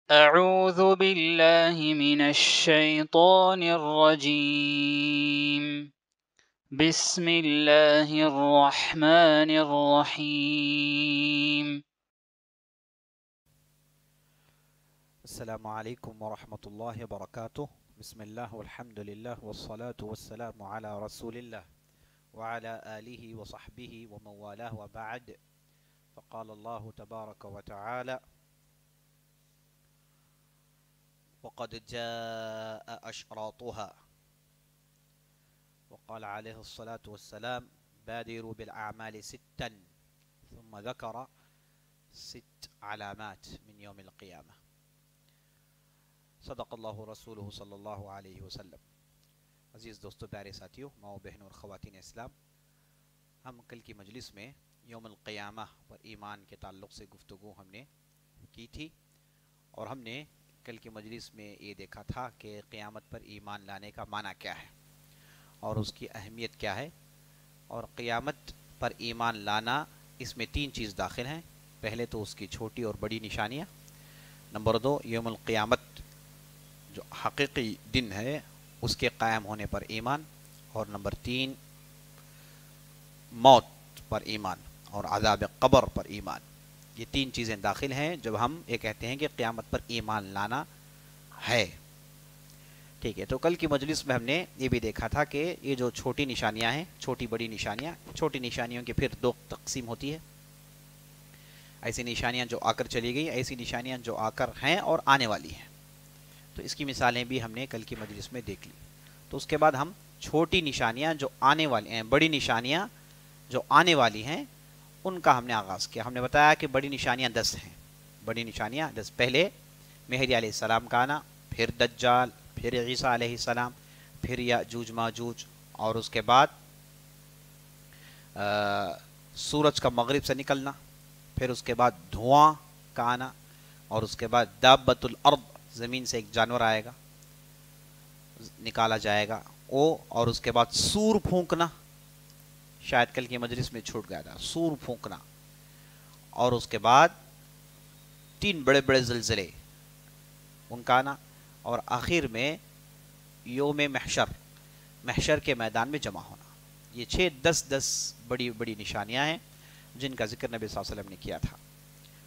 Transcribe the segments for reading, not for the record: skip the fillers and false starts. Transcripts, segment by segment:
أعوذ بالله من الشيطان الرجيم بسم الله الرحمن الرحيم السلام عليكم ورحمة الله وبركاته. بسم الله والحمد لله والصلاة والسلام على رسول الله وعلى آله وصحبه ومن والاه وبعد. فقال الله تبارك وتعالى: وقد جاء أشراطها. وقال عليه الصلاة والسلام: بادروا بالأعمال ستا، ثم ذكر 6 علامات من يوم القيامة. صدق اللہ رسولہ صلی اللہ علیہ وسلم. عزیز دوستو، پیارے ساتھیوں، ماؤں بہنوں اور خواتین اسلام، ہم کل کی مجلس میں یوم القیامہ اور ایمان کے تعلق سے گفتگو ہم نے کی تھی، اور ہم نے کل کی مجلس میں یہ دیکھا تھا کہ قیامت پر ایمان لانے کا معنی کیا ہے اور اس کی اہمیت کیا ہے. اور قیامت پر ایمان لانا، اس میں 3 چیز داخل ہیں. پہلے تو اس کی چھوٹی اور بڑی نشانیاں، نمبر 2 یوم القیامت جو حقیقی دن ہے اس کے قائم ہونے پر ایمان، اور نمبر 3 موت پر ایمان اور عذاب قبر پر ایمان. یہ 3 چیزیں داخل ہیں جب ہم یہ کہتے ہیں کہ قیامت پر ایمان لانا ہے. ٹھیک ہے، تو کل کی مجلس میں ہم نے یہ بھی دیکھا تھا کہ یہ جو چھوٹی نشانیاں ہیں، چھوٹی بڑی نشانیاں، چھوٹی نشانیوں کی پھر 2 تقسیم ہوتی ہے. ایسی نشانیاں جو آ کر چلی گئی، ایسی نشانیاں جو آ کر ہیں اور آنے والی ہیں. تو اس کی مثالیں بھی ہم نے کل کی مجلس میں دیکھ لی. تو اس کے بعد ہم چھوٹی نشانیاں جو آنے والی ہیں، بڑی نشانیاں جو آنے والی ہیں، ان کا ہم نے آغاز کیا. ہم نے بتایا کہ بڑی نشانیاں 10 ہیں. بڑی نشانیاں 10. پہلے مہدی علیہ السلام کا آنا، پھر دجال، پھر عیسیٰ علیہ السلام، پھر یاجوج ماجوج، اور اس کے بعد سورج کا مغرب سے نکلنا، پھر اس کے بعد دھواں کا آنا، اور اس کے بعد دابۃ الارض، زمین سے ایک جانور آئے گا، نکالا جائے گا وہ، اور اس کے بعد سور پھونکنا. شاید کل کی مجلس میں چھوٹ گیا تھا، سور پھونکنا. اور اس کے بعد 3 بڑے بڑے زلزلے، ان کا آنا. اور آخر میں یوم محشر، محشر کے میدان میں جمع ہونا. یہ 10 بڑی بڑی نشانیاں ہیں جن کا ذکر نبی صلی اللہ علیہ وسلم نے کیا تھا.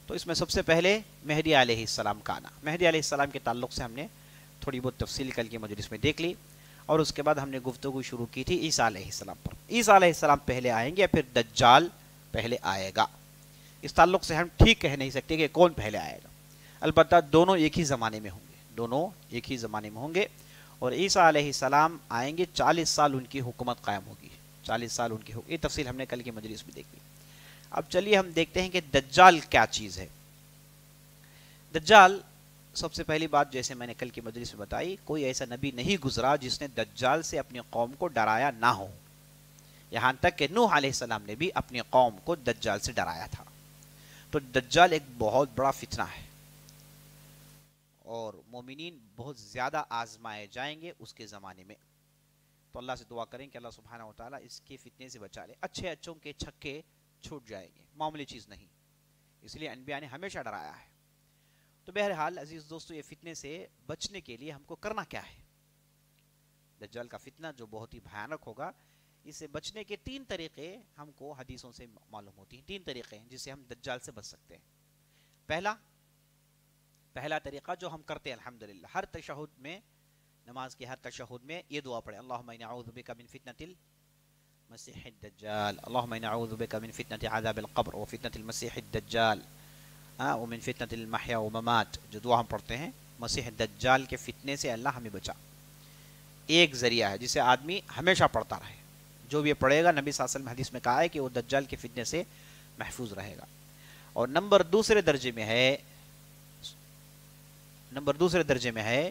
تو اس میں سب سے پہلے مہدی علیہ السلام کا آنا. مہدی علیہ السلام کے تعلق سے ہم نے تھوڑی بہت تفصیل کل کی مجلس میں دیکھ لی، اور اس کے بعد ہم نے گفتگو شروع کی تھی عیسیٰ علیہ السلام پر. عیسیٰ علیہ السلام پہلے آئیں گے یا پھر دجال پہلے آئے گا؟ اس تعلق سے ہم ٹھیک کہہ نہیں سکتے کہ کون پہلے آئے گا. البتہ دونوں ایک ہی زمانے میں ہوں گے، دونوں ایک ہی زمانے میں ہوں گے. اور عیسیٰ علیہ السلام آئیں گے، 40 سال ان کی حکومت قائم ہوگی. 40 سال ان کی یہ تفصیل ہم نے کل کی مجلس میں دیکھ لی. اب چلیے ہم دیکھتے ہیں کہ دجال کیا چیز ہے. دجال، سب سے پہلی بات جیسے میں نے کل کی مجلس میں بتائی، کوئی ایسا نبی نہیں گزرا جس نے دجال سے اپنی قوم کو ڈرایا نہ ہو. یہاں تک کہ نوح علیہ السلام نے بھی اپنی قوم کو دجال سے ڈرایا تھا. تو دجال ایک بہت بڑا فتنہ ہے، اور مومنین بہت زیادہ آزمائے جائیں گے اس کے زمانے میں. تو اللہ سے دعا کریں کہ اللہ سبحانہ و تعالیٰ اس کے فتنے سے بچا لے. اچھے اچھوں کے چھکے چھوٹ جائیں گے، معمولی چیز نہیں. اس لیے انبیاء نے ہمیشہ ڈرایا ہے. تو بہرحال عزیز دوستو، یہ فتنے سے بچنے کے لیے ہم کو کرنا کیا ہے؟ دجال کا فتنہ جو بہت ہی بھیانک ہوگا، اس سے بچنے کے 3 طریقے ہم کو حدیثوں سے معلوم ہوتی ہیں. 3 طریقے ہیں جس سے ہم دجال سے بچ سکتے ہیں. پہلا طریقہ جو ہم کرتے ہیں الحمدللہ، ہر تشہد میں، نماز کے ہر تشہد میں یہ دعا پڑھیں: اللہم انی اعوذ بک من فتنۃ المسیح الدجال، اللہم انی اعوذ بک من فتنۃ عذاب القبر وفتنۃ المسیح الدجال ومن فتنۃ المحیا والممات. جو دعا ہم پڑھتے ہیں، مسیح الدجال کے فتنے سے اللہ ہمیں بچا. ایک ذریعہ ہے جسے آدمی ہمیشہ پڑھتا رہے. جو بھی یہ پڑھے گا، نبی صلی اللہ علیہ وسلم حدیث میں کہا ہے کہ وہ دجال کے فتنے سے محفوظ رہے گا. اور نمبر دوسرے درجے میں ہے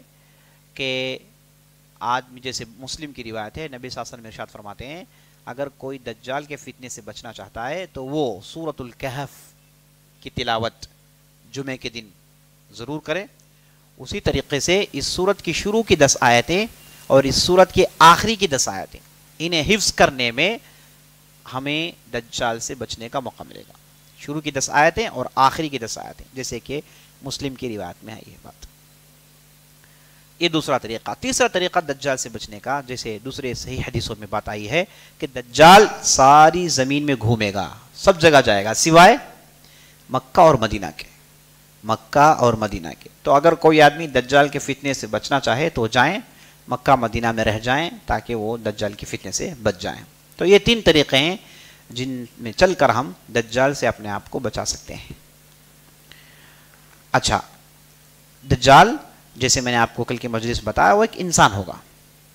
کہ آدمی، جیسے مسلم کی روایت ہے، نبی صلی اللہ علیہ وسلم ارشاد فرماتے ہیں اگر کوئی دجال کے فتنے سے بچنا چاہتا ہے تو وہ سورۃ الکہف کی تلاوت جمعے کے دن ضرور کرے. اسی طریقے سے اس سورت کی شروع کی 10 آیتیں اور اس سورت کی آخری کی 10 آیتیں، انہیں حفظ کرنے میں ہمیں دجال سے بچنے کا موقع ملے گا. شروع کی 10 آیتیں اور آخری کی 10 آیتیں، جیسے کہ مسلم کی روایت میں ہے یہ بات. یہ دوسرا طریقہ. تیسرا طریقہ دجال سے بچنے کا، جیسے دوسرے صحیح حدیثوں میں بات آئی ہے کہ دجال ساری زمین میں گھومے گا، سب جگہ جائے گا سوائے مکہ اور مدینہ کے. مکہ اور مدینہ کے. تو اگر کوئی آدمی دجال کے فتنے سے بچنا چاہے تو جائیں مکہ مدینہ میں رہ جائیں تاکہ وہ دجال کے فتنے سے بچ جائیں. تو یہ 3 طریقے ہیں جن میں چل کر ہم دجال سے اپنے آپ کو بچا سکتے ہیں. اچھا، دجال جیسے میں نے آپ کو کل کی مجلس بتایا وہ ایک انسان ہوگا،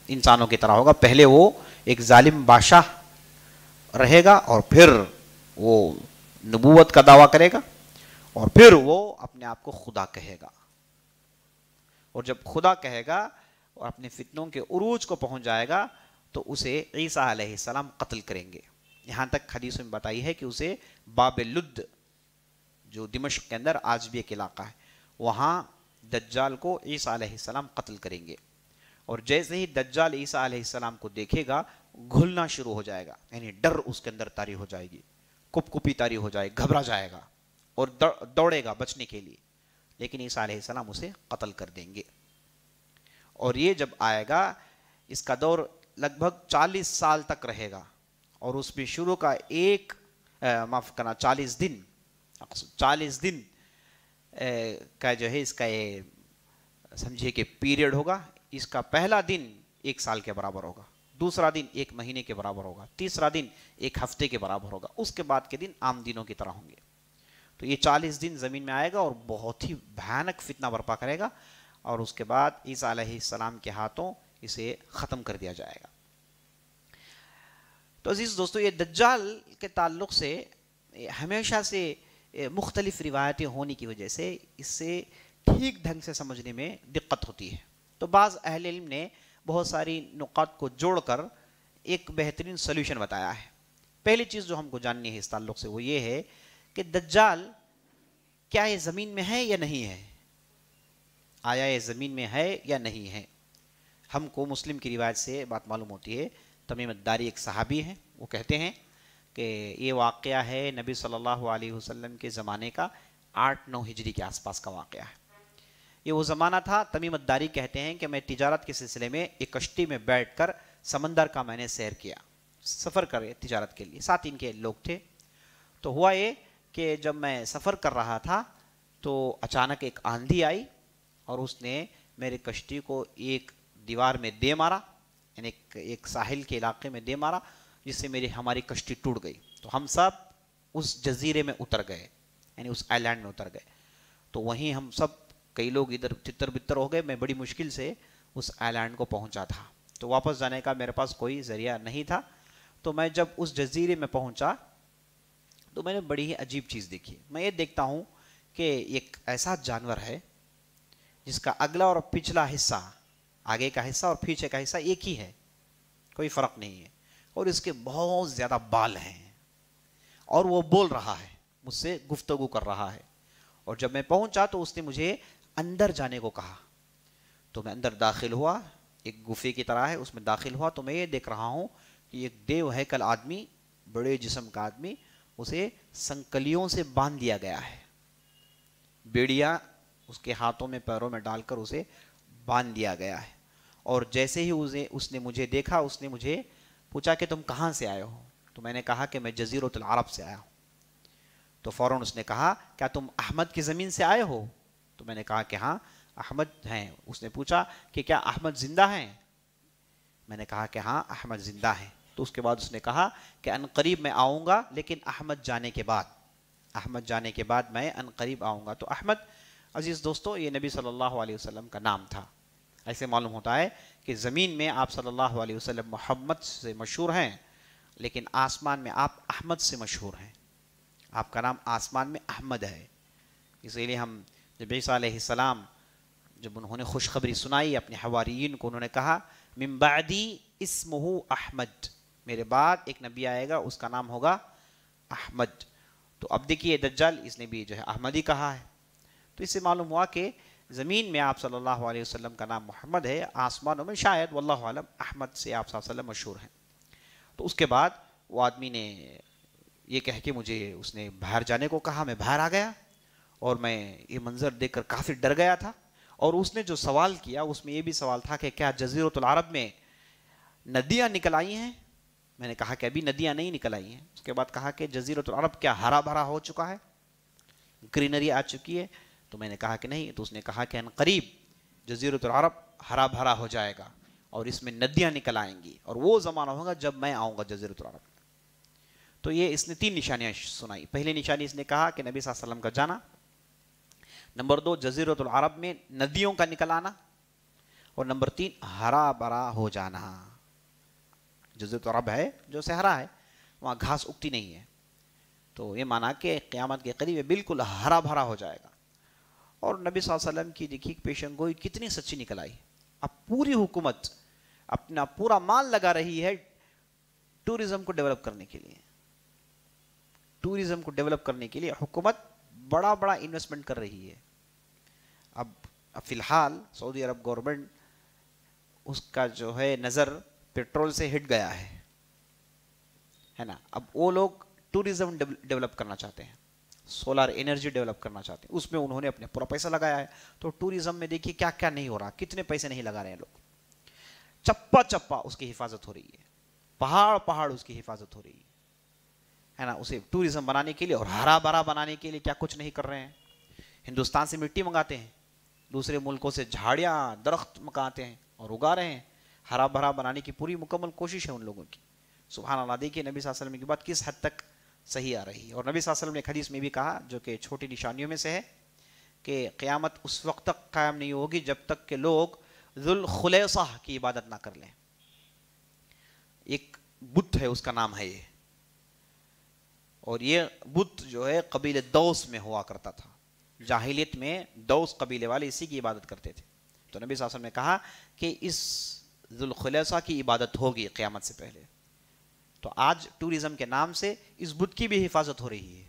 انسانوں کی طرح ہوگا. پہلے وہ ایک ظالم بادشاہ رہے گا اور پھر وہ نبوت کا دعویٰ کرے گا اور پھر وہ اپنے آپ کو خدا کہے گا. اور جب خدا کہے گا اور اپنے فتنوں کے عروج کو پہنچ جائے گا تو اسے عیسیٰ علیہ السلام قتل کریں گے. یہاں تک حدیث میں بتائی ہے کہ اسے باب لد، جو دمشق کے اندر آج بھی ایک علاقہ ہے، وہاں دجال کو عیسیٰ علیہ السلام قتل کریں گے. اور جیسے ہی دجال عیسیٰ علیہ السلام کو دیکھے گا گھلنا شروع ہو جائے گا، یعنی ڈر اس کے اندر طاری ہو جائے گی، کپ کپی طاری ہو جائے گی، گھبرا جائے گا اور دوڑے گا بچنے کے لیے. لیکن عیسیٰ علیہ السلام اسے قتل کر دیں گے. اور یہ جب آئے گا اس کا دور لگ بھگ 40 سال تک رہے گا. اور اس میں شروع کا 40 دن کا جو ہے اس کا یہ سمجھے کہ پیریڈ ہوگا. اس کا پہلا دن 1 سال کے برابر ہوگا، دوسرا دن 1 مہینے کے برابر ہوگا، تیسرا دن 1 ہفتے کے برابر ہوگا، اس کے بعد کے دن عام دنوں کی طرح ہوں گے. تو یہ 40 دن زمین میں آئے گا اور بہت ہی بھیانک فتنہ برپا کرے گا. اور اس کے بعد عیسیٰ علیہ السلام کے ہاتھوں اسے ختم کر دیا جائے گا. تو عزیز دوستو، یہ دجال کے تعلق سے ہمیشہ سے مختلف روایتیں ہونے کی وجہ سے اس سے ٹھیک ڈھنگ سے سمجھنے میں دقت ہوتی ہے. تو بعض اہل علم نے بہت ساری نقاط کو جوڑ کر ایک بہترین سلوشن بتایا ہے. پہلی چیز جو ہم کو جاننی ہے اس تعلق سے وہ یہ ہے کہ دجال کیا یہ زمین میں ہے یا نہیں ہے؟ آیا یہ زمین میں ہے یا نہیں ہے؟ ہم کو مسلم کی روایت سے بات معلوم ہوتی ہے. تمیم الداری ایک صحابی ہیں، وہ کہتے ہیں کہ یہ واقعہ ہے نبی صلی اللہ علیہ وسلم کے زمانے کا 8-9 ہجری کے آس پاس کا واقعہ ہے. یہ وہ زمانہ تھا، تمیم الداری کہتے ہیں کہ میں تجارت کے سلسلے میں ایک کشتی میں بیٹھ کر سمندر کا میں نے سیر کیا، سفر کرے تجارت کے لیے، ساتھ ان کے لوگ تھے. تو ہوا یہ کہ جب میں سفر کر رہا تھا تو اچانک ایک آندھی آئی اور اس نے میرے کشتی کو ایک دیوار میں دے مارا، یعنی ایک ساحل کے علاقے میں دے مارا، جس سے ہماری کشتی ٹوٹ گئی. تو ہم سب اس جزیرے میں اتر گئے، یعنی اس آئی لینڈ میں اتر گئے. تو وہیں ہم سب کئی لوگ ادھر تتر بتر ہو گئے. میں بڑی مشکل سے اس آئی لینڈ کو پہنچا تھا. تو واپس جانے کا میرے پاس کوئی ذریعہ نہیں تھا. تو میں جب اس جزیرے میں پہنچا تو میں نے بڑی ہی عجیب چیز دیکھی. میں یہ دیکھتا ہوں کہ ایک ایسا جانور ہے جس کا اگلا اور پچھلا حصہ، آگے کا حصہ اور پیچھے کا حصہ ایک ہی ہے، کوئی فرق نہیں ہے. اور اس کے بہت زیادہ بال ہیں اور وہ بول رہا ہے، مجھ سے گفتگو کر رہا ہے. اور جب میں پہنچا تو اس نے مجھے اندر جانے کو کہا. تو میں اندر داخل ہوا، ایک گفے کی طرح ہے، اس میں داخل ہوا. تو میں یہ دیکھ رہا ہوں کہ ایک دیو ہیکل آدمی، بڑے جسم کا آدمی، اسے سنکلیوں سے باندھ دیا گیا ہے. بیڑیاں اس کے ہاتھوں میں پیروں میں ڈال کر اسے باندھ دیا گیا ہے. اور جیسے ہی اس نے مجھے دیکھا، اس نے مجھے پوچھا کہ تم کہاں سے آئے ہو؟ تو میں نے کہا کہ میں جزیرۃ العرب سے آیا ہوں. تو فوراً اس نے کہا کیا تم احمد کی زمین سے آئے ہو؟ تو میں نے کہا کہ ہاں احمد ہیں. اس نے پوچھا کہ کیا احمد زندہ ہیں؟ میں نے کہا کہ ہاں احمد زندہ ہیں. تو اس کے بعد اس نے کہا کہ ان قریب میں آؤں گا، لیکن احمد جانے کے بعد میں ان قریب آؤں گا. تو احمد عزیز دوستو یہ نبی صلی اللہ علیہ وسلم کا نام تھا. ایسے معلوم ہوتا ہے کہ زمین میں آپ صلی اللہ علیہ وسلم محمد سے مشہور ہیں، لیکن آسمان میں آپ احمد سے مشہور ہیں. آپ کا نام آسمان میں احمد ہے. اسی لیے ہم جب عیسیٰ علیہ السلام جب انہوں نے خوشخبری سنائی اپنے حواریین کو، انہوں نے کہا من بعدی اسمہ احمد، میرے بعد ایک نبی آئے گا اس کا نام ہوگا احمد. تو اب دیکھیے دجال اس نے بھی جو ہے احمد ہی کہا ہے. تو اس سے معلوم ہوا کہ زمین میں آپ صلی اللہ علیہ وسلم کا نام محمد ہے، آسمانوں میں شاید واللہ عالم احمد سے آپ صلی اللہ علیہ وسلم مشہور ہیں. تو اس کے بعد وہ آدمی نے یہ کہہ کے مجھے اس نے باہر جانے کو کہا. میں باہر آ گیا اور میں یہ منظر دیکھ کر کافی ڈر گیا تھا. اور اس نے جو سوال کیا اس میں یہ بھی سوال تھا کہ کیا جزیرۃ العرب میں ندیاں نکل آئی ہیں؟ میں نے کہا کہ ابھی ندیاں نہیں نکل آئی ہیں. اس کے بعد کہا کہ جزیرۃ العرب کیا ہرا بھرا ہو چکا ہے، گرینری آ چکی ہے؟ تو میں نے کہا کہ نہیں. تو اس نے کہا کہ ان قریب جزیرۃ العرب ہرا بھرا ہو جائے گا اور اس میں ندیاں نکل آئیں گی، اور وہ زمانہ ہوگا جب میں آؤں گا جزیرۃ العرب. تو یہ اس نے 3 نشانیاں سنائی. پہلی نشانی اس نے کہا کہ نبی صلی اللہ علیہ وسلم کا جانا، نمبر 2 جزیرۃ العرب میں ندیوں کا نکل آنا، اور نمبر 3 ہرا بھرا ہو جانا. جزیرۃ العرب ہے جو صحرا ہے، وہاں گھاس اگتی نہیں ہے. تو یہ مانا کہ قیامت کے قریب بالکل ہرا بھرا ہو جائے گا. اور نبی صلی اللہ علیہ وسلم کی دیکھی پیشن گوئی کتنی سچی نکل آئی. اب پوری حکومت اپنا پورا مال لگا رہی ہے ٹورزم کو ڈیولپ کرنے کے لیے. ٹورزم کو ڈیولپ کرنے کے لیے حکومت بڑا بڑا انویسٹمنٹ کر رہی ہے. اب فی الحال سعودی عرب گورنمنٹ اس کا جو ہے نظر پیٹرول سے ہٹ گیا ہے نا. اب وہ لوگ ٹورزم ڈیولپ کرنا چاہتے ہیں، سولار انرجی ڈیولپ کرنا چاہتے ہیں. اس میں انہوں نے اپنے پورا پیسہ لگایا ہے. تو ٹورزم میں دیکھیے کیا کیا نہیں ہو رہا، کتنے پیسے نہیں لگا رہے ہیں لوگ. چپا چپا اس کی حفاظت ہو رہی ہے، پہاڑ پہاڑ اس کی حفاظت ہو رہی ہے نا. اسے ٹورزم بنانے کے لیے اور ہرا بھرا بنانے کے لیے کیا کچھ نہیں کر رہے ہیں. ہندوستان سے مٹی منگاتے ہیں، دوسرے ملکوں سے جھاڑیاں درخت منگاتے ہیں اور اگا رہے ہیں. ہرا بھرا بنانے کی پوری مکمل کوشش ہے ان لوگوں کی. سبحان اللہ. دیکھیے نبی صلی اللہ علیہ وسلم کی بات کس حد تک صحیح آ رہی ہے. اور نبی صلی اللہ علیہ وسلم نے ایک حدیث میں بھی کہا جو کہ چھوٹی نشانیوں میں سے ہے کہ قیامت اس وقت تک قائم نہیں ہوگی جب تک کہ لوگ ذوالخلیصہ کی عبادت نہ کر لیں. ایک بت ہے، اس کا نام ہے یہ، اور یہ بت جو ہے قبیلے دوس میں ہوا کرتا تھا. جاہلیت میں دوس قبیلے والے اسی کی عبادت کرتے تھے. تو نبی صلی اللہ علیہ وسلم نے کہا کہ اس ذوالخلیصہ کی عبادت ہوگی قیامت سے پہلے. تو آج ٹورزم کے نام سے اس بت کی بھی حفاظت ہو رہی ہے.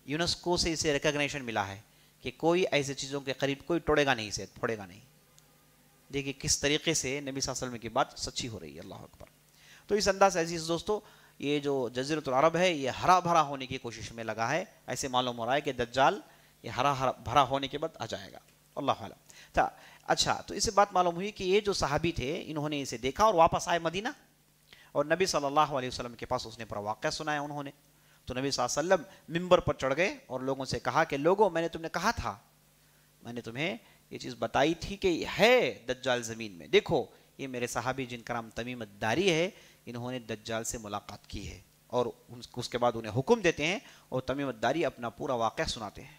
یونیسکو سے اسے ریکگنیشن ملا ہے کہ کوئی ایسے چیزوں کے قریب کوئی توڑے گا نہیں، اسے پھوڑے گا نہیں. دیکھیے کس طریقے سے نبی صلی اللہ علیہ وسلم کی بات سچی ہو رہی ہے. اللہ اکبر. تو اس انداز سے عزیز دوستو یہ جو جزیرۃ العرب ہے یہ ہرا بھرا ہونے کی کوشش میں لگا ہے. ایسے معلوم ہو رہا ہے کہ دجال یہ ہرا بھرا ہونے کے بعد آ جائے گا. اللہ اعلم. اچھا، تو اس سے بات معلوم ہوئی کہ یہ جو صحابی تھے انہوں نے اسے دیکھا اور واپس آئے مدینہ، اور نبی صلی اللہ علیہ وسلم کے پاس اس نے پورا واقعہ سنایا انہوں نے. تو نبی صلی اللہ علیہ وسلم ممبر پر چڑھ گئے اور لوگوں سے کہا کہ لوگوں، میں نے تم نے کہا تھا، میں نے تمہیں یہ چیز بتائی تھی کہ ہے دجال زمین میں. دیکھو یہ میرے صحابی جن کا نام تمیم الداری ہے، انہوں نے دجال سے ملاقات کی ہے. اور اس کے بعد انہیں حکم دیتے ہیں اور تمیم الداری اپنا پورا واقعہ سناتے ہیں.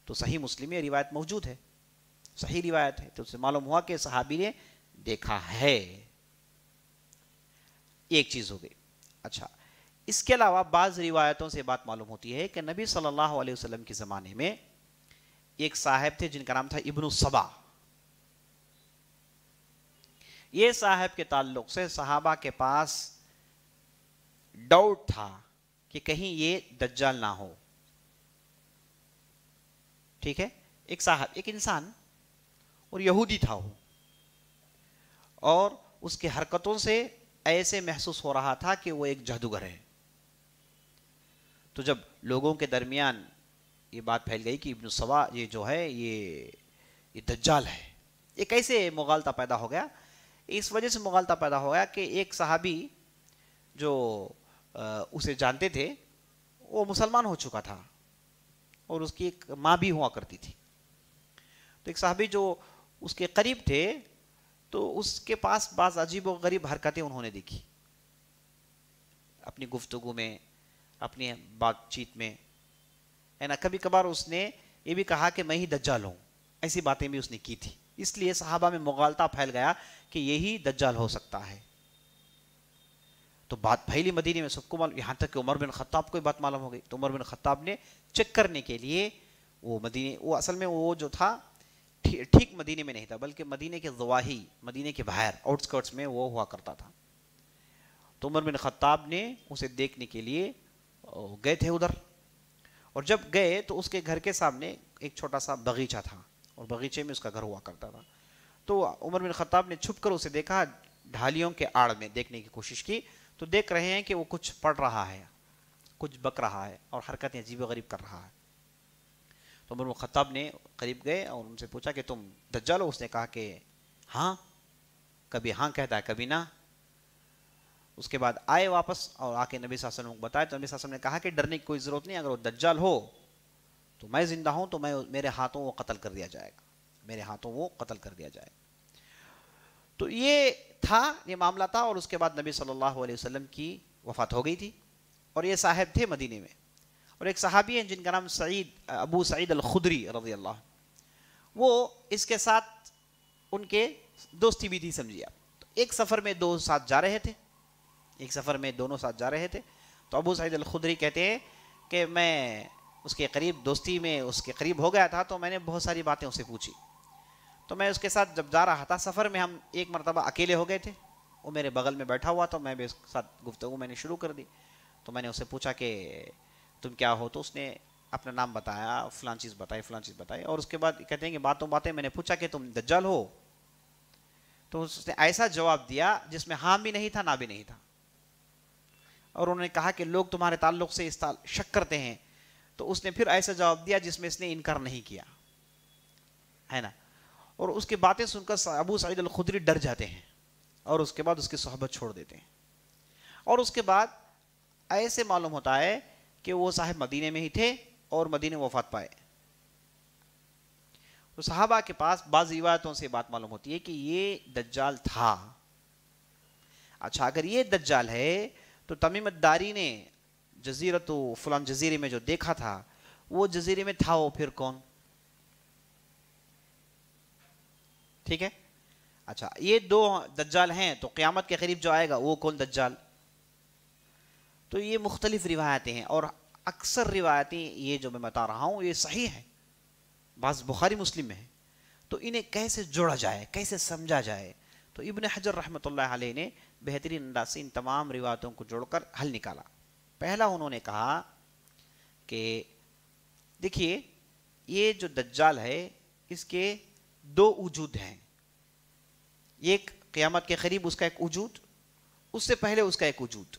تو صحیح مسلم میں روایت موجود ہے، صحیح روایت ہے. تو اس سے معلوم ہوا کہ صحابی نے دیکھا ہے. ایک چیز ہو گئی. اچھا، اس کے علاوہ بعض روایتوں سے بات معلوم ہوتی ہے کہ نبی صلی اللہ علیہ وسلم کے زمانے میں ایک صاحب تھے جن کا نام تھا ابن الصبا. یہ صاحب کے تعلق سے صحابہ کے پاس ڈاؤٹ تھا کہ کہیں یہ دجال نہ ہو. ٹھیک ہے، ایک صاحب، ایک انسان، اور یہودی تھا وہ، اور اس کی حرکتوں سے ایسے محسوس ہو رہا تھا کہ وہ ایک جادوگر ہے. تو جب لوگوں کے درمیان یہ بات پھیل گئی کہ ابن الصبا یہ جو ہے یہ دجال ہے، ایک ایسے مغالطہ پیدا ہو گیا. اس وجہ سے مغالطہ پیدا ہو گیا کہ ایک صحابی جو اسے جانتے تھے وہ مسلمان ہو چکا تھا اور اس کی ایک ماں بھی ہوا کرتی تھی. تو ایک صحابی جو اس کے قریب تھے تو اس کے پاس بعض عجیب و غریب حرکتیں انہوں نے دیکھی اپنی گفتگو میں، اپنی بات چیت میں، ہے نا. کبھی کبھار اس نے یہ بھی کہا کہ میں ہی دجال ہوں، ایسی باتیں بھی اس نے کی تھی. اس لیے صحابہ میں مغالطہ پھیل گیا کہ یہی دجال ہو سکتا ہے. تو بات پھیلی مدینے میں سب کو معلوم، یہاں تک کہ عمر بن خطاب کو بات معلوم ہو گئی. تو عمر بن خطاب نے چیک کرنے کے لیے وہ اصل میں وہ جو تھا ٹھیک مدینے میں نہیں تھا بلکہ مدینے کے ضواحی، مدینے کے باہر آؤٹ اسکرٹس میں وہ ہوا کرتا تھا. تو عمر بن خطاب نے اسے دیکھنے کے لیے گئے تھے ادھر. اور جب گئے تو اس کے گھر کے سامنے ایک چھوٹا سا باغیچہ تھا اور باغیچے میں اس کا گھر ہوا کرتا تھا. تو عمر بن خطاب نے چھپ کر اسے دیکھا، ڈھالیوں کے آڑ میں دیکھنے کی کوشش کی. تو دیکھ رہے ہیں کہ وہ کچھ پڑھ رہا ہے، کچھ بک رہا ہے اور حرکتیں عجیب و غریب کر رہا ہے. تو عمر بن خطاب نے قریب گئے اور ان سے پوچھا کہ تم دجال ہو؟ اس نے کہا کہ ہاں، کبھی ہاں کہتا ہے کبھی نہ۔ اس کے بعد آئے واپس اور آ کے نبی صلی اللہ علیہ وسلم کو بتایا، تو نبی صلی اللہ علیہ وسلم نے کہا کہ ڈرنے کی کوئی ضرورت نہیں، اگر وہ دجال ہو تو میں زندہ ہوں تو میرے ہاتھوں وہ قتل کر دیا جائے گا، میرے ہاتھوں وہ قتل کر دیا جائے گا۔ تو یہ تھا، یہ معاملہ تھا، اور اس کے بعد نبی صلی اللہ علیہ وسلم کی وفات ہو گئی تھی، اور یہ صاحب تھے مدینے میں، اور ایک صحابی ہیں جن کا نام ابو سعید الخدری رضی اللہ عنہ، وہ اس کے ساتھ ان کے دوستی بھی تھی، سمجھیے آپ۔ تو ایک سفر میں دو ساتھ جا رہے تھے، ایک سفر میں دونوں ساتھ جا رہے تھے، تو ابو سعید الخدری کہتے ہیں کہ میں اس کے قریب دوستی میں اس کے قریب ہو گیا تھا، تو میں نے بہت ساری باتیں اسے پوچھی، تو میں اس کے ساتھ جب جا رہا تھا سفر میں، ہم ایک مرتبہ اکیلے ہو گئے تھے، وہ میرے بغل میں بیٹھا ہوا، تو میں بھی اس کے ساتھ گفتگو میں نے شروع کر دی، تو میں نے اسے پوچھا کہ تم کیا ہو؟ تو اس نے اپنا نام بتایا، فلان چیز بتائی، فلان چیز بتائی، اور اس کے بعد کہتے ہیں کہ باتوں باتیں میں نے پوچھا کہ تم دجال ہو؟ تو اس نے ایسا جواب دیا جس میں ہاں بھی نہیں تھا نہ بھی نہیں تھا، اور انہوں نے کہا کہ لوگ تمہارے تعلق سے اس شک کرتے ہیں، تو اس نے پھر ایسا جواب دیا جس میں اس نے انکار نہیں کیا ہے نا۔ اور اس کی باتیں سن کر ابو سعید الخدری ڈر جاتے ہیں، اور اس کے بعد اس کی صحبت چھوڑ دیتے ہیں، اور اس کے بعد ایسے معلوم ہوتا ہے کہ وہ صاحب مدینے میں ہی تھے اور مدینے وفات پائے۔ تو صحابہ کے پاس بعض روایتوں سے بات معلوم ہوتی ہے کہ یہ دجال تھا۔ اچھا، اگر یہ دجال ہے تو تمیم الداری نے جزیرت فلان جزیرے میں جو دیکھا تھا، وہ جزیرے میں تھا وہ پھر کون؟ ٹھیک ہے، اچھا یہ دو دجال ہیں، تو قیامت کے قریب جو آئے گا وہ کون دجال؟ تو یہ مختلف روایتیں ہیں، اور اکثر روایتیں یہ جو میں بتا رہا ہوں یہ صحیح ہے، بعض بخاری مسلم میں ہے، تو انہیں کیسے جوڑا جائے، کیسے سمجھا جائے؟ تو ابن حجر رحمۃ اللہ علیہ نے بہترین انداز سے ان تمام روایتوں کو جوڑ کر حل نکالا۔ پہلا انہوں نے کہا کہ دیکھیے، یہ جو دجال ہے اس کے دو وجود ہیں، ایک قیامت کے قریب اس کا ایک وجود، اس سے پہلے اس کا ایک وجود،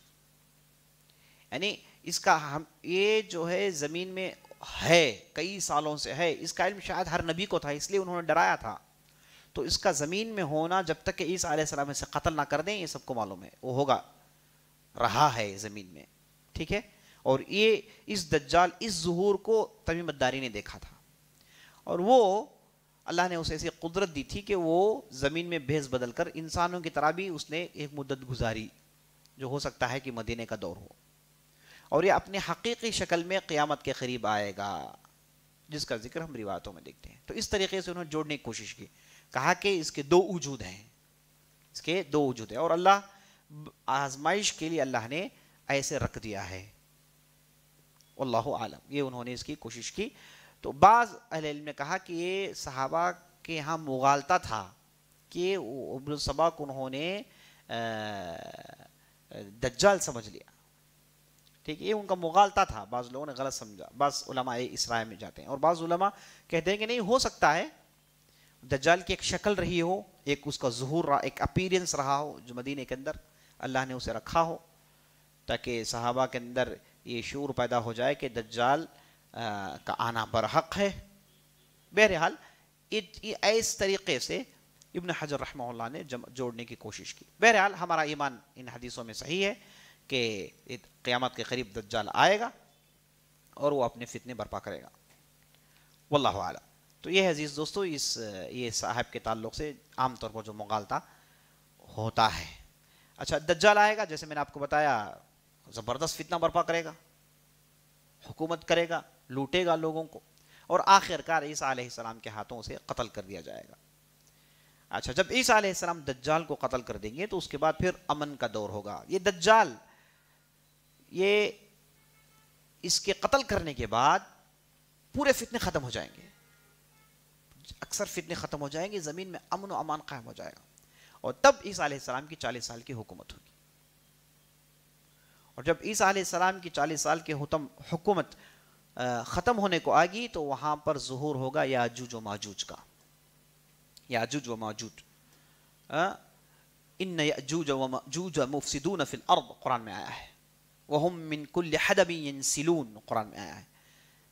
یعنی اس کا یہ جو ہے زمین میں ہے، کئی سالوں سے ہے، اس کا علم شاید ہر نبی کو تھا، اس لیے انہوں نے ڈرایا تھا۔ تو اس کا زمین میں ہونا جب تک کہ عیسیٰ علیہ السلام سے قتل نہ کر دیں، یہ سب کو معلوم ہے، وہ ہوگا، رہا ہے زمین میں، ٹھیک ہے۔ اور یہ اس دجال اس ظہور کو تمیم الداری نے دیکھا تھا، اور وہ اللہ نے اسے ایسی قدرت دی تھی کہ وہ زمین میں بھیس بدل کر انسانوں کی طرح بھی اس نے ایک مدت گزاری، جو ہو سکتا ہے کہ مدینے کا دور ہو، اور یہ اپنے حقیقی شکل میں قیامت کے قریب آئے گا، جس کا ذکر ہم روایتوں میں دیکھتے ہیں۔ تو اس طریقے سے انہوں نے جوڑنے کی کوشش کی، کہا کہ اس کے دو وجود ہیں، اس کے دو وجود ہیں، اور اللہ آزمائش کے لیے اللہ نے ایسے رکھ دیا ہے، واللہ عالم، یہ انہوں نے اس کی کوشش کی۔ تو بعض اہل علم نے کہا کہ یہ صحابہ کے یہاں مغالطہ تھا کہ ابن السبا کو انہوں نے دجال سمجھ لیا، ٹھیک ہے، یہ ان کا مغالطہ تھا، بعض لوگوں نے غلط سمجھا، بعض علماء اسرائیل میں جاتے ہیں، اور بعض علماء کہتے ہیں کہ نہیں، ہو سکتا ہے دجال کی ایک شکل رہی ہو، ایک اس کا ظہور رہا، ایک اپیرنس رہا ہو، جو مدینے کے اندر اللہ نے اسے رکھا ہو، تاکہ صحابہ کے اندر یہ شعور پیدا ہو جائے کہ دجال کا آنا برحق ہے۔ بہرحال اس طریقے سے ابن حجر رحمہ اللہ نے جوڑنے کی کوشش کی۔ بہرحال ہمارا ایمان ان حدیثوں میں صحیح ہے کہ قیامت کے قریب دجال آئے گا اور وہ اپنے فتنے برپا کرے گا، واللہ اعلم۔ تو یہ عزیز دوستو، یہ صاحب کے تعلق سے عام طور پر جو مغالطہ ہوتا ہے۔ اچھا، دجال آئے گا، جیسے میں نے آپ کو بتایا، زبردست فتنہ برپا کرے گا، حکومت کرے گا، لوٹے گا لوگوں کو، اور آخر کار عیسیٰ علیہ السلام کے ہاتھوں سے قتل کر دیا جائے گا۔ اچھا، جب عیسیٰ علیہ السلام دجال کو قتل کر دیں گے تو اس کے بعد پھر امن کا دور ہوگا۔ یہ دجال، یہ اس کے قتل کرنے کے بعد پورے فتنے ختم ہو جائیں گے، اکثر فتنے ختم ہو جائیں گے، زمین میں امن و امان قائم ہو جائے گا، اور تب عیسیٰ علیہ السلام کی 40 سال کی حکومت ہوگی۔ اور جب عیسیٰ علیہ السلام کی 40 سال کی حکومت ختم ہونے کو آگی، تو وہاں پر ظہور ہوگا یاجوج و ماجوج کا، یاجوج و ماجوج، ان یاجوج و ماجوج مفسدون فی الارض، قرآن میں آیا ہے، وہم من کل حدب ینسلون، قرآن میں آیا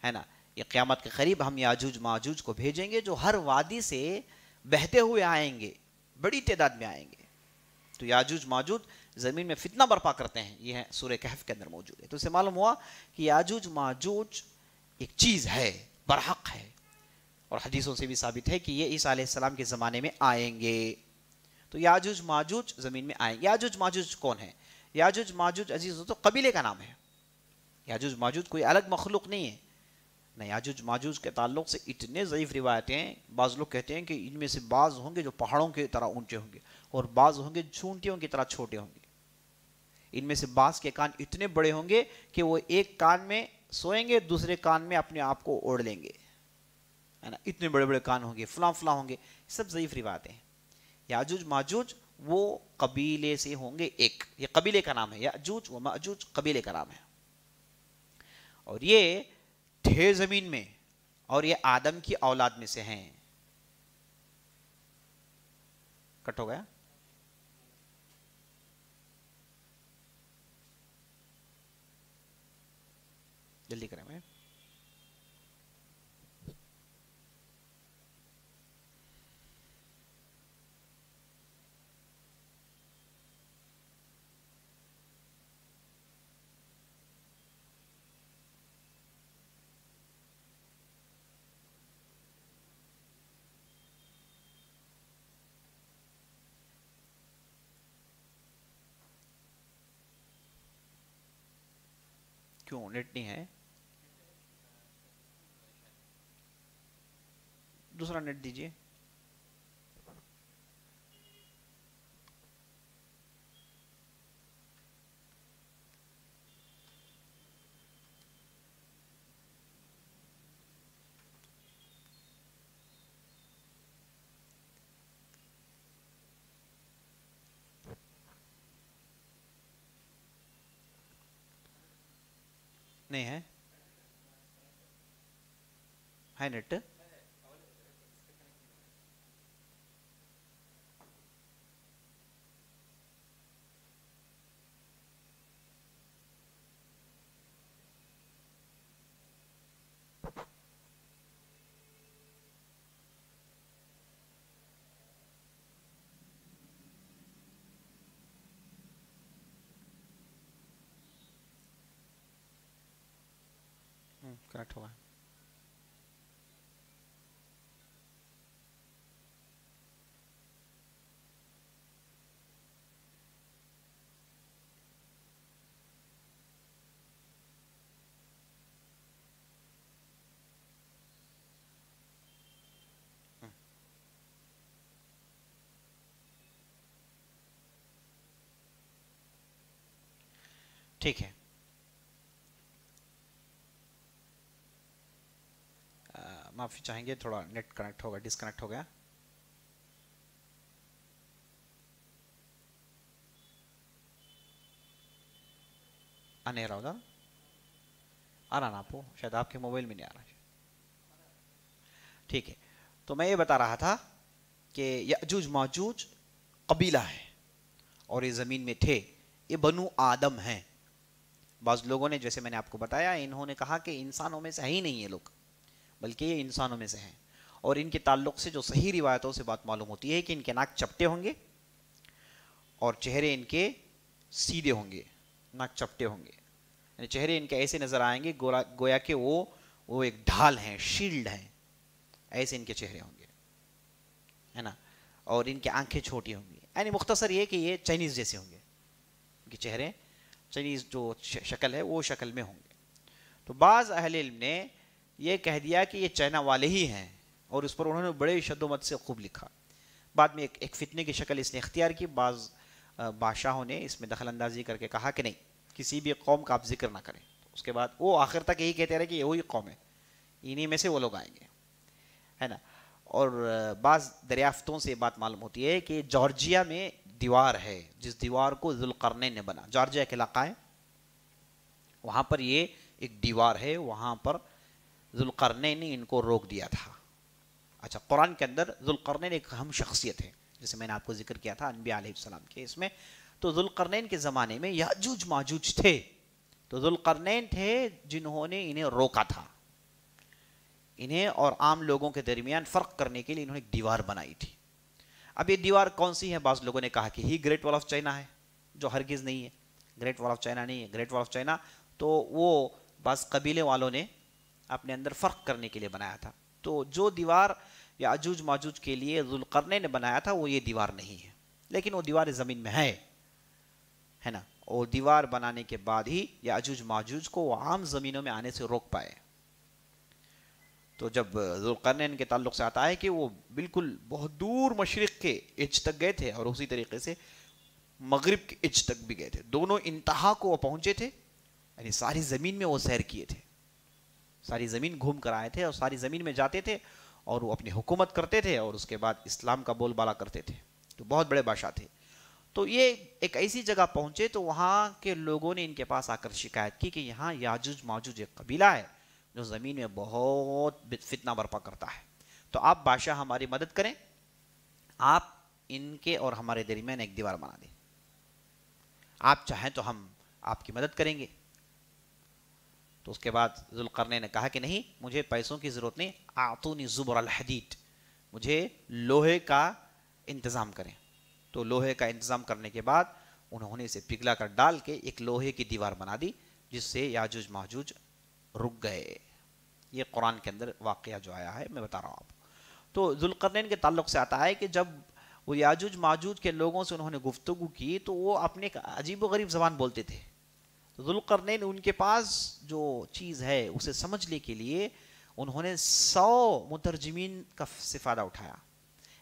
ہے نا۔ یہ قیامت کے قریب ہم یاجوج ماجوج کو بھیجیں گے جو ہر وادی سے بہتے ہوئے آئیں گے، بڑی تعداد میں آئیں گے. تو یاجوج ماجوج زمین میں فتنہ برپا کرتے ہیں. یہ سورہ کہف کے اندر موجود ہے. تو اسے معلوم ہوا کہ یاجوج ماجوج ایک چیز ہے، برحق ہے، اور حدیثوں سے بھی ثابت ہے کہ یہ عیسیٰ علیہ السلام کے زمانے میں آئیں گے. تو یاجوج ماجوج زمین میں آئیں گے. یاجوج ماجوج کون ہے؟ یاجوج ماجوج عزیز تو قبیلے کا نام ہے. یاجوج ماجوج کوئی الگ مخلوق نہیں ہے. نہ یاجوج ماجوج کے تعلق سے اتنے ضعیف روایتیں، بعض لوگ کہتے ہیں کہ ان میں سے بعض ہوں گے جو پہاڑوں کی طرح اونچے ہوں گے اور بعض ہوں گے چونٹیوں کی طرح چھوٹے ہوں گے. ان میں سے بعض کے کان اتنے بڑے ہوں گے کہ وہ ایک کان میں سوئیں گے، دوسرے کان میں اپنے آپ کو اوڑھ لیں گے، ہے نا. اتنے بڑے بڑے کان ہوں گے، فلاں فلاں ہوں گے. سب ضعیف روایتیں ہیں. یاجوج ماجوج وہ قبیلے سے ہوں گے ایک. یہ قبیلے کا نام ہے. یاجوج و ماجوج قبیلے کا نام ہے. اور یہ تھے زمین میں، اور یہ آدم کی اولاد میں سے ہیں. کٹ ہو گیا؟ جلدی کریں. میں کیوں نیٹ نہیں ہے؟ دوسرا نیٹ دیجئے. نہیں ہے؟ ہے نیٹ؟ کنیکٹ ہوگا. ٹھیک ہے. معافی چاہیں گے، تھوڑا نیٹ کنیکٹ ہوگا، ڈسکنیکٹ ہو گیا. آ نہیں رہا ہوگا؟ آ رہا نا آپ کو؟ شاید آپ کے موبائل میں نہیں آ رہا. ٹھیک ہے. تو میں یہ بتا رہا تھا کہ یأجوج ماجوج قبیلہ ہے اور یہ زمین میں تھے. یہ بنو آدم ہیں. بعض لوگوں نے، جیسے میں نے آپ کو بتایا، انہوں نے کہا کہ انسانوں میں سے ہی نہیں یہ لوگ، بلکہ یہ انسانوں میں سے ہیں. اور ان کے تعلق سے جو صحیح روایتوں سے بات معلوم ہوتی ہے کہ ان کے ناک چپٹے ہوں گے اور چہرے ان کے سیدھے ہوں گے. ناک چپٹے ہوں گے، یعنی چہرے ان کے ایسے نظر آئیں گے گویا کہ وہ ایک ڈھال ہیں، شیلڈ ہیں. ایسے ان کے چہرے ہوں گے، ہے نا. اور ان کی آنکھیں چھوٹی ہوں گی. یعنی مختصر یہ کہ یہ چائنیز جیسے ہوں گے. ان کے چہرے چائنیز جو شکل ہے وہ شکل میں ہوں گے. تو بعض اہل علم نے یہ کہہ دیا کہ یہ چائنا والے ہی ہیں، اور اس پر انہوں نے بڑے شد و مت سے خوب لکھا. بعد میں ایک فتنے کی شکل اس نے اختیار کی. بعض بادشاہوں نے اس میں دخل اندازی کر کے کہا کہ نہیں، کسی بھی قوم کا آپ ذکر نہ کریں. اس کے بعد وہ آخر تک یہی کہتے رہے کہ یہ وہی قوم ہے، انہی میں سے وہ لوگ آئیں گے، ہے نا. اور بعض دریافتوں سے بات معلوم ہوتی ہے کہ جارجیا میں دیوار ہے، جس دیوار کو ذوالقرنین نے بنا. جارجیا کے علاقہ ہے، وہاں پر یہ ایک دیوار ہے، وہاں پر ذوالقرنین نے ان کو روک دیا تھا. اچھا، قرآن کے اندر ذوالقرنین ایک اہم شخصیت ہے، جسے میں نے آپ کو ذکر کیا تھا انبیاء علیہ السلام کے اس میں. تو ذوالقرنین کے زمانے میں یاجوج ماجوج تھے. تو ذوالقرنین تھے جنہوں نے انہیں روکا تھا. انہیں اور عام لوگوں کے درمیان فرق کرنے کے لیے انہوں نے ایک دیوار بنائی تھی. اب یہ دیوار کون سی ہے؟ بعض لوگوں نے کہا کہ ہی گریٹ وال آف چائنا ہے، جو ہرگز نہیں ہے. گریٹ وال آف چائنا نہیں ہے. گریٹ وال آف چائنا تو وہ بعض قبیلے والوں نے اپنے اندر فرق کرنے کے لیے بنایا تھا. تو جو دیوار یاجوج ماجوج کے لیے ذوالقرنین نے بنایا تھا وہ یہ دیوار نہیں ہے، لیکن وہ دیوار زمین میں ہے نا. اور دیوار بنانے کے بعد ہی یاجوج ماجوج کو وہ عام زمینوں میں آنے سے روک پائے. تو جب ذوالقرنین کے تعلق سے آتا ہے کہ وہ بالکل بہت دور مشرق کے ایج تک گئے تھے اور اسی طریقے سے مغرب کے ایج تک بھی گئے تھے. دونوں انتہا کو وہ پہنچے تھے، یعنی ساری زمین میں وہ سیر کیے تھے، ساری زمین گھوم کر آئے تھے اور ساری زمین میں جاتے تھے اور وہ اپنی حکومت کرتے تھے اور اس کے بعد اسلام کا بول بالا کرتے تھے. تو بہت بڑے بادشاہ تھے. تو یہ ایک ایسی جگہ پہنچے تو وہاں کے لوگوں نے ان کے پاس آ کر شکایت کی کہ یہاں یاجوج ماجوج ایک قبیلہ ہے جو زمین میں بہت فتنہ برپا کرتا ہے. تو آپ بادشاہ ہماری مدد کریں، آپ ان کے اور ہمارے درمیان ایک دیوار بنا دیں، آپ چاہیں تو ہم آپ کی مدد کریں گے. تو اس کے بعد ذوالقرنین نے کہا کہ نہیں، مجھے پیسوں کی ضرورت نہیں، اعطونی زبر الحدید، مجھے لوہے کا انتظام کریں. تو لوہے کا انتظام کرنے کے بعد انہوں نے اسے پگھلا کر ڈال کے ایک لوہے کی دیوار بنا دی جس سے یاجوج ماجوج رک گئے. یہ قرآن کے اندر واقعہ جو آیا ہے میں بتا رہا ہوں آپ. تو ذوالقرنین کے تعلق سے آتا ہے کہ جب وہ یاجوج ماجوج کے لوگوں سے انہوں نے گفتگو کی تو وہ اپنے ایک عجیب و غریب زبان بولتے تھے. ذوالقرنین ان کے پاس جو چیز ہے اسے سمجھنے کے لیے انہوں نے 100 مترجمین کا استفادہ اٹھایا،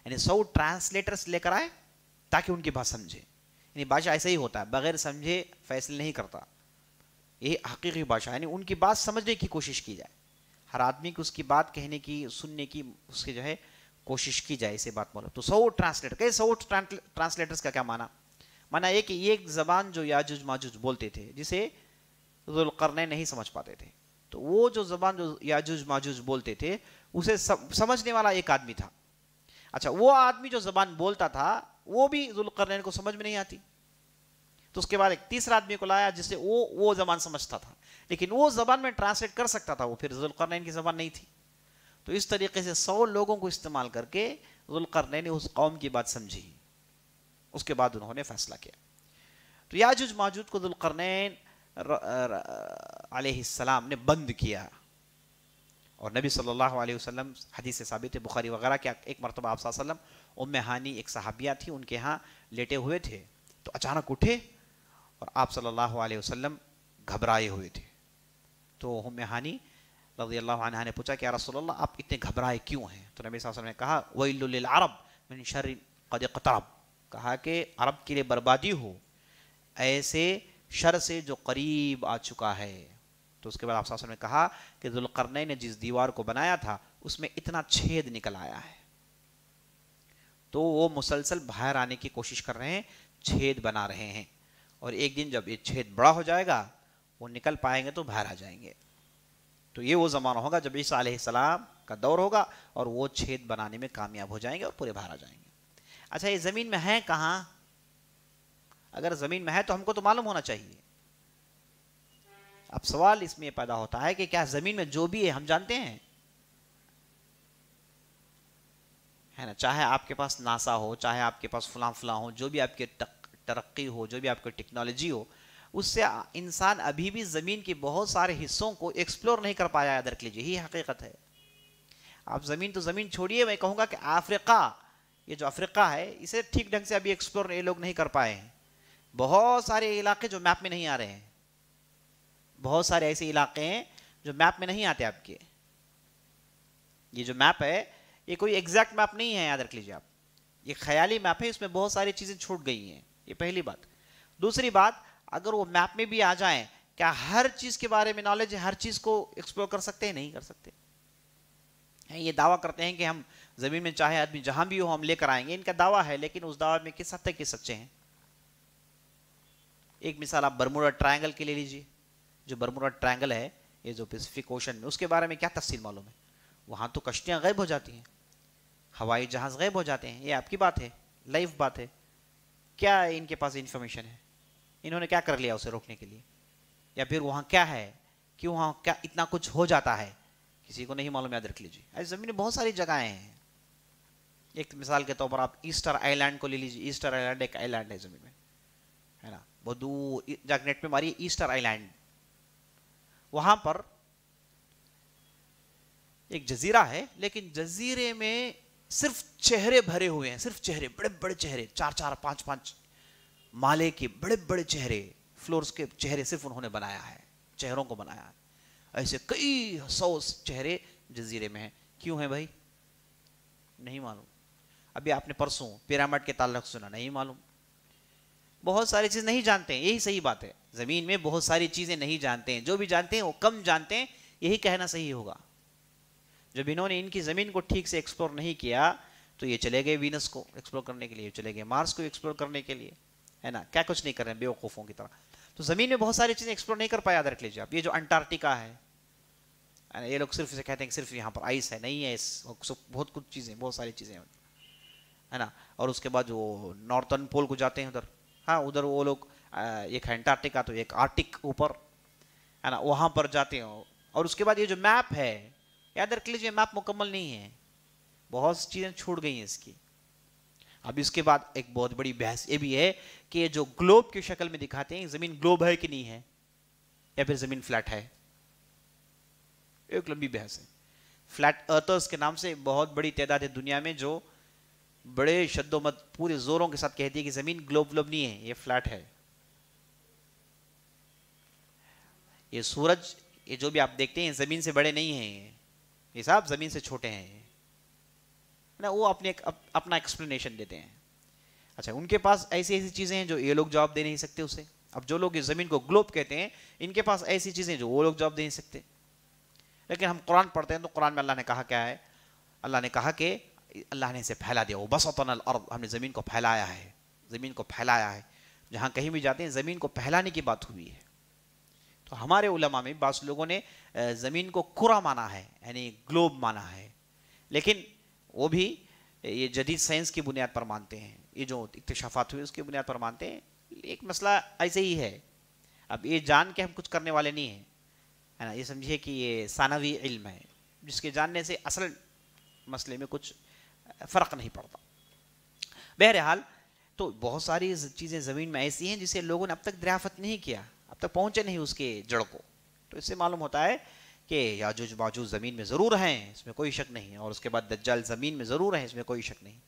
یعنی 100 ٹرانسلیٹرز لے کر آئے تاکہ ان کی بات سمجھے. یعنی بادشاہ ایسا ہی ہوتا ہے، بغیر سمجھے فیصلے نہیں کرتا. یہ حقیقی بادشاہ، یعنی ان کی بات سمجھنے کی کوشش کی جائے، ہر آدمی کو اس کی بات کہنے کی، سننے کی، اس کی جو ہے کوشش کی جائے، اسے بات بولو. تو 100 ٹرانسلیٹر، کہ 100 ٹرانسلیٹرز کا کیا معنی؟ معنی یہ کہ ایک زبان جو یاجوج ماجوج بولتے تھے جسے ذوالقرنین نہیں سمجھ پاتے تھے، تو وہ جو زبان جو یاجوج ماجوج بولتے تھے اسے سمجھنے والا ایک آدمی تھا. اچھا، وہ آدمی جو زبان بولتا تھا وہ بھی ذوالقرنین کو سمجھ میں نہیں آتی. تو اس کے بعد ایک تیسرا آدمی کو لایا جس سے وہ زبان سمجھتا تھا، لیکن وہ زبان میں ٹرانسلیٹ کر سکتا تھا، وہ پھر ذوالقرنین کی زبان نہیں تھی. تو اس طریقے سے 100 لوگوں کو استعمال کر کے ذوالقرنین نے اس قوم کی بات سمجھی. اس کے بعد انہوں نے فیصلہ کیا. تو یاجوج ماجوج کو ذوالقرنین علیہ السلام نے بند کیا. اور نبی صلی اللہ علیہ وسلم، حدیث سے ثابت ہے بخاری وغیرہ، کہ ایک مرتبہ آپ صلی اللہ علیہ وسلم ام ہانی ایک صحابیہ تھی، ان کے ہاں لیٹے ہوئے تھے، تو اچانک اٹھے اور آپ صلی اللہ علیہ وسلم گھبرائے ہوئے تھے. تو ام ہانی رضی اللہ عنہ نے پوچھا کہ یا رسول اللہ آپ اتنے گھبرائے کیوں ہیں؟ تو نبی صلی اللہ علیہ وسلم نے کہا ویل للعرب من شر قد اقترب، کہا کہ عرب کے لیے بربادی ہو ایسے شر سے جو قریب آ چکا ہے. تو اس کے بعد آپ صلی اللہ علیہ وسلم نے کہا کہ ذوالقرنین نے جس دیوار کو بنایا تھا اس میں اتنا چھید نکل آیا ہے، تو وہ مسلسل باہر آنے کی کوشش کر رہے ہیں، چھید بنا رہے ہیں، اور ایک دن جب یہ چھید بڑا ہو جائے گا وہ نکل پائیں گے تو باہر آ جائیں گے. تو یہ وہ زمانہ ہوگا جب عیسیٰ علیہ السلام کا دور ہوگا اور وہ چھید بنانے میں کامیاب ہو جائیں گے اور پورے باہر آ جائیں گے. اچھا، یہ زمین میں ہے کہاں؟ اگر زمین میں ہے تو ہم کو تو معلوم ہونا چاہیے. اب سوال اس میں پیدا ہوتا ہے کہ کیا زمین میں جو بھی ہے ہم جانتے ہیں؟ ہے نا، چاہے آپ کے پاس ناسا ہو، چاہے آپ کے پاس فلاں فلاں ہو، جو بھی آپ کی ترقی ہو، جو بھی آپ کی ٹیکنالوجی ہو، اس سے انسان ابھی بھی زمین کے بہت سارے حصوں کو ایکسپلور نہیں کر پایا. یاد رکھ لیجیے، یہ حقیقت ہے. آپ زمین تو زمین چھوڑیے، میں کہوں گا کہ افریقہ، یہ جو افریقہ ہے اسے ٹھیک ڈھنگ سے ابھی ایکسپلور یہ لوگ نہیں کر پائے ہیں. بہت سارے علاقے جو میپ میں نہیں آ رہے ہیں، بہت سارے ایسے علاقے ہیں جو میپ میں نہیں آتے آپ کے. یہ جو میپ ہے یہ کوئی ایگزیکٹ میپ نہیں ہے، یاد رکھ لیجیے آپ، یہ خیالی میپ ہے، اس میں بہت ساری چیزیں چھوٹ گئی ہیں. یہ پہلی بات. دوسری بات، اگر وہ میپ میں بھی آ جائیں، کیا ہر چیز کے بارے میں نالج ہے؟ ہر چیز کو ایکسپلور کر سکتے ہیں؟ نہیں کر سکتے. یہ دعویٰ کرتے ہیں کہ ہم زمین میں چاہے آدمی جہاں بھی ہو ہم لے کر آئیں گے، ان کا دعویٰ ہے، لیکن اس دعویٰ میں کس حد تک یہ سچے ہیں؟ ایک مثال آپ برموڈا ٹرائنگل کے لے لیجیے. جو برموڈا ٹرائنگل ہے یہ جو پیسفک اوشن میں، اس کے بارے میں کیا تفصیل معلوم ہے؟ وہاں تو کشتیاں غائب ہو جاتی ہیں، ہوائی جہاز غائب ہو جاتے ہیں. یہ آپ کی بات ہے، لائیو بات ہے. کیا ان کے پاس انفارمیشن ہے؟ انہوں نے کیا کر لیا اسے روکنے کے لیے؟ یا پھر وہاں کیا ہے کہ وہاں کیا اتنا کچھ ہو جاتا ہے کسی کو نہیں معلوم یاد رکھ لیجیے. ایسی زمین میں بہت ساری جگہیں ہیں. ایک مثال کے طور پر آپ ایسٹر آئی لینڈ کو لے لیجیے. ایسٹر آئی لینڈ ایک آئی لینڈ ہے زمین میں, ہے نا, بہت دور جا کے نیٹ پہ ماری ایسٹر آئی لینڈ. وہاں پر ایک جزیرہ ہے, لیکن جزیرے میں صرف چہرے بھرے ہوئے ہیں, صرف چہرے, بڑے بڑے چہرے, 4 5 مالے کے بڑے بڑے چہرے, فلورز کے چہرے صرف انہوں نے بنایا ہے, چہروں کو بنایا ہے. ایسے کئی 100 چہرے جزیرے میں ہیں. کیوں ہیں بھائی؟ نہیں معلوم. ابھی آپ نے پرسوں پیرامڈ کے تعلق سنا, نہیں معلوم. بہت ساری چیز نہیں جانتے ہیں, یہی صحیح بات ہے. زمین میں بہت ساری چیزیں نہیں جانتے ہیں, جو بھی جانتے ہیں وہ کم جانتے ہیں, یہی کہنا صحیح ہوگا. جب انہوں نے ان کی زمین کو ٹھیک سے ایکسپلور نہیں کیا تو یہ چلے گئے وینس کو ایکسپلور کرنے کے لیے, چلے گئے مارس کو ایکسپلور کرنے کے لیے, ہے نا, کیا کچھ نہیں کر رہے ہیں بیوقوفوں کی طرح. تو زمین میں بہت ساری چیزیں ایکسپلور نہیں کر پایا, یاد رکھ لیجیے آپ. یہ جو انٹارکٹیکا ہے, یہ لوگ صرف اسے کہتے ہیں کہ صرف یہاں پر آئس ہے, نہیں ہے, بہت کچھ چیزیں, بہت ساری چیزیں, ہے نا. اور اس کے بعد جو نارتھرن پول کو جاتے ہیں ادھر, ہاں ادھر وہ لوگ, ایک ہے انٹارکٹیکا تو ایک آرٹک اوپر, ہے نا, وہاں پر جاتے ہیں. اور اس کے بعد یہ جو میپ ہے, یاد رکھ لیجیے میپ مکمل نہیں ہے, بہت سی چیزیں چھوٹ گئی ہیں اس کی. اب اس کے بعد ایک بہت بڑی بحث یہ بھی ہے کہ یہ جو گلوب کی شکل میں دکھاتے ہیں, زمین گلوب ہے کہ نہیں ہے, یا پھر زمین فلیٹ ہے, ایک لمبی بحث ہے. فلیٹ ارتھرز کے نام سے بہت بڑی تعداد ہے دنیا میں جو بڑے شد و مت پورے زوروں کے ساتھ کہتی ہے کہ زمین گلوب نہیں ہے, یہ فلیٹ ہے. یہ سورج, یہ جو بھی آپ دیکھتے ہیں زمین سے بڑے نہیں ہیں, یہ صاحب زمین سے چھوٹے ہیں نا. وہ اپنا ایکسپلینیشن دیتے ہیں. اچھا, ان کے پاس ایسی ایسی چیزیں ہیں جو یہ لوگ جواب دے نہیں سکتے اسے. اب جو لوگ اس زمین کو گلوب کہتے ہیں, ان کے پاس ایسی چیزیں جو وہ لوگ جواب دے نہیں سکتے. لیکن ہم قرآن پڑھتے ہیں تو قرآن میں اللہ نے کہا کیا ہے, اللہ نے کہا کہ اللہ نے اسے پھیلا دیا, وبسطنا الارض, ہم نے زمین کو پھیلایا ہے, زمین کو پھیلایا ہے. جہاں کہیں بھی جاتے ہیں زمین کو پھیلانے کی بات ہوئی ہے. تو ہمارے علماء میں بعض لوگوں نے زمین کو کرہ مانا ہے, یعنی گلوب مانا ہے, لیکن وہ بھی یہ جدید سائنس کی بنیاد پر مانتے ہیں, یہ جو اکتشافات ہوئے اس کی بنیاد پر مانتے ہیں. ایک مسئلہ ایسے ہی ہے. اب یہ جان کے ہم کچھ کرنے والے نہیں ہیں, ہے نا, یہ سمجھیے کہ یہ ثانوی علم ہے جس کے جاننے سے اصل مسئلے میں کچھ فرق نہیں پڑتا. بہرحال تو بہت ساری چیزیں زمین میں ایسی ہیں جسے لوگوں نے اب تک دریافت نہیں کیا, اب تک پہنچے نہیں اس کے جڑ کو. تو اس سے معلوم ہوتا ہے کہ یاجوج ماجوج زمین میں ضرور ہیں, اس میں کوئی شک نہیں, اور اس کے بعد دجال زمین میں ضرور ہیں, اس میں کوئی شک نہیں.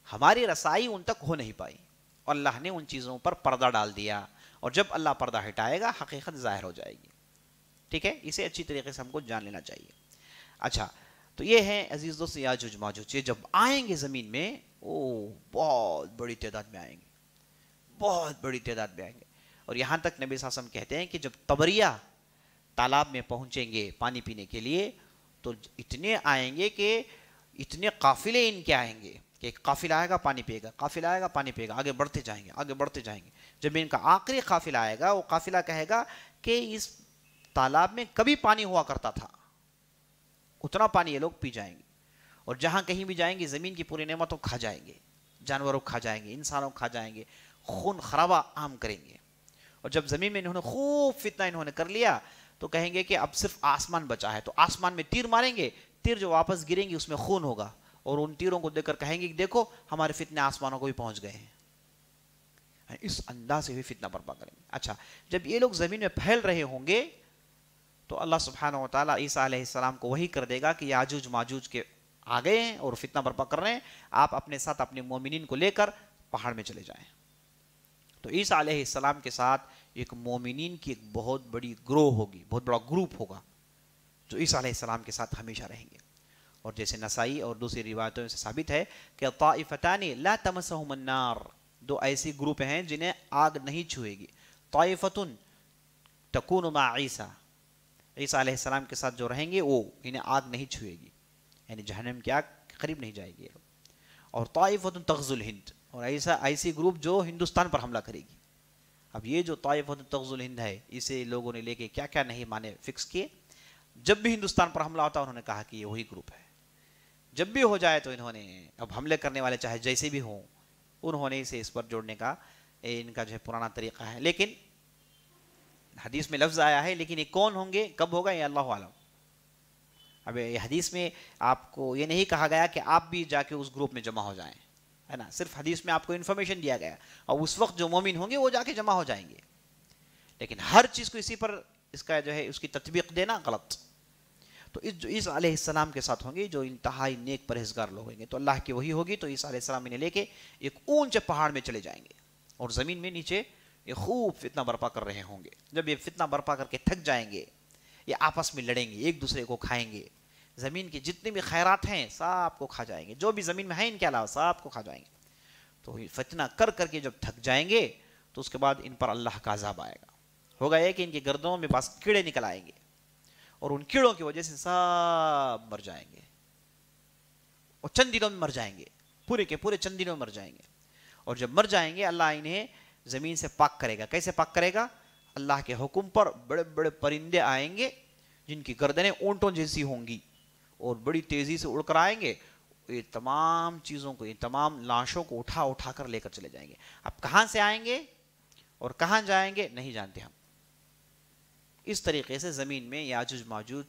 ہماری رسائی ان تک ہو نہیں پائی, اور اللہ نے ان چیزوں پر پردہ ڈال دیا, اور جب اللہ پردہ ہٹائے گا حقیقت ظاہر ہو جائے گی. ٹھیک ہے, اسے اچھی طریقے سے ہم کو جان لینا چاہیے. اچھا, تو یہ ہے عزیز دوست یاجوج ماجوج. یہ جب آئیں گے زمین میں, بہت بڑی تعداد میں آئیں گے, بہت بڑی تعداد میں آئیں گے. اور یہاں تک نبی صلی اللہ علیہ وسلم کہتے ہیں کہ جب طبریہ تالاب میں پہنچیں گے پانی پینے کے لیے, تو اتنے آئیں گے کہ اتنے قافلے ان کے آئیں گے کہ ایک قافلہ آئے گا پانی پیے گا, قافلہ آئے گا پانی پیے گا, آگے بڑھتے جائیں گے, آگے بڑھتے جائیں گے. جب ان کا آخری قافلہ آئے گا, وہ قافلہ کہے گا کہ اس تالاب میں کبھی پانی ہوا کرتا تھا, اتنا پانی یہ لوگ پی جائیں گے. اور جہاں کہیں بھی جائیں گے زمین کی پوری نعمتوں کھا جائیں گے, جانوروں کھا جائیں گے, انسانوں کھا جائیں گے, خون خرابہ عام کریں گے. اور جب زمین میں انہوں نے خوب فتنہ انہوں نے کر لیا تو کہیں گے کہ اب صرف آسمان بچا ہے, تو آسمان میں تیر ماریں گے, تیر جو واپس گریں گے اس میں خون ہوگا, اور ان تیروں کو دیکھ کر کہیں گے کہ دیکھو ہمارے فتنے آسمانوں کو بھی پہنچ گئے ہیں. اس انداز سے بھی فتنہ برپا کریں گے. اچھا, جب یہ لوگ زمین میں پھیل رہے ہوں گے تو اللہ سبحانہ و تعالیٰ عیسیٰ علیہ السلام کو وحی کر دے گا کہ یاجوج ماجوج کے آ گئے ہیں اور فتنہ برپا کر رہے ہیں, آپ اپنے ساتھ اپنے مومنین کو لے کر پہاڑ میں چلے جائیں. تو عیسیٰ علیہ السلام کے ساتھ ایک مومنین کی ایک بہت بڑی گروہ ہوگی, بہت بڑا گروپ ہوگا جو عیسیٰ علیہ السلام کے ساتھ ہمیشہ رہیں گے. اور جیسے نسائی اور دوسری روایتوں سے ثابت ہے کہ طائفتان لا تمسہم النار, دو ایسی گروپ ہیں جنہیں آگ نہیں چھوئے گی. طائفتن تکون مع عیسیٰ, عیسیٰ علیہ السلام کے ساتھ جو رہیں گے وہ انہیں آگ نہیں چھوئے گی, یعنی جہنم کی آگ قریب نہیں جائے گی. اور طائفتن تغزو الہند, اور ایسی گروپ جو ہندوستان پر حملہ کرے گی. اب یہ جو طائفتن تغزو الہند ہے, اسے لوگوں نے لے کے کیا کیا نہیں مانے فکس کیے. جب بھی ہندوستان پر حملہ ہوتا انہوں نے کہا کہ یہ وہی گروپ ہے. جب بھی ہو جائے تو انہوں نے, اب حملے کرنے والے چاہے جیسے بھی ہوں, انہوں نے اسے اس پر جوڑنے کا ان کا جو ہے پرانا طریقہ ہے. لیکن حدیث میں لفظ آیا ہے, لیکن یہ کون ہوں گے کب ہوگا یہ اللہ عالم. اب یہ حدیث میں آپ کو یہ نہیں کہا گیا کہ آپ بھی جا کے اس گروپ میں جمع ہو جائیں، ہے نا، صرف حدیث میں آپ کو انفارمیشن دیا گیا، اور اس وقت جو مومن ہوں گے وہ جا کے جمع ہو جائیں گے، لیکن ہر چیز کو اسی پر اس کا جو ہے اس کی تطبیق دینا غلط۔ تو جو عیسیٰ علیہ السلام کے ساتھ ہوں گے جو انتہائی نیک پرہیزگار لوگ ہوں گے، تو اللہ کی وہی ہوگی، تو عیسیٰ علیہ السلام انہیں لے کے ایک اونچے پہاڑ میں چلے جائیں گے، اور زمین میں نیچے یہ خوب فتنہ برپا کر رہے ہوں گے۔ جب یہ فتنہ برپا کر کے تھک جائیں گے، یہ آپس میں لڑیں گے، ایک دوسرے کو کھائیں گے، زمین کے جتنے بھی خیرات ہیں سب کو کھا جائیں گے، جو بھی زمین میں ہیں ان کے علاوہ سب کو کھا جائیں گے۔ تو فتنہ کر کر کے جب تھک جائیں گے تو اس کے بعد ان پر اللہ کا عذاب آئے گا۔ ہوگا یہ کہ ان کے گردنوں میں بس کیڑے نکل آئیں گے، اور ان کیڑوں کی وجہ سے سب مر جائیں گے، اور چند دنوں میں مر جائیں گے، پورے کے پورے چند دنوں میں مر جائیں گے۔ اور جب مر جائیں گے اللہ انہیں زمین سے پاک کرے گا۔ کیسے پاک کرے گا؟ اللہ کے حکم پر بڑے بڑے پرندے آئیں گے جن کی گردنیں اونٹوں جیسی ہوں گی، اور بڑی تیزی سے اڑ کر آئیں گے، یہ تمام چیزوں کو، یہ تمام لاشوں کو اٹھا اٹھا کر لے کر چلے جائیں گے۔ اب کہاں سے آئیں گے اور کہاں جائیں گے نہیں جانتے ہم۔ اس طریقے سے زمین میں یاجوج ماجوج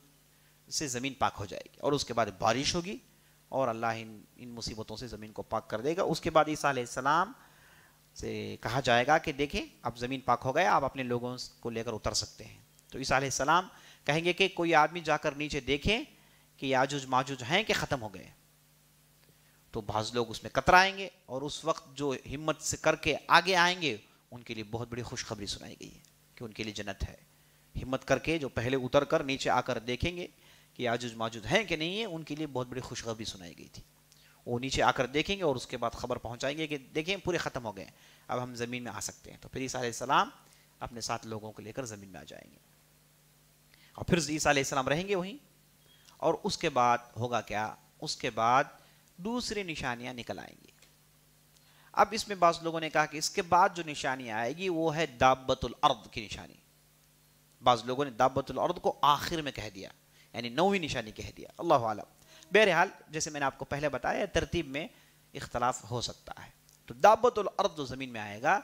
سے زمین پاک ہو جائے گی، اور اس کے بعد بارش ہوگی، اور اللہ ان مصیبتوں سے زمین کو پاک کر دے گا۔ اس کے بعد عیسیٰ علیہ السلام سے کہا جائے گا کہ دیکھیں اب زمین پاک ہو گیا، آپ اپنے لوگوں کو لے کر اتر سکتے ہیں۔ تو عیسیٰ علیہ السلام کہیں گے کہ کوئی آدمی جا کر نیچے دیکھیں کہ یاجوج ماجوج ہیں کہ ختم ہو گئے۔ تو بعض لوگ اس میں کترائیں گے، اور اس وقت جو ہمت سے کر کے آگے آئیں گے ان کے لیے بہت بڑی خوشخبری سنائی گئی ہے کہ ان کے لیے جنت ہے۔ ہمت کر کے جو پہلے اتر کر نیچے آ کر دیکھیں گے کہ یاجوج ماجوج ہیں کہ نہیں ہیں، ان کے لیے بہت بڑی خوشخبری سنائی گئی تھی۔ وہ نیچے آ کر دیکھیں گے اور اس کے بعد خبر پہنچائیں گے کہ دیکھیں پورے ختم ہو گئے، اب ہم زمین میں آ سکتے ہیں۔ تو پھر عیسیٰ علیہ السلام اپنے ساتھ لوگوں کو لے کر زمین میں آ جائیں گے، اور پھر عیسیٰ علیہ السلام رہیں گے وہیں۔ اور اس کے بعد ہوگا کیا؟ اس کے بعد دوسری نشانیاں نکل آئیں گی۔ اب اس میں بعض لوگوں نے کہا کہ اس کے بعد جو نشانی آئے گی وہ ہے دابۃ الارض کی نشانی۔ بعض لوگوں نے دابۃ الارض کو آخر میں کہہ دیا، یعنی 9ویں نشانی کہہ دیا، اللہ عالم۔ بہرحال جیسے میں نے آپ کو پہلے بتایا ترتیب میں اختلاف ہو سکتا ہے۔ تو دابۃ الارض جو زمین میں آئے گا،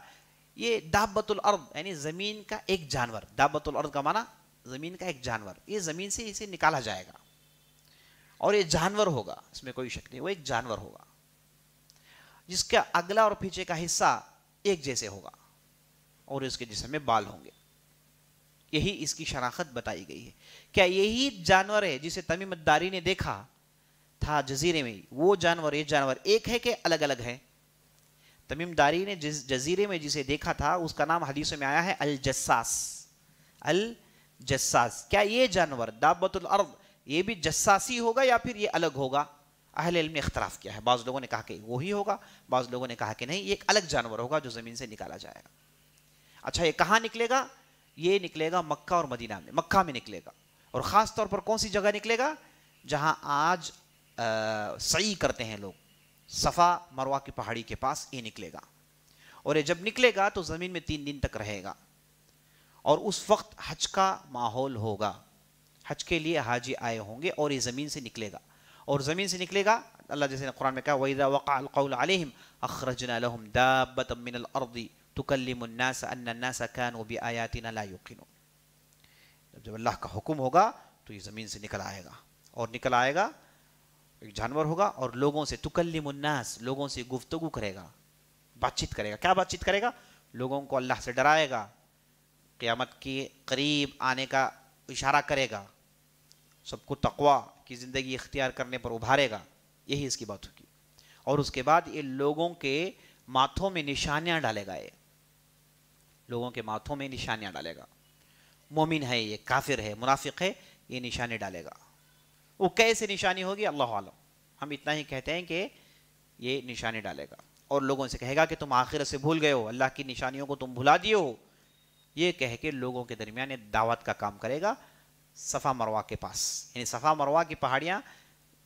یہ دابۃ الارض یعنی زمین کا ایک جانور، دابۃ الارض کا معنی زمین کا ایک جانور، یہ زمین سے اسے نکالا جائے گا، اور یہ جانور ہوگا، اس میں کوئی شک نہیں، وہ ایک جانور ہوگا جس کا اگلا اور پیچھے کا حصہ ایک جیسے ہوگا، اور اس کے جسم میں بال ہوں گے۔ یہی اس کی شناخت بتائی گئی ہے۔ کیا یہی جانور ہے جسے تمیم الداری نے دیکھا تھا جزیرے میں؟ وہ جانور یہ جانور ایک ہے کہ الگ الگ ہے؟ تمیم داری نے جس جزیرے میں جسے دیکھا تھا اس کا نام حدیث میں آیا ہے الجساس۔ الجساس، کیا یہ جانور دابۃ الارض یہ بھی جساسی ہوگا یا پھر یہ الگ ہوگا؟ اہل علم نے اختلاف کیا ہے۔ بعض لوگوں نے کہا کہ وہی ہوگا، بعض لوگوں نے کہا کہ نہیں، یہ ایک الگ جانور ہوگا جو زمین سے نکالا جائے گا۔ اچھا، یہ کہاں نکلے گا؟ یہ نکلے گا مکہ اور مدینہ میں، مکہ میں نکلے گا، اور خاص طور پر کون سی جگہ نکلے گا؟ جہاں آج سعی کرتے ہیں لوگ، صفا مروہ کی پہاڑی کے پاس یہ نکلے گا، اور یہ جب نکلے گا تو زمین میں 3 دن تک رہے گا، اور اس وقت حج کا ماحول ہوگا، حج کے لیے حاجی آئے ہوں گے، اور یہ زمین سے نکلے گا، اور زمین سے نکلے گا اللہ جیسے نے قرآن میں کہا وَإِذَا وَقَعَ الْقَوْلُ عَلَيْهِمْ أَخْرَجْنَا لَهُمْ دَابَّةً مِّنَ الْأَرْضِ تُكَلِّمُ النَّاسَ أَنَّ النَّاسَ كَانُوا بِآيَاتِنَا لَا يُوقِنُونَ۔ جب اللہ کا حکم ہوگا تو یہ زمین سے نکل آئے گا، اور نکل آئے گا ایک جانور ہوگا، اور لوگوں سے تُكَلِّمُ النَّاسَ لوگوں سے گفتگو کرے گا، بات چیت کرے گا۔ کیا بات چیت کرے گا؟ لوگوں کو اللہ سے ڈرائے گا، قیامت کے قریب آنے کا اشارہ کرے گا، سب کو تقوی کی زندگی اختیار کرنے پر ابھارے گا، یہی اس کی بات ہوگی۔ اور اس کے بعد یہ لوگوں کے ماتھوں میں نشانیاں ڈالے گا، یہ لوگوں کے ماتھوں میں نشانیاں ڈالے گا، مومن ہے یہ، کافر ہے، منافق ہے، یہ نشانی ڈالے گا۔ وہ کیسے نشانی ہوگی اللہ عالم، ہم اتنا ہی کہتے ہیں کہ یہ نشانی ڈالے گا، اور لوگوں سے کہے گا کہ تم آخرت سے بھول گئے ہو، اللہ کی نشانیوں کو تم بھلا دیے ہو، یہ کہہ کے لوگوں کے درمیان دعوت کا کام کرے گا صفا مروہ کے پاس۔ یعنی صفا مروہ کی پہاڑیاں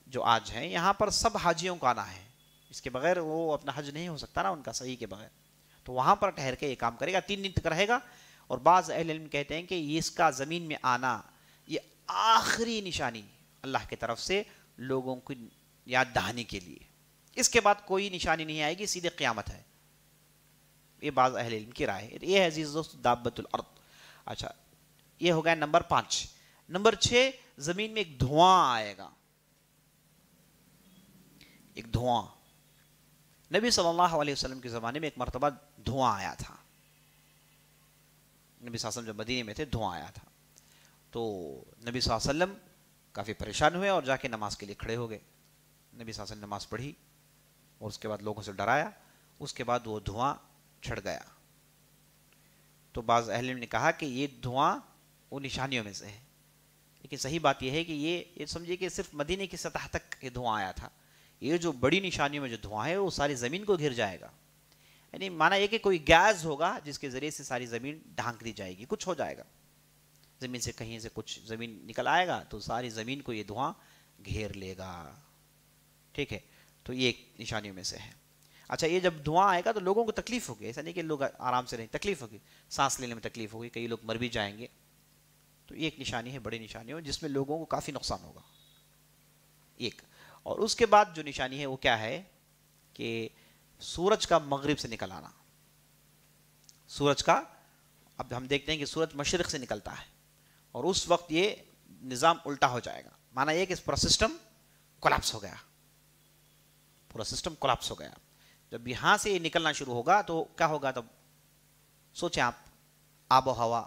جو آج ہیں یہاں پر سب حاجیوں کا آنا ہے، اس کے بغیر وہ اپنا حج نہیں ہو سکتا نا ان کا، صحیح کے بغیر، تو وہاں پر ٹھہر کے یہ کام کرے گا، 3 دن تک رہے گا۔ اور بعض اہل علم کہتے ہیں کہ اس کا زمین میں آنا یہ آخری نشانی اللہ کی طرف سے لوگوں کو یاد دہانی کے لیے، اس کے بعد کوئی نشانی نہیں آئے گی، سیدھے قیامت ہے۔ یہ بعض اہل علم کی رائے ہے۔ یہ ہے عزیز دوست دابۃ الارض۔ اچھا، یہ ہو گیا نمبر 5۔ نمبر 6، زمین میں ایک دھواں آئے گا، ایک دھواں. نبی صلی اللہ علیہ وسلم کے زمانے میں ایک مرتبہ دھواں آیا تھا. نبی صلی اللہ علیہ وسلم جب مدینے میں تھے دھواں آیا تھا، تو نبی صلی اللہ علیہ وسلم کافی پریشان ہوئے اور جا کے نماز کے لیے کھڑے ہو گئے. نبی صلی اللہ علیہ وسلم نے نماز پڑھی اور اس کے بعد لوگوں سے ڈرایا. اس کے بعد وہ دھواں چھڑ گیا. تو بعض اہل علم نے کہا کہ یہ دھواں وہ نشانیوں میں سے ہے، لیکن صحیح بات یہ ہے کہ یہ سمجھیے کہ صرف مدینے کی سطح تک یہ دھواں آیا تھا. یہ جو بڑی نشانیوں میں جو دھواں ہے وہ ساری زمین کو گھر جائے گا. یعنی مانا یہ کہ کوئی گیس ہوگا جس کے ذریعے سے ساری زمین ڈھانک دی جائے گی، کچھ ہو جائے گا زمین سے، کہیں سے کچھ زمین نکل آئے گا تو ساری زمین کو یہ دھواں گھیر لے گا. ٹھیک ہے، تو یہ ایک نشانیوں میں سے ہے. اچھا، یہ جب دھواں آئے گا تو لوگوں کو تکلیف ہوگی، ایسا نہیں کہ لوگ آرام سے رہیں، تکلیف ہوگی، سانس لینے میں تکلیف ہوگی، کئی لوگ مر بھی جائیں گے. تو یہ ایک نشانی ہے بڑی نشانی ہو جس میں لوگوں کو کافی نقصان ہوگا ایک. اور اس کے بعد جو نشانی ہے وہ کیا ہے کہ سورج کا مغرب سے نکل آنا. سورج کا، اب ہم دیکھتے ہیں کہ سورج مشرق سے نکلتا ہے اور اس وقت یہ نظام الٹا ہو جائے گا. مانا یہ کہ پورا سسٹم کولیپس ہو گیا، پورا سسٹم کولیپس ہو گیا. جب یہاں سے یہ نکلنا شروع ہوگا تو کیا ہوگا؟ تب سوچیں آپ، آب و ہوا،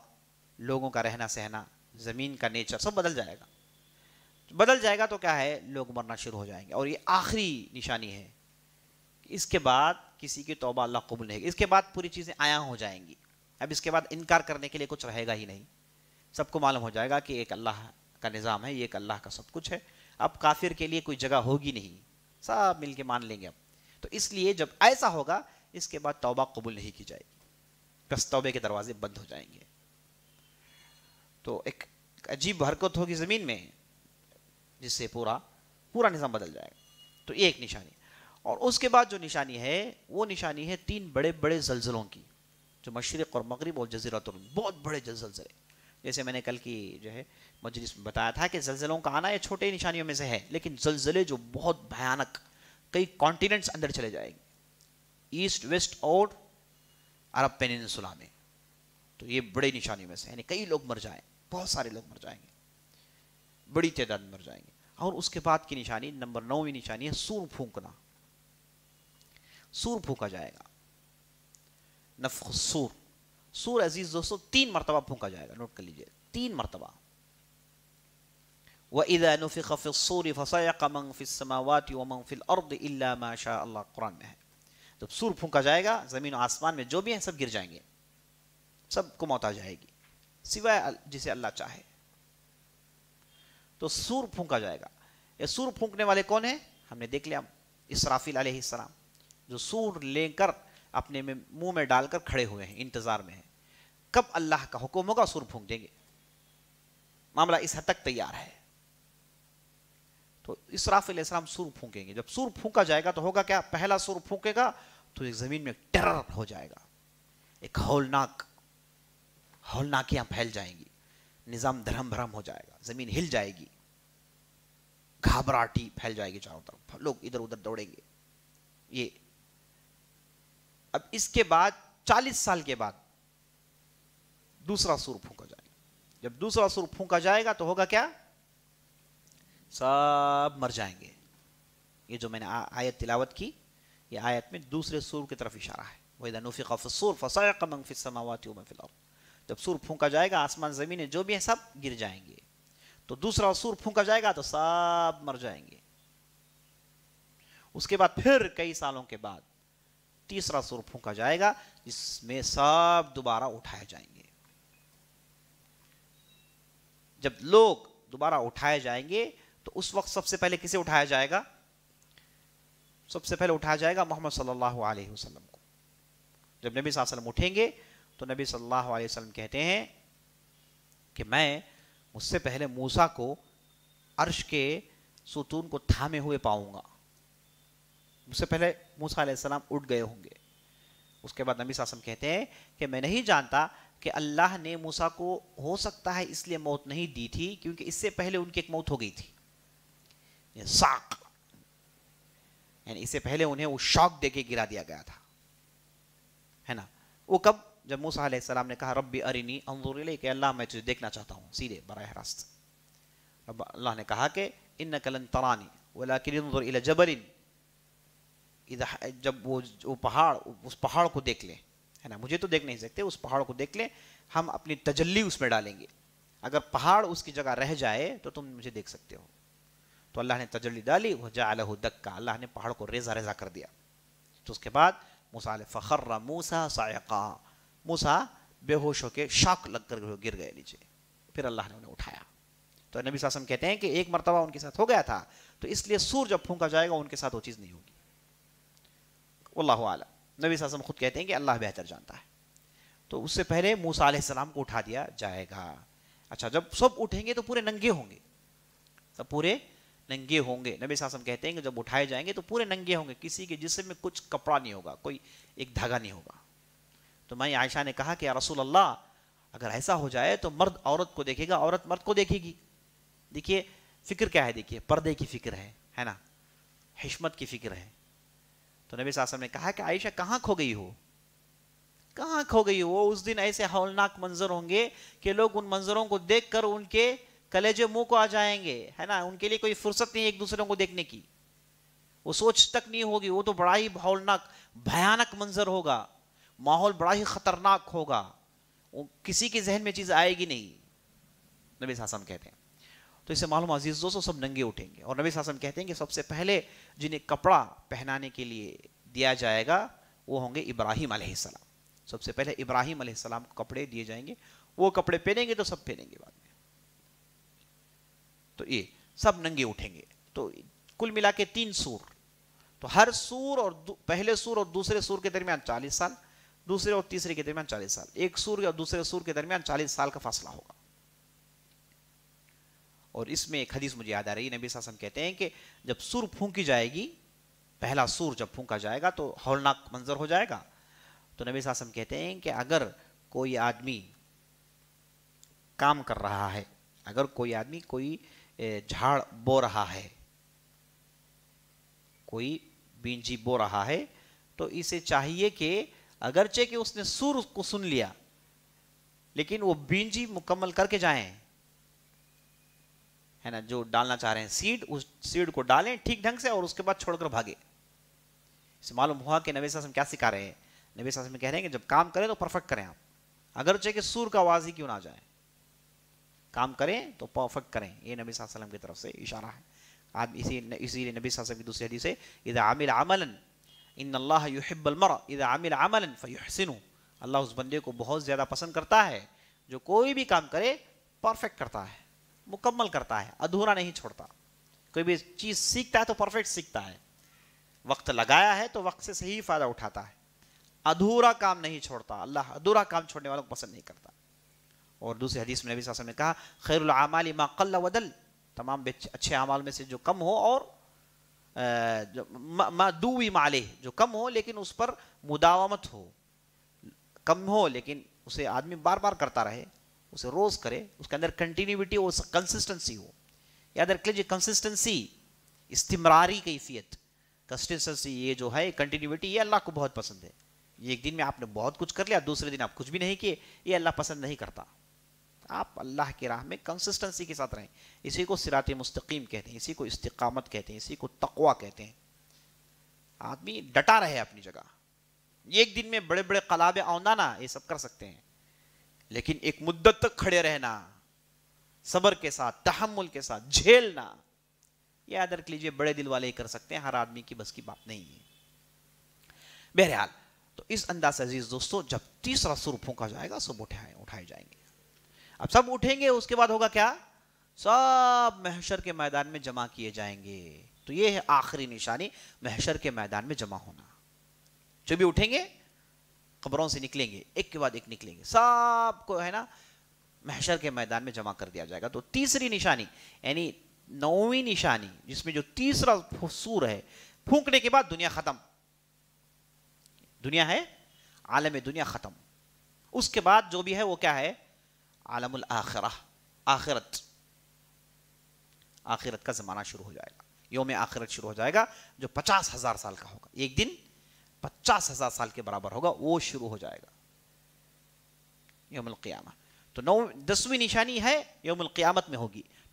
لوگوں کا رہنا سہنا، زمین کا نیچر سب بدل جائے گا. بدل جائے گا تو کیا ہے؟ لوگ مرنا شروع ہو جائیں گے. اور یہ آخری نشانی ہے، اس کے بعد کسی کی توبہ اللہ قبول نہیں. اس کے بعد پوری چیزیں عیاں ہو جائیں گی. اب اس کے بعد انکار کرنے کے لیے کچھ رہے گا ہی نہیں. سب کو معلوم ہو جائے گا کہ ایک اللہ کا نظام ہے، یہ ایک اللہ کا سب کچھ ہے. اب کافر کے لیے کوئی جگہ ہوگی نہیں، سب مل کے مان لیں گے. اب تو اس لیے جب ایسا ہوگا اس کے بعد توبہ قبول نہیں کی جائے گی، بس توبے کے دروازے بند ہو جائیں گے. تو ایک عجیب حرکت ہوگی زمین میں جس سے پورا نظام بدل جائے گا. تو یہ ایک نشانی. اور اس کے بعد جو نشانی ہے وہ نشانی ہے 3 بڑے بڑے زلزلوں کی، جو مشرق اور مغرب اور جزیرۃ العرب، بہت بڑے زلزلے. جیسے میں نے کل کی جو ہے مجلس میں بتایا تھا کہ زلزلوں کا آنا یہ چھوٹے نشانیوں میں سے ہے، لیکن زلزلے جو بہت بھیانک، کئی کانٹیننٹس اندر چلے جائیں گے، ایسٹ ویسٹ اور عرب پیننسولا میں. تو یہ بڑے نشانیوں میں سے، یعنی کئی لوگ مر جائیں، بہت سارے لوگ مر جائیں گے، بڑی تعداد میں مر جائیں گے. اور اس کے بعد کی نشانی نمبر 9ویں نشانی ہے سور پھونکنا. سور پھونکا جائے گا، نفخ السور. سور عزیز دوستو 3 مرتبہ پھونکا جائے گا، نوٹ کر لیجئے 3 مرتبہ. وَإِذَا نُفِخَ فِي الصُّورِ فَصَعِقَ مَن فِي السَّمَاوَاتِ وَمَن فِي الْأَرْضِ إِلَّا مَا شَاءَ اللَّهُ، قرآن میں ہے. جب سور پھونکا جائے گا زمین و آسمان میں جو بھی ہیں سب گر جائیں گے، سب کو موت آ جائے گی سوائے جسے اللہ چاہے. تو سور پھونکا جائے گا. یہ سور پھونکنے والے کون ہیں؟ ہم نے دیکھ لیا، اسرافیل علیہ السلام، جو سور لے کر اپنے منہ میں ڈال کر کھڑے ہوئے ہیں، انتظار میں ہیں کب اللہ کا حکم ہوگا سور پھونک دیں گے. معاملہ اس حد تک تیار ہے. تو اسرافیل علیہ السلام سور پھونکیں گے. جب سور پھونکا جائے گا تو ہوگا کیا؟ پہلا سور پھونکے گا تو ایک زمین میں ٹیرر ہو جائے گا، ایک ہولناکیاں پھیل جائیں گی، نظام دھرم بھرم ہو جائے گا، زمین ہل جائے گی، گھبراہٹی پھیل جائے گی چاروں طرف، لوگ ادھر ادھر دوڑیں گے. یہ اب اس کے بعد 40 سال کے بعد دوسرا سور پھونکا جائے گا. جب دوسرا سور پھونکا جائے گا تو ہوگا کیا؟ سب مر جائیں گے. یہ جو میں نے آیت تلاوت کی، یہ آیت میں دوسرے سور کی طرف اشارہ ہے. وَإِذَا نُفِخَ فِي الصُّورِ فَصَعِقَ مَن فِي السَّمَاوَاتِ وَمَن فِي الْأَرْضِ. جب سور پھونکا جائے گا آسمان زمینیں جو بھی ہیں سب گر جائیں گے. تو دوسرا سور پھونکا جائے گا تو سب مر جائیں گے. اس کے بعد پھر کئی سالوں کے بعد تیسرا سور پھونکا جائے گا جس میں سب دوبارہ اٹھائے جائیں گے. جب لوگ دوبارہ اٹھائے جائیں گے تو اس وقت سب سے پہلے کسے اٹھایا جائے گا؟ سب سے پہلے اٹھایا جائے گا محمد صلی اللہ علیہ وسلم کو. جب نبی صلی اللہ علیہ وسلم اٹھیں گے تو نبی صلی اللہ علیہ وسلم کہتے ہیں کہ میں مجھ سے پہلے موسیٰ کو عرش کے ستون کو تھامے ہوئے پاؤں گا. مجھ سے پہلے موسیٰ علیہ السلام اٹھ گئے ہوں گے. اس کے بعد نبی صلی اللہ علیہ وسلم کہتے ہیں کہ میں نہیں جانتا کہ اللہ نے موسیٰ کو ہو سکتا ہے اس لیے موت نہیں دی تھی کیونکہ اس سے پہلے ان کی ایک موت ہو گئی تھی، ساق، یعنی اس سے پہلے انہیں وہ شاک دے کے گرا دیا گیا تھا، ہے نا. وہ کب؟ جب موسیٰ علیہ السلام نے کہا ربی ارنی انظر الیک، کہ اللہ میں تجھے دیکھنا چاہتا ہوں سیدھے براہ راست. اب اللہ نے کہا کہ انک لن ترانی ولکن انظر الی جبل، جب وہ پہاڑ، اس پہاڑ کو دیکھ لیں، ہے نا، مجھے تو دیکھ نہیں سکتے، اس پہاڑ کو دیکھ لیں، ہم اپنی تجلی اس میں ڈالیں گے، اگر پہاڑ اس کی جگہ رہ جائے تو تم مجھے دیکھ سکتے ہو۔ تو اللہ نے تجلی ڈالی، وجعلہ دکا، اللہ نے پہاڑ کو ریزہ ریزہ کر دیا۔ تو اس کے بعد موسیٰ علیہ فخر موسیٰ صاعقا، موسیٰ بے ہوش ہو کے شاک لگ کر گر گئے نیچے، پھر اللہ نے انہیں اٹھایا۔ تو نبی صلی اللہ علیہ وسلم کہتے ہیں کہ ایک مرتبہ ان کے ساتھ ہو گیا تھا، تو اس لیے سور جب پھونکا جائے گا ان کے ساتھ وہ چیز نہیں ہوگی۔ واللہ اعلم، نبی صلی اللہ علیہ وسلم خود کہتے ہیں کہ اللہ بہتر جانتا ہے۔ تو اس سے پہلے موسیٰ علیہ السلام کو اٹھا دیا جائے گا۔ اچھا، جب سب اٹھیں گے تو پورے ننگے ہوں گے، سب پورے ننگے ہوں گے۔ نبی صلی اللہ علیہ وسلم کہتے ہیں کہ جب اٹھائے جائیں گے تو پورے ننگے ہوں گے، کسی کے جسم میں کچھ کپڑا نہیں ہوگا، کوئی ایک دھاگا نہیں ہوگا۔ تو میں عائشہ نے کہا کہ یا رسول اللہ، اگر ایسا ہو جائے تو مرد عورت کو دیکھے گا، عورت مرد کو دیکھے گی۔ دیکھیے فکر کیا ہے، دیکھیے پردے کی فکر ہے نا، حشمت کی فکر ہے۔ تو نبی صلی اللہ علیہ وسلم نے کہا کہ عائشہ کہاں کھو گئی ہو، کہاں کھو گئی ہو؟ اس دن ایسے ہولناک منظر ہوں گے کہ لوگ ان منظروں کو دیکھ کر ان کے کلیجے منہ کو آ جائیں گے، ہے نا، ان کے لیے کوئی فرصت نہیں ایک دوسرے کو دیکھنے کی، وہ سوچ تک نہیں ہوگی، وہ تو بڑا ہی ہولناک بھیانک منظر ہوگا، ماحول بڑا ہی خطرناک ہوگا، کسی کے ذہن میں چیز آئے گی نہیں، نبی صلی اللہ علیہ وسلم کہتے ہیں۔ تو اس سے معلوم عزیز دوستو سب ننگے اٹھیں گے، اور نبی صلی اللہ علیہ وسلم کہتے ہیں کہ سب سے پہلے جنہیں کپڑا پہنانے کے لیے دیا جائے گا وہ ہوں گے ابراہیم علیہ السلام۔ سب سے پہلے ابراہیم علیہ السلام کو کپڑے دیے جائیں گے، وہ کپڑے پہنیں گے تو سب پہنیں گے بعد میں، تو یہ سب ننگے اٹھیں گے۔ تو کل ملا کے 3 سور، تو ہر سور اور پہلے سور اور دوسرے سور کے درمیان 40 سال، دوسرے اور تیسرے کے درمیان 40 سال، ایک سور اور دوسرے سور کے درمیان 40 سال کا فاصلہ ہوگا۔ اور اس میں ایک حدیث مجھے یاد آ رہی ہے، نبی صلی اللہ علیہ وسلم کہتے ہیں کہ جب سور پھونکی جائے گی، پہلا سور جب پھونکا جائے گا تو ہولناک منظر ہو جائے گا۔ تو نبی صلی اللہ علیہ وسلم کہتے ہیں کہ اگر کوئی آدمی کام کر رہا ہے، اگر کوئی آدمی کوئی جھاڑ بو رہا ہے، کوئی بینجی بو رہا ہے، تو اسے چاہیے کہ اگرچہ کہ اس نے سور کو سن لیا لیکن وہ بینجی مکمل کر کے جائیں، ہے نا، جو ڈالنا چاہ رہے ہیں سیڈ، اس سیڈ کو ڈالیں ٹھیک ڈھنگ سے اور اس کے بعد چھوڑ کر بھاگے۔ اس سے معلوم ہوا کہ نبی صلی اللہ علیہ وسلم کیا سکھا رہے ہیں، نبی صلی اللہ علیہ وسلم کہہ رہے ہیں کہ جب کام کریں تو پرفیکٹ کریں آپ، اگرچہ کہ سور کا آواز ہی کیوں نہ جائے، کام کریں تو پرفیکٹ کریں، یہ نبی صلی اللہ علیہ وسلم کی طرف سے اشارہ ہے۔ اسی نبی صلی اللہ علیہ وسلم کی دوسری حدیث ہے، اذا عمل عملا ان اللہ يحب المرء اذا عمل عملا فيحسنه، اللہ اس بندے کو بہت زیادہ پسند کرتا ہے جو کوئی بھی کام کرے پرفیکٹ کرتا ہے، مکمل کرتا ہے، ادھورا نہیں چھوڑتا۔ کوئی بھی چیز سیکھتا ہے تو پرفیکٹ سیکھتا ہے، وقت لگایا ہے تو وقت سے صحیح فائدہ اٹھاتا ہے، ادھورا کام نہیں چھوڑتا، اللہ ادھورا کام چھوڑنے والوں کو پسند نہیں کرتا۔ اور دوسری حدیث میں نبی صلی اللہ علیہ وسلم نے کہا خیر الاعمال ما قل ودل، تمام اچھے اعمال میں سے جو کم ہو اور ما دوم علیہ، جو کم ہو لیکن اس پر مداومت ہو، کم ہو لیکن اسے آدمی بار بار کرتا رہے، اسے روز کرے، اس کے اندر کنٹینیوٹی ہو، کنسسٹنسی ہو۔ یاد رکھ لیجیے کنسسٹنسی، استمراری کیفیت، کنسسٹنسی یہ جو ہے کنٹینیوٹی، یہ اللہ کو بہت پسند ہے۔ یہ ایک دن میں آپ نے بہت کچھ کر لیا، دوسرے دن آپ کچھ بھی نہیں کیے، یہ اللہ پسند نہیں کرتا۔ آپ اللہ کی راہ میں کنسسٹنسی کے ساتھ رہیں، اسی کو صراط مستقیم کہتے ہیں، اسی کو استقامت کہتے ہیں، اسی کو تقوی کہتے ہیں۔ آدمی ڈٹا رہے اپنی جگہ، ایک دن میں بڑے بڑے قلابے اوندانا یہ سب کر سکتے ہیں، لیکن ایک مدت تک کھڑے رہنا، صبر کے ساتھ، تحمل کے ساتھ جھیلنا، یہ یاد رکھ لیجئے بڑے دل والے ہی کر سکتے ہیں، ہر آدمی کی بس کی بات نہیں ہے۔ بہرحال تو اس انداز سے عزیز دوستو جب تیسرا سور پھونکا جائے گا سب اٹھائے جائیں گے۔ اب سب اٹھیں گے، اس کے بعد ہوگا کیا؟ سب محشر کے میدان میں جمع کیے جائیں گے۔ تو یہ ہے آخری نشانی، محشر کے میدان میں جمع ہونا۔ جو بھی اٹھیں گے قبروں سے نکلیں گے، ایک کے بعد ایک نکلیں گے، سب کو ہے نا محشر کے میدان میں جمع کر دیا جائے گا۔ تو تیسری نشانی یعنی 9ویں نشانی، جس میں جو تیسرا سور ہے، پھونکنے کے بعد دنیا ختم، دنیا ہے، عالم دنیا ختم۔ اس کے بعد جو بھی ہے وہ کیا ہے؟ عالم الآخرہ، آخرت، آخرت کا زمانہ شروع ہو جائے گا، یوم آخرت شروع ہو جائے گا، جو 50,000 سال کا ہوگا، ایک دن 50,000 سال کے برابر ہوگا، وہ شروع ہو جائے گا یوم القیامہ۔ تو 10ویں نشانی ہے یوم القیامت میں ہوگی،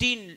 3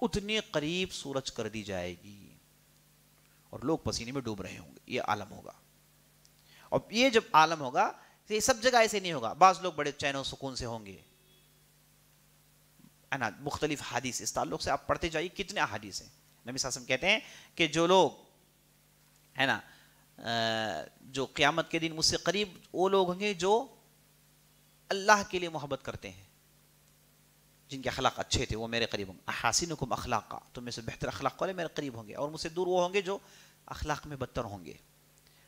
اتنے قریب سورج کر دی جائے گی اور لوگ پسینے میں ڈوب رہے ہوں گے. یہ عالم ہوگا. اور یہ جب عالم ہوگا تو یہ سب جگہ ایسے نہیں ہوگا. بعض لوگ بڑے چین و سکون سے ہوں گے ہے نا. مختلف حدیث اس تعلق سے آپ پڑھتے جائیے, کتنے احادیث ہیں. نبی صلی اللہ علیہ وسلم کہتے ہیں کہ جو لوگ ہے نا جو قیامت کے دن مجھ سے قریب, وہ لوگ ہوں گے جو اللہ کے لیے محبت کرتے ہیں, جن کے اخلاق اچھے تھے, وہ میرے قریب ہوں گے. احاسنکم اخلاقا, تم میں سے بہتر اخلاق والے میرے قریب ہوں گے. اور مجھ سے دور وہ ہوں گے جو اخلاق میں بدتر ہوں گے.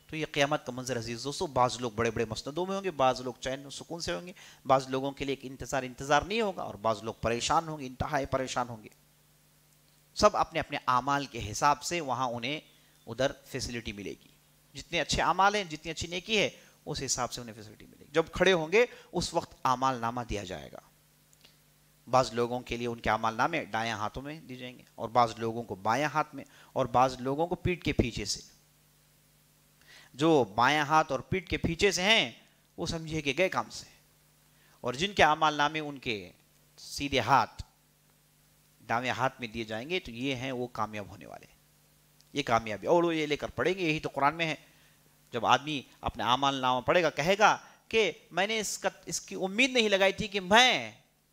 تو یہ قیامت کا منظر عزیز دوستو. بعض لوگ بڑے بڑے مسندوں میں ہوں گے, بعض لوگ چین و سکون سے ہوں گے, بعض لوگوں کے لیے ایک انتظار نہیں ہوگا, اور بعض لوگ پریشان ہوں گے, انتہائی پریشان ہوں گے. سب اپنے اپنے اعمال کے حساب سے وہاں انہیں ادھر فیسلٹی ملے گی. جتنے اچھے اعمال ہیں, جتنی اچھی نیکی ہے, اس حساب سے انہیں فیسلٹی ملے گی. جب کھڑے ہوں گے اس وقت اعمال نامہ دیا جائے گا. بعض لوگوں کے لیے ان کے اعمال نامے دائیں ہاتھوں میں دی جائیں گے, اور بعض لوگوں کو بائیں ہاتھ میں, اور بعض لوگوں کو پیٹھ کے پیچھے سے. جو بائیں ہاتھ اور پیٹھ کے پیچھے سے ہیں وہ سمجھیے کہ گئے کام سے, اور جن کے اعمال نامے ان کے سیدھے ہاتھ دائیں ہاتھ میں دیے جائیں گے تو یہ ہیں وہ کامیاب ہونے والے. یہ کامیابی, اور وہ یہ لے کر پڑھیں گے. یہی تو قرآن میں ہے. جب آدمی اپنے اعمال نامہ پڑھے گا, کہے گا کہ میں نے اس کی امید نہیں لگائی تھی کہ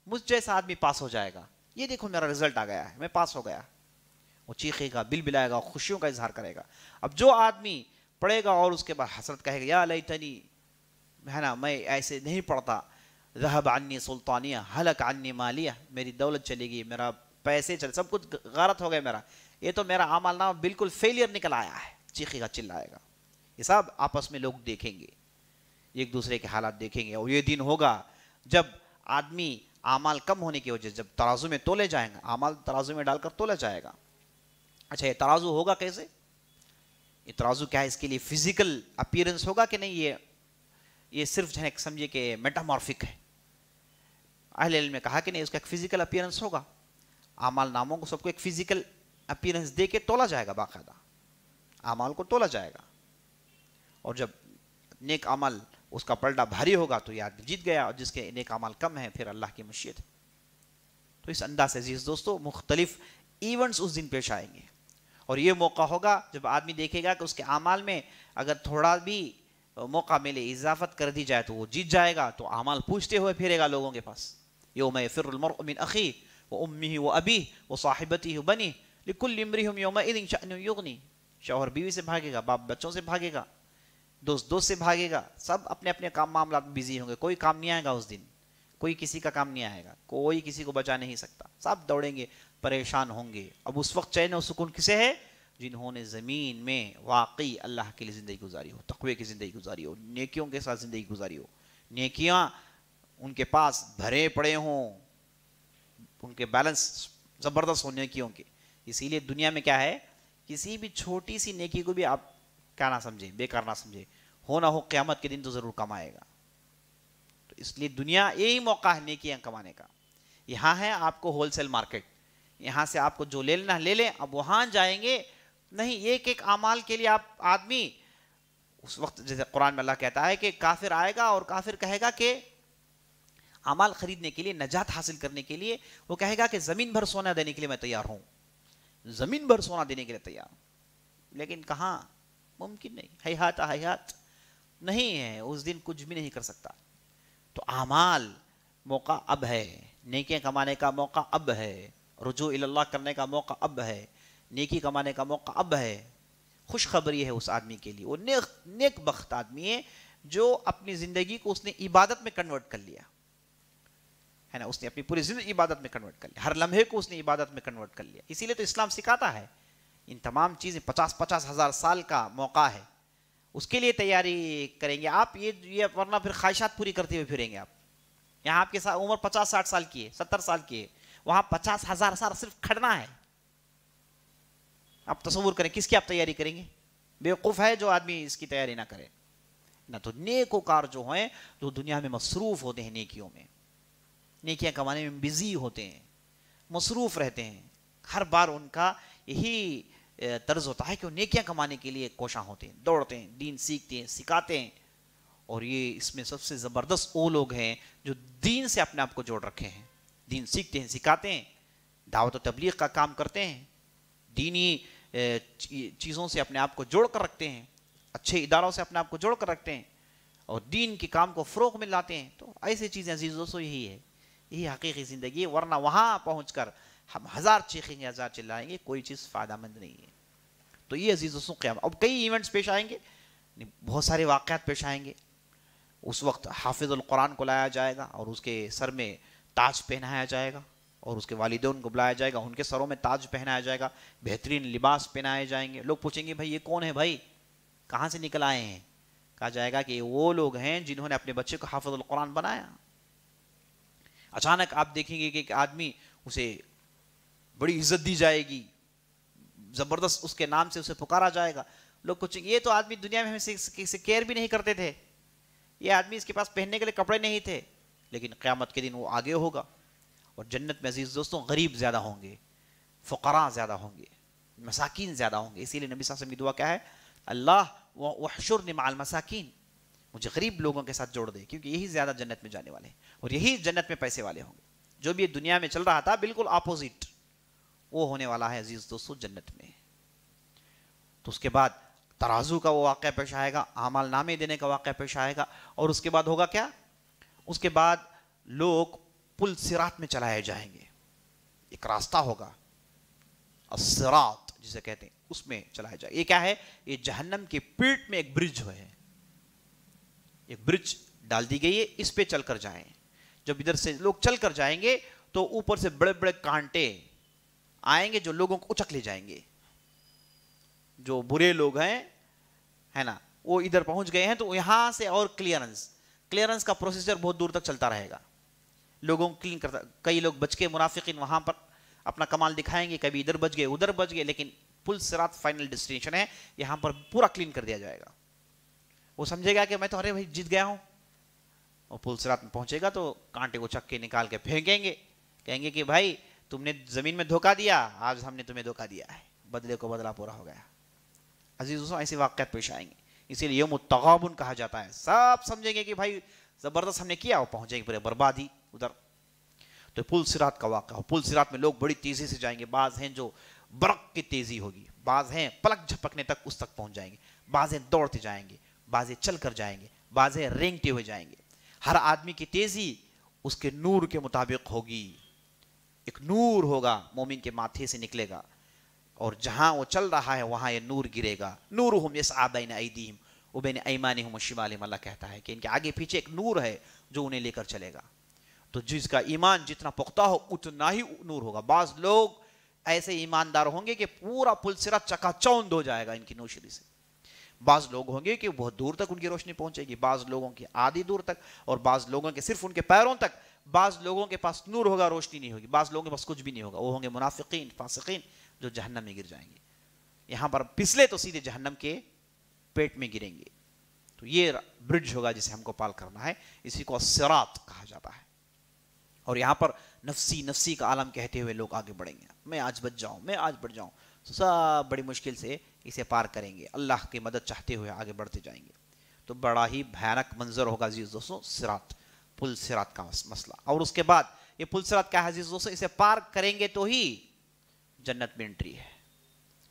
مجھ جیسا آدمی پاس ہو جائے گا. یہ دیکھو میرا رزلٹ آ گیا ہے, میں پاس ہو گیا. وہ چیخے گا, بل بلائے گا, خوشیوں کا اظہار کرے گا. اب جو آدمی پڑھے گا اور اس کے بعد حسرت کہے گا یا لیتنی, ہے نا میں ایسے نہیں پڑھتا, ذہب عنی سلطانیہ ہلک عنی مالیہ, میری دولت چلے گی, میرا پیسے چلے, سب کچھ غارت ہو گیا میرا, یہ تو میرا اعمال نامہ بالکل فیلئر نکل آیا ہے. چیخے گا, چلائے گا. یہ سب آپس میں لوگ دیکھیں گے, ایک دوسرے کے حالات دیکھیں گے. اور یہ دن ہوگا جب آدمی اعمال کم ہونے کی وجہ سے جب ترازو میں تولے جائیں گے, اعمال ترازو میں ڈال کر تولا جائے گا. اچھا, یہ ترازو ہوگا کیسے؟ یہ ترازو کیا ہے؟ اس کے لیے فزیکل اپیرنس ہوگا کہ نہیں؟ یہ صرف جو ہے سمجھے کہ میٹامورفک ہے. اہل علم نے کہا کہ نہیں, اس کا ایک فزیکل اپیرنس ہوگا. اعمال ناموں کو سب کو ایک فزیکل اپیرنس دے کے تولا جائے گا, باقاعدہ اعمال کو تولا جائے گا. اور جب نیک عمل اس کا پلڑا بھاری ہوگا تو یہ آدمی جیت گیا, اور جس کے نیک عمل کم ہیں پھر اللہ کی مشیت ہے. تو اس انداز سے عزیز دوستو مختلف ایونٹس اس دن پیش آئیں گے, اور یہ موقع ہوگا جب آدمی دیکھے گا کہ اس کے اعمال میں اگر تھوڑا بھی موقع ملے, اضافت کر دی جائے تو وہ جیت جائے گا. تو اعمال پوچھتے ہوئے پھرے گا لوگوں کے پاس. یوم یفر المرء من اخیہ وامہ وابیہ وصاحبتہ وبنیہ لکل امرئ یومئذ شأن یغنیہ. شوہر بیوی سے بھاگے گا, باپ بچوں سے بھاگے گا, دوست سے بھاگے گا. سب اپنے اپنے کام معاملات میں بزی ہوں گے. کوئی کام نہیں آئے گا اس دن, کوئی کسی کا کام نہیں آئے گا, کوئی کسی کو بچا نہیں سکتا. سب دوڑیں گے, پریشان ہوں گے. اب اس وقت چین و سکون کسے ہے؟ جنہوں نے زمین میں واقعی اللہ کے لیے زندگی گزاری ہو, تقوی کی زندگی گزاری ہو, نیکیوں کے ساتھ زندگی گزاری ہو. نیکیاں ان کے پاس بھرے پڑے ہوں, ان کے بیلنس زبردست ہو نیکیوں کے. اسی لیے دنیا میں کیا ہے, کسی بھی چھوٹی سی نیکی کو بھی آپ کیا نہ سمجھیں, بیکار نہ سمجھیں. ہو نہ ہو قیامت کے دن تو ضرور کمائے گا. تو اس لیے دنیا یہی موقع ہے نیکیاں کمانے کا. یہاں ہے آپ کو ہول سیل مارکیٹ, یہاں سے آپ کو جو لے لینا لے لیں. اب وہاں جائیں گے نہیں, ایک ایک اعمال کے لیے آپ آدمی اس وقت, جیسے قرآن میں اللہ کہتا ہے کہ کافر آئے گا اور کافر کہے گا کہ اعمال خریدنے کے لیے, نجات حاصل کرنے کے لیے, وہ کہے گا کہ زمین بھر سونا دینے کے لیے میں تیار ہوں, زمین بھر سونا دینے کے لیے تیار ہوں. لیکن کہاں, ممکن نہیں, ہیہات ہیہات نہیں ہے, اس دن کچھ بھی نہیں کر سکتا. تو اعمال موقع اب ہے, نیکیاں کمانے کا موقع اب ہے, رجوع اللہ کرنے کا موقع اب ہے, نیکی کمانے کا موقع اب ہے. خوشخبری ہے اس آدمی کے لیے, وہ نیک بخت آدمی ہے جو اپنی زندگی کو اس نے عبادت میں کنورٹ کر لیا ہے نا. اس نے اپنی پوری زندگی عبادت میں کنورٹ کر لیا, ہر لمحے کو اس نے عبادت میں کنورٹ کر لیا. اسی لیے تو اسلام سکھاتا ہے ان تمام چیزیں. 50 ہزار سال کا موقع ہے, اس کے لیے تیاری کریں گے آپ. یہ ورنہ پھر خواہشات پوری کرتے ہوئے پھریں گے آپ. یہاں آپ کے ساتھ عمر 50-60 سال کی ہے, 70 سال کی ہے, وہاں 50 ہزار سال صرف کھڑنا ہے. آپ تصور کریں کس کی آپ تیاری کریں گے؟ بیوقوف ہے جو آدمی اس کی تیاری نہ کرے نہ. تو نیکوکار جو ہیں جو دنیا میں مصروف ہوتے ہیں, نیکیوں میں, نیکیاں کمانے میں بزی ہوتے ہیں, مصروف رہتے ہیں. ہر بار ان کا یہی طرز ہوتا ہے کہ وہ نیکیاں کمانے کے لیے کوشاں ہوتے ہیں, دوڑتے ہیں, دین سیکھتے ہیں, سکھاتے ہیں. اور یہ اس میں سب سے زبردست وہ لوگ ہیں جو دین سے اپنے آپ کو جوڑ رکھے ہیں, دین سیکھتے ہیں, سکھاتے ہیں. دعوت و تبلیغ کا کام کرتے ہیں، دینی چیزوں سے اپنے آپ کو جوڑ کر رکھتے ہیں، اچھے اداروں سے اپنے آپ کو جوڑ کر رکھتے ہیں اور دین کے کام کو فروغ میں لاتے ہیں، تو ایسی چیزیں عزیز دوستو یہی ہے، یہی حقیقی زندگی ہے. ورنہ وہاں پہنچ کر ہم ہزار چیخیں گے، ہزار چلائیں گے، کوئی چیز فائدہ مند نہیں ہے. تو یہ عزیز دوستوں قیامت. اب کئی ایونٹس پیش آئیں گے، بہت سارے واقعات پیش آئیں گے. اس وقت حافظ القرآن کو لایا جائے گا اور اس کے سر میں تاج پہنایا جائے گا، اور اس کے والدین کو بلایا جائے گا، ان کے سروں میں تاج پہنایا جائے گا، بہترین لباس پہنائے جائیں گے. لوگ پوچھیں گے بھائی یہ کون ہے بھائی، کہاں سے نکل آئے ہیں؟ کہا جائے گا کہ یہ وہ لوگ ہیں جنہوں نے اپنے بچے کو حافظ القرآن بنایا. اچانک آپ دیکھیں گے کہ ایک آدمی، اسے بڑی عزت دی جائے گی، زبردست اس کے نام سے اسے پکارا جائے گا. لوگ پوچھیں گے یہ تو آدمی دنیا میں سے کیئر بھی نہیں کرتے تھے، یہ آدمی اس کے پاس پہننے کے لیے کپڑے نہیں تھے. لیکن قیامت کے دن وہ آگے ہوگا. اور جنت میں عزیز دوستوں غریب زیادہ ہوں گے، فقراء زیادہ ہوں گے، مساکین زیادہ ہوں گے. اسی لیے نبی صلی اللہ علیہ وسلم کی دعا کیا ہے؟ اللہ وحشرنی مع المساکین، مجھے غریب لوگوں کے ساتھ جوڑ دے، کیونکہ یہی زیادہ جنت میں جانے والے ہیں اور یہی جنت میں پیسے والے ہوں گے. جو بھی دنیا میں چل رہا تھا بالکل اپوزٹ وہ ہونے والا ہے عزیز دوستو جنت میں. تو اس کے بعد ترازو کا وہ واقعہ پیش آئے گا، اعمال نامے دینے کا واقعہ پیش آئے گا. اور اس کے بعد ہوگا کیا؟ اس کے بعد لوگ پل صراط میں چلائے جائیں گے. ایک راستہ ہوگا الصراط جسے کہتے ہیں، اس میں چلایا جائے. یہ کیا ہے؟ یہ جہنم کی پیٹ میں ایک برج ہے، ایک برج ڈال دی گئی ہے، اس پہ چل کر جائیں. جب ادھر سے لوگ چل کر جائیں گے تو اوپر سے بڑے بڑے کانٹے آئیں گے جو لوگوں کو اچک لے جائیں گے. جو برے لوگ ہیں ہے نا، وہ ادھر پہنچ گئے ہیں تو یہاں سے اور کلیئرنس کا پروسیسر بہت دور تک چلتا رہے گا. لوگوں کو کلین کرتا، کئی لوگ بچ کے منافقین وہاں پر اپنا کمال دکھائیں گے، کبھی ادھر بچ گئے ادھر بچ گئے، لیکن پل صراط فائنل ڈیسٹینیشن ہے، یہاں پر پورا کلین کر دیا جائے گا. وہ سمجھے گا کہ میں تو ارے بھائی جیت گیا ہوں. اور پل صراط میں پہنچے گا تو کانٹے کو چک کے نکال کے پھینکیں گے، کہیں گے کہ بھائی تم نے زمین میں دھوکہ دیا، آج ہم نے تمہیں دھوکہ دیا ہے، بدلے کو بدلہ پورا ہو گیا. عزیز دوستوں ایسے واقعات پیش آئیں گے، اسی لیے یوم التغابن کہا جاتا ہے. سب سمجھیں گے کہ بھائی زبردست ہم نے کیا، وہ پہنچیں گے پورے بربادی ادھر. تو پل صراط کا واقعہ، پل صراط میں لوگ بڑی تیزی سے جائیں گے. بعض ہیں جو برق کی تیزی ہوگی، بعض ہیں پلک جھپکنے تک اس تک پہنچ جائیں گے، بعض ہیں دوڑتے جائیں گے، بعض چل کر جائیں گے، بعض ہیں رینگتے ہوئے جائیں گے. ہر آدمی کی تیزی اس کے نور کے مطابق ہوگی. ایک نور ہوگا مومن کے ماتھے سے نکلے گا، اور جہاں وہ چل رہا ہے وہاں یہ نور گرے گا. نورہم یسعی بین ایدیہم وبین ایمانہم وشمالہم. اللہ کہتا ہے کہ ان کے آگے پیچھے ایک نور ہے جو انہیں لے کر چلے گا. تو جس کا ایمان جتنا پختہ ہو اتنا ہی نور ہوگا. بعض لوگ ایسے ایماندار ہوں گے کہ پورا پل صراط چکا چوند ہو جائے گا ان کی روشنی سے. بعض لوگ ہوں گے کہ بہت دور تک ان کی روشنی پہنچے گی، بعض لوگوں کی آدھی دور تک، اور بعض لوگوں کے صرف ان کے پیروں تک. بعض لوگوں کے پاس نور ہوگا، روشنی نہیں ہوگی. بعض لوگوں کے پاس کچھ بھی نہیں ہوگا، وہ ہوں گے منافقین فاسقین جو جہنم میں گر جائیں گے. یہاں پر پسلے تو سیدھے جہنم کے پیٹ میں گریں گے. تو یہ برج ہوگا جسے ہم کو پال کرنا ہے، اسی کو الصراط کہا جاتا ہے. اور یہاں پر نفسی نفسی کا عالم کہتے ہوئے لوگ آگے بڑھیں گے، میں آج بچ جاؤں، میں آج بڑھ جاؤں. سب بڑی مشکل سے اسے پار کریں گے، اللہ کی مدد چاہتے ہوئے آگے بڑھتے جائیں گے. تو بڑا ہی بھیانک منظر ہوگا عزیز دوستوں صراط، پل صراط کا مسئلہ. اور اس کے بعد یہ پل صراط کیا ہے عزیز دوستوں؟ اسے پار کریں گے تو ہی جنت میں انٹری ہے.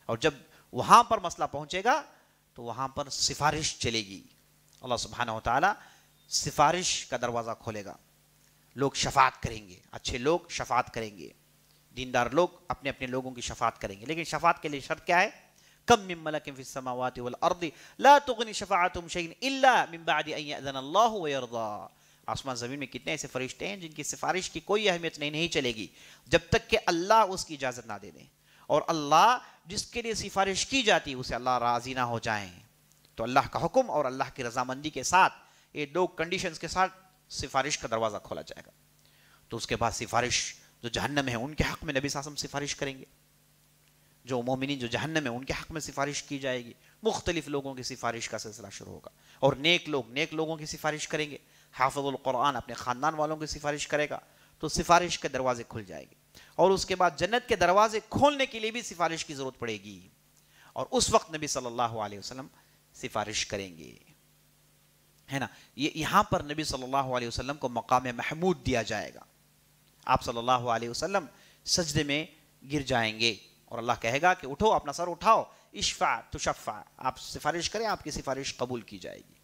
اور جب وہاں پر مسئلہ پہنچے گا تو وہاں پر سفارش چلے گی. اللہ سبحانہ و تعالی سفارش کا دروازہ کھولے گا. لوگ شفاعت کریں گے، اچھے لوگ شفاعت کریں گے، دیندار لوگ اپنے اپنے لوگوں کی شفاعت کریں گے. لیکن شفاعت کے لیے شرط کیا ہے؟ کم من ملک فی السماوات والارض لا تغنی شفاعتهم شیئا الا من بعد ان یأذن اللہ ویرضى. آسمان زمین میں کتنے ایسے فرشتے ہیں جن کی سفارش کی کوئی اہمیت نہیں چلے گی جب تک کہ اللہ اس کی اجازت نہ دے دیں. اور اللہ جس کے لیے سفارش کی جاتی ہے اسے اللہ راضی نہ ہو جائیں تو اللہ کا حکم اور اللہ کی رضامندی کے ساتھ یہ دو کنڈیشنز کے ساتھ سفارش کا دروازہ کھولا جائے گا. تو اس کے بعد سفارش جو جہنم ہے ان کے حق میں نبی صلی اللہ علیہ وسلم سفارش کریں گے. جو مومنین جو جہنم ہے ان کے حق میں سفارش کی جائے گی. مختلف لوگوں کی سفارش کا سلسلہ شروع ہوگا. اور نیک لوگوں کی سفارش کریں گے. حافظ القرآن اپنے خاندان والوں کی سفارش کرے گا تو سفارش کے دروازے کھل جائے گی. اور اس کے بعد جنت کے دروازے کھولنے کے لیے بھی سفارش کی ضرورت پڑے گی. اور اس وقت نبی صلی اللہ علیہ وسلم سفارش کریں گے، ہے نا. یہاں پر نبی صلی اللہ علیہ وسلم کو مقام محمود دیا جائے گا. آپ صلی اللہ علیہ وسلم سجدے میں گر جائیں گے اور اللہ کہے گا کہ اٹھو، اپنا سر اٹھاؤ، اشفع تشفع، آپ سفارش کریں، آپ کی سفارش قبول کی جائے گی.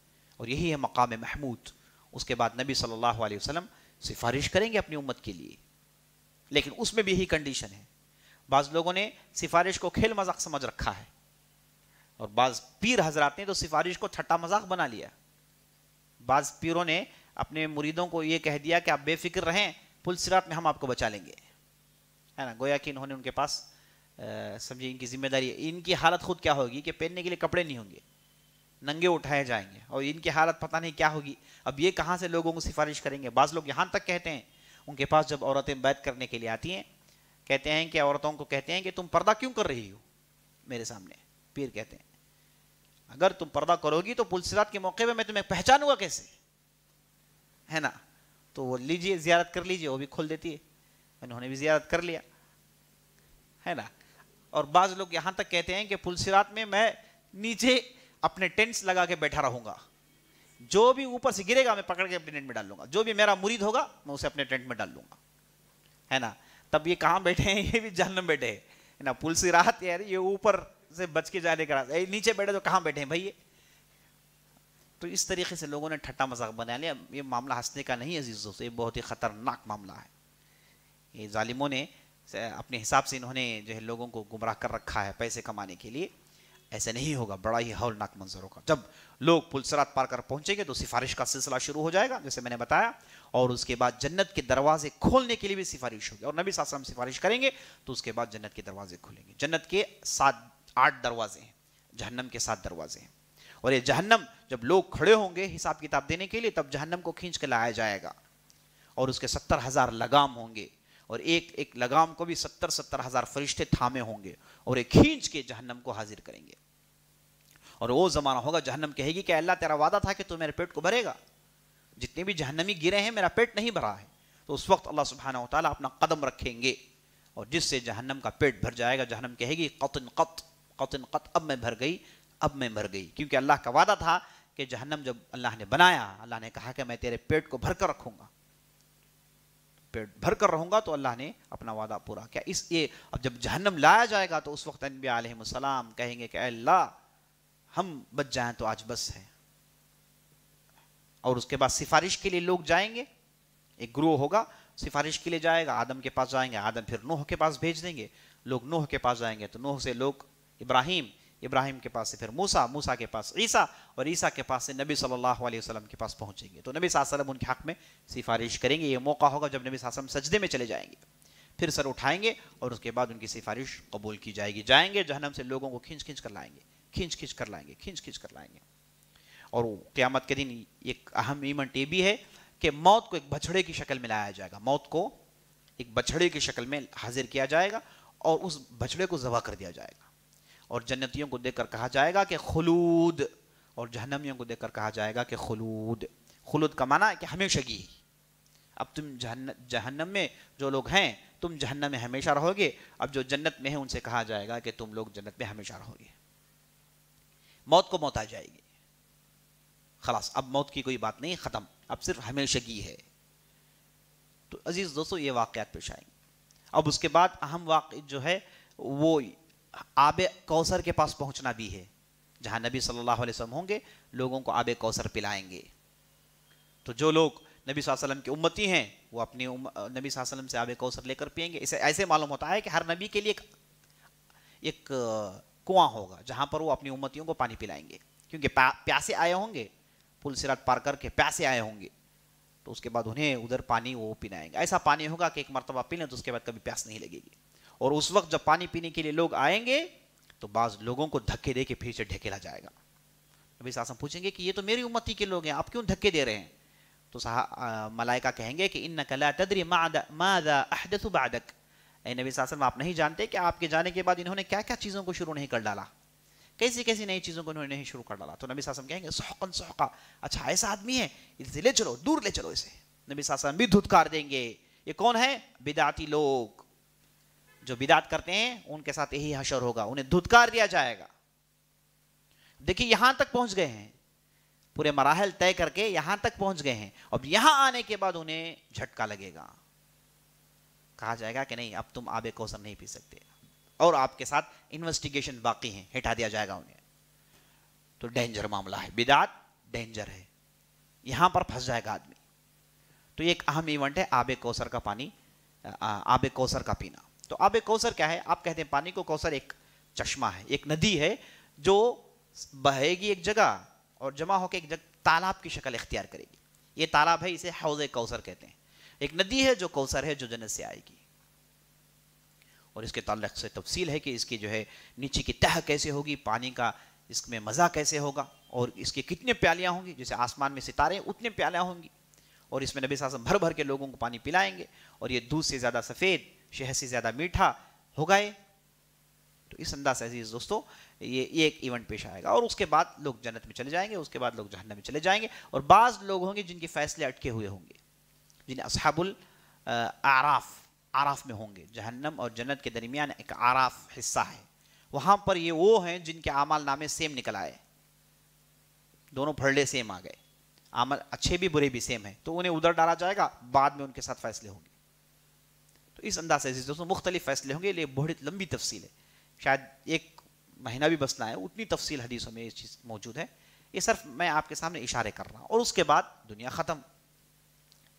اور یہی ہے مقام محمود. اس کے بعد نبی صلی اللہ علیہ وسلم سفارش کریں گے اپنی امت کے لیے، لیکن اس میں بھی یہی کنڈیشن ہے. بعض لوگوں نے سفارش کو کھیل مذاق سمجھ رکھا ہے، اور بعض پیر حضرات نے تو سفارش کو ٹھٹا مذاق بنا لیا. بعض پیروں نے اپنے مریدوں کو یہ کہہ دیا کہ آپ بے فکر رہیں، پل صراط میں ہم آپ کو بچا لیں گے، ہے نا. گویا کہ انہوں نے ان کے پاس سمجھے ان کی ذمہ داری. ان کی حالت خود کیا ہوگی کہ پہننے کے لیے کپڑے نہیں ہوں گے، ننگے اٹھائے جائیں گے، اور ان کی حالت پتہ نہیں کیا ہوگی. اب یہ کہاں سے لوگوں کو سفارش کریں گے؟ بعض لوگ یہاں تک کہتے ہیں، ان کے پاس جب عورتیں بیعت کرنے کے لیے آتی ہیں، کہتے ہیں کہ عورتوں کو کہتے ہیں کہ تم پردہ کیوں کر رہی ہو میرے سامنے. پیر کہتے ہیں اگر تم پردہ کرو گی تو پل صراط کے موقع پہ میں تمہیں پہچانوں گا کیسے، ہے نا. تو وہ لیجئے، زیارت کر لیجئے. وہ بھی کھول دیتی ہے، انہوں نے بھی زیارت کر لیا، ہے نا. اور بعض لوگ یہاں تک کہتے ہیں کہ پل صراط میں میں نیچے اپنے ٹینٹس لگا کے بیٹھا رہوں گا، جو بھی اوپر سے گرے گا میں پکڑ کے اپنے ٹینٹ میں ڈال لوں گا، جو بھی میرا مرید ہوگا میں اسے اپنے ٹینٹ میں ڈال لوں گا، ہے نا. تب یہ کہاں بیٹھے ہیں؟ یہ بھی جہنم بیٹھے ہیں، ہے نا. پل صراط یار یہ اوپر سے بچ کے جانے کا راستہ، نیچے بیٹھے تو کہاں بیٹھے ہیں بھائی؟ تو اس طریقے سے لوگوں نے ٹھٹا مذاق بنا لیا. یہ معاملہ ہنسنے کا نہیں عزیز دوستو، یہ بہت ہی خطرناک معاملہ ہے. یہ ظالموں نے اپنے حساب سے انہوں نے جو ہے لوگوں کو گمراہ کر رکھا ہے پیسے کمانے کے لیے. ایسے نہیں ہوگا، بڑا ہی ہولناک منظر ہوگا. جب لوگ پل صراط پار کر پہنچیں گے تو سفارش کا سلسلہ شروع ہو جائے گا جیسے میں نے بتایا، اور اس کے بعد جنت کے دروازے کھولنے کے لیے بھی سفارش ہوگی. اور نبی صلی اللہ علیہ وسلم سفارش کریں گے تو اس کے بعد جنت کے دروازے کھولیں گے. جنت کے 8 دروازے ہیں، جہنم کے 7 دروازے ہیں. اور یہ جہنم جب لوگ کھڑے ہوں گے حساب کتاب دینے کے لیے، تب جہنم کو کھینچ کے لایا جائے گا، اور اس کے 70,000 لگام ہوں گے، اور ایک ایک لگام کو بھی 70,000 فرشتے تھامے ہوں گے، اور ایک کھینچ کے جہنم کو حاضر کریں گے. اور وہ زمانہ ہوگا جہنم کہے گی کہ اللہ تیرا وعدہ تھا کہ تو میرے پیٹ کو بھرے گا، جتنے بھی جہنمی گرے ہیں میرا پیٹ نہیں بھرا ہے. تو اس وقت اللہ سبحانہ و تعالیٰ اپنا قدم رکھیں گے، اور جس سے جہنم کا پیٹ بھر جائے گا. جہنم کہے گی قطن قط قطن قط، اب میں بھر گئی، اب میں بھر گئی. کیونکہ اللہ کا وعدہ تھا کہ جہنم جب اللہ نے بنایا، اللہ نے کہا کہ میں تیرے پیٹ کو بھر کر رکھوں گا، پیٹ بھر کر رہوں گا. تو اللہ نے اپنا وعدہ پورا کیا. اب جب جہنم لایا جائے گا تو اس وقت انبیاء علیہ السلام کہیں گے کہ اے اللہ ہم بچ جائیں تو آج بس ہے. اور اس کے بعد سفارش کے لیے لوگ جائیں گے، ایک گروہ ہوگا سفارش کے لیے جائے گا. آدم کے پاس جائیں گے، آدم پھر نوح کے پاس بھیج دیں گے، لوگ نوح کے پاس جائیں گے تو نوح سے لوگ ابراہیم، ابراہیم کے پاس سے پھر موسیٰ، موسیٰ کے پاس عیسیٰ، اور عیسیٰ کے پاس سے نبی صلی اللہ علیہ وسلم کے پاس پہنچیں گے. تو نبی صلی اللہ علیہ وسلم ان کے حق میں سفارش کریں گے. یہ موقع ہوگا جب نبی صلی اللہ علیہ وسلم سجدے میں چلے جائیں گے، پھر سر اٹھائیں گے اور اس کے بعد ان کی سفارش قبول کی جائے گی. جائیں گے جہنم سے لوگوں کو کھینچ کھینچ کر لائیں گے، کھینچ کھینچ کر لائیں گے، کھینچ کھینچ کر لائیں گے. اور قیامت کے دن ایک اہم ایونٹ یہ بھی ہے کہ موت کو ایک بچھڑے کی شکل میں لایا جائے گا. موت کو ایک بچھڑے کی شکل میں حاضر کیا جائے گا، اور اس بچھڑے کو ذبح کر دیا جائے گا. اور جنتیوں کو دیکھ کر کہا جائے گا کہ خلود، اور جہنمیوں کو دیکھ کر کہا جائے گا کہ خلود. خلود کا معنی ہے کہ ہمیشگی. اب تم جہنم میں جو لوگ ہیں تم جہنم میں ہمیشہ رہو گے. اب جو جنت میں ہیں ان سے کہا جائے گا کہ تم لوگ جنت میں ہمیشہ رہو گے. موت کو موت آ جائے گی، خلاص اب موت کی کوئی بات نہیں، ختم، اب صرف ہمیشگی ہے. تو عزیز دوستو یہ واقعات پیش آئیں گے. اب اس کے بعد اہم واقع جو ہے وہ آب کوثر کے پاس پہنچنا بھی ہے، جہاں نبی صلی اللہ علیہ وسلم ہوں گے، لوگوں کو آب کوثر پلائیں گے. تو جو لوگ نبی صلی اللہ علیہ وسلم کی امتی ہیں وہ اپنی نبی صلی اللہ علیہ وسلم سے آب کوثر لے کر پئیں گے. اسے ایسے معلوم ہوتا ہے کہ ہر نبی کے لیے ایک کنواں ہوگا جہاں پر وہ اپنی امتیوں کو پانی پلائیں گے، کیونکہ پیاسے آئے ہوں گے، پل صراط پار کر کے پیاسے آئے ہوں گے، تو اس کے بعد انہیں ادھر پانی وہ پلائیں گے. ایسا پانی ہوگا کہ ایک مرتبہ پی لیں تو اس کے بعد کبھی پیاس نہیں لگے گی. اور اس وقت جب پانی پینے کے لیے لوگ آئیں گے تو بعض لوگوں کو دھکے دے کے پیچھے ڈھکیلا جائے گا. نبی صلی اللہ علیہ وسلم پوچھیں گے کہ یہ تو میری امتی کے لوگ ہیں، آپ کیوں دھکے دے رہے ہیں؟ تو ملائکہ کہیں گے کہ انک لا تدری ماذا احدث بعدک. اے نبی صلی اللہ علیہ وسلم آپ نہیں جانتے کہ آپ کے جانے کے بعد انہوں نے کیا کیا چیزوں کو شروع نہیں کر ڈالا، کیسی کیسی نئی چیزوں کو انہوں نے نہیں شروع کر ڈالا. تو نبی صلی اللہ علیہ وسلم کہیں گے سحقا سحقا، اچھا ایسا آدمی ہے اسے لے چلو، دور لے چلو اسے. نبی صلی اللہ علیہ وسلم بھی دھتکار دیں گے. یہ کون ہے؟ بدعتی لوگ جو بدعت کرتے ہیں، ان کے ساتھ یہی حشر ہوگا، انہیں دھتکار دیا جائے گا. دیکھیے یہاں تک پہنچ گئے ہیں، پورے مراحل طے کر کے یہاں تک پہنچ گئے ہیں. اب یہاں آنے کے بعد انہیں جھٹکا لگے گا، کہا جائے گا کہ نہیں اب تم آب کوثر نہیں پی سکتے، اور آپ کے ساتھ انویسٹیگیشن باقی ہیں، ہٹا دیا جائے گا انہیں. تو ڈینجر معاملہ ہے، بدعت ڈینجر ہے، یہاں پر پھنس جائے گا آدمی. تو یہ ایک اہم ایونٹ ہے آب کوثر کا پانی، آب کوثر کا پینا. تو آب کوثر کیا ہے؟ آپ کہتے ہیں پانی کو کوثر ایک چشمہ ہے، ایک ندی ہے جو بہے گی ایک جگہ اور جمع ہو کے ایک جگہ تالاب کی شکل اختیار کرے گی. یہ تالاب ہے، اسے حوض کوثر کہتے ہیں. ایک ندی ہے جو کوثر ہے، جو جنت سے آئے گی. اور اس کے تعلق سے تفصیل ہے کہ اس کی جو ہے نیچے کی تہ کیسے ہوگی، پانی کا اس میں مزہ کیسے ہوگا، اور اس کے کتنے پیالیاں ہوں گی. جیسے آسمان میں ستارے اتنے پیالیاں ہوں گی، اور اس میں نبی صلی اللہ علیہ وسلم بھر بھر کے لوگوں کو پانی پلائیں گے، اور یہ دودھ سے زیادہ سفید، شہد سے زیادہ میٹھا ہوگا. تو اس انداز سے عزیز دوستو یہ ایک ایونٹ پیش آئے گا، اور اس کے بعد لوگ جنت میں چلے جائیں گے، اس کے بعد لوگ جہنم میں چلے جائیں گے. اور بعض لوگ ہوں گے جن کے فیصلے اٹکے ہوئے ہوں گے، جن اصحاب اعراف میں ہوں گے. جہنم اور جنت کے درمیان ایک اعراف حصہ ہے، وہاں پر یہ وہ ہیں جن کے اعمال نامے سیم نکل آئے، دونوں پھڑلے سیم آ گئے، عمل اچھے بھی برے بھی سیم ہیں، تو انہیں ادھر ڈالا جائے گا، بعد میں ان کے ساتھ فیصلے ہوں گے. تو اس انداز سے عزیز دوستوں مختلف فیصلے ہوں گے. یہ بہت لمبی تفصیل ہے، شاید ایک مہینہ بھی بسنا ہے، اتنی تفصیل حدیثوں میں یہ چیز موجود ہے. یہ صرف میں آپ کے سامنے اشارے کر رہا ہوں. اور اس کے بعد دنیا ختم،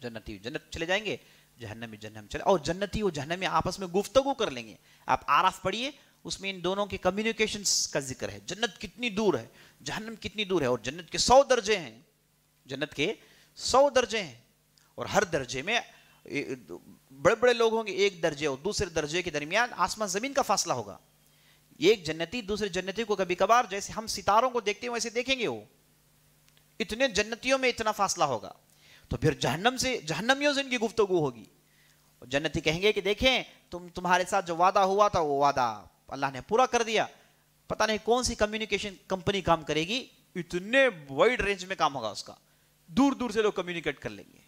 جنتی جنت چلے جائیں گے، جہنمی جہنم چلے، اور جنتی و جہنمی آپس میں گفتگو کر لیں گے. آپ اعراف پڑھیے، اس میں ان دونوں کے کمیونیکیشنز کا ذکر ہے. جنت کتنی دور ہے، جہنم کتنی دور ہے، اور جنت کے 100 درجے ہیں، جنت کے 100 درجے ہیں، اور ہر درجے میں بڑے بڑے لوگ ہوں گے. ایک درجے اور دوسرے درجے کے درمیان آسمان زمین کا فاصلہ ہوگا. ایک جنتی دوسرے جنتی کو کبھی کبھار جیسے ہم ستاروں کو دیکھتے ہیں ویسے دیکھیں گے، وہ اتنے جنتیوں میں اتنا فاصلہ ہوگا. تو پھر جہنم سے جہنمیوں سے ان کی گفتگو ہوگی. جنتی کہیں گے کہ دیکھیں تمہارے ساتھ جو وعدہ ہوا تھا وہ وعدہ اللہ نے پورا کر دیا. پتہ نہیں کون سی کمیونیکیشن کمپنی کام کرے گی، اتنے وائڈ رینج میں کام ہوگا اس کا، دور دور سے لوگ کمیونیکیٹ کر لیں گے،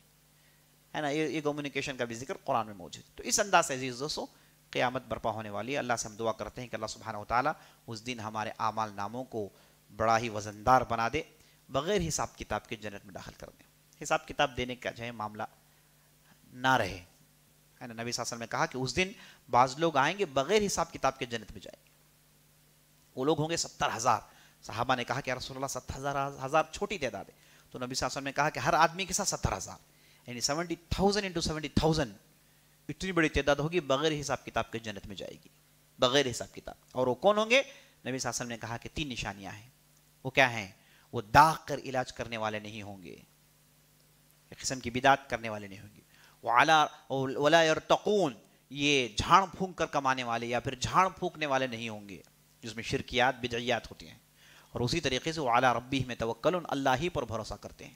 ہے نا. یہ کمیونیکیشن کا بھی ذکر قرآن میں موجود ہے. تو اس انداز سے عزیز دوستو قیامت برپا ہونے والی ہے. اللہ سے ہم دعا کرتے ہیں کہ اللہ سبحانہ وتعالی اس دن ہمارے اعمال ناموں کو بڑا ہی وزندار بنا دے، بغیر حساب کتاب کے جنت میں داخل کر دیں. حساب کتاب دینے کا جو ہے معاملہ نہ رہے، ہے نا. نبی صلی اللہ علیہ وسلم نے کہا کہ اس دن بعض لوگ آئیں گے بغیر حساب کتاب کے جنت میں جائیں گے. وہ لوگ ہوں گے 70,000. صحابہ نے کہا کہ یا رسول اللہ 70,000 چھوٹی تعداد ہے. تو نبی صلی اللہ علیہ وسلم نے کہا کہ ہر آدمی کے ساتھ 70,000، یعنی 70,000 into 70,000 اتنی بڑی تعداد ہوگی بغیر حساب کتاب کے جنت میں جائے گی، بغیر حساب کتاب. اور وہ کون ہوں گے؟ نبی صلی اللہ علیہ وسلم نے کہا کہ 3 نشانیاں ہیں. وہ کیا ہیں؟ وہ داغ کر علاج کرنے والے نہیں ہوں گے، ایک قسم کی بدعت کرنے والے نہیں ہوں گے. وَلَا يَرْتَقُونَ، یہ جھاڑ پھونک کر کمانے والے یا پھر جھاڑ پھونکنے والے نہیں ہوں گے، جس میں شرکیات بدعیات ہوتی ہیں. اور اسی طریقے سے وَعَلَىٰ رَبِّهِمْ يَتَوَكَّلُونَ، اللہ ہی پر بھروسہ کرتے ہیں.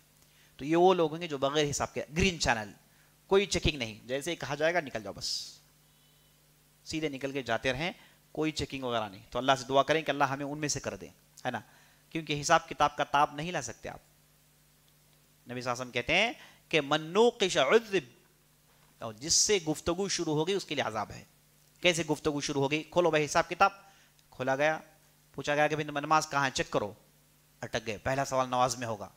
تو یہ وہ لوگ ہوں گے جو بغیر حساب کے، گرین چینل، کوئی چیکنگ نہیں، جیسے کہا جائے گا نکل جاؤ، بس سیدھے نکل کے جاتے رہیں، کوئی چیکنگ وغیرہ نہیں. تو اللہ سے دعا کریں کہ اللہ ہمیں ان میں سے کر دیں، ہے نا. کیونکہ حساب کتاب کا تاب نہیں لا سکتے آپ. نبی صلی اللہ علیہ وسلم کہتے ہیں کہ من نوقش عذب، اور جس سے گفتگو شروع ہوگی اس کے لیے عذاب ہے. کیسے گفتگو شروع ہوگی؟ کھولو بھائی حساب کتاب، کھولا گیا، پوچھا گیا کہ بھائی نماز کہاں ہے، چیک کرو، اٹک گئے. پہلا سوال نماز میں ہوگا،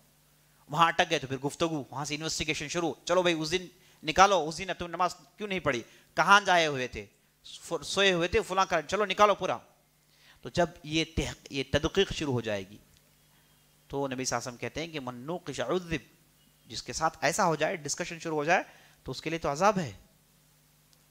وہاں اٹک گئے تو پھر گفتگو، وہاں سے انویسٹیگیشن شروع. چلو بھائی اس دن نکالو، اس دن تم نماز کیوں نہیں پڑھی، کہاں جائے ہوئے تھے، سوئے ہوئے تھے فلاں کا، چلو نکالو پورا. تو جب یہ تدقیق شروع ہو جائے گی تو نبی صلی اللہ علیہ وسلم کہتے ہیں کہ من نوقش عذب، جس کے ساتھ ایسا ہو جائے، ڈسکشن شروع ہو جائے، تو اس کے لیے تو عذاب ہے،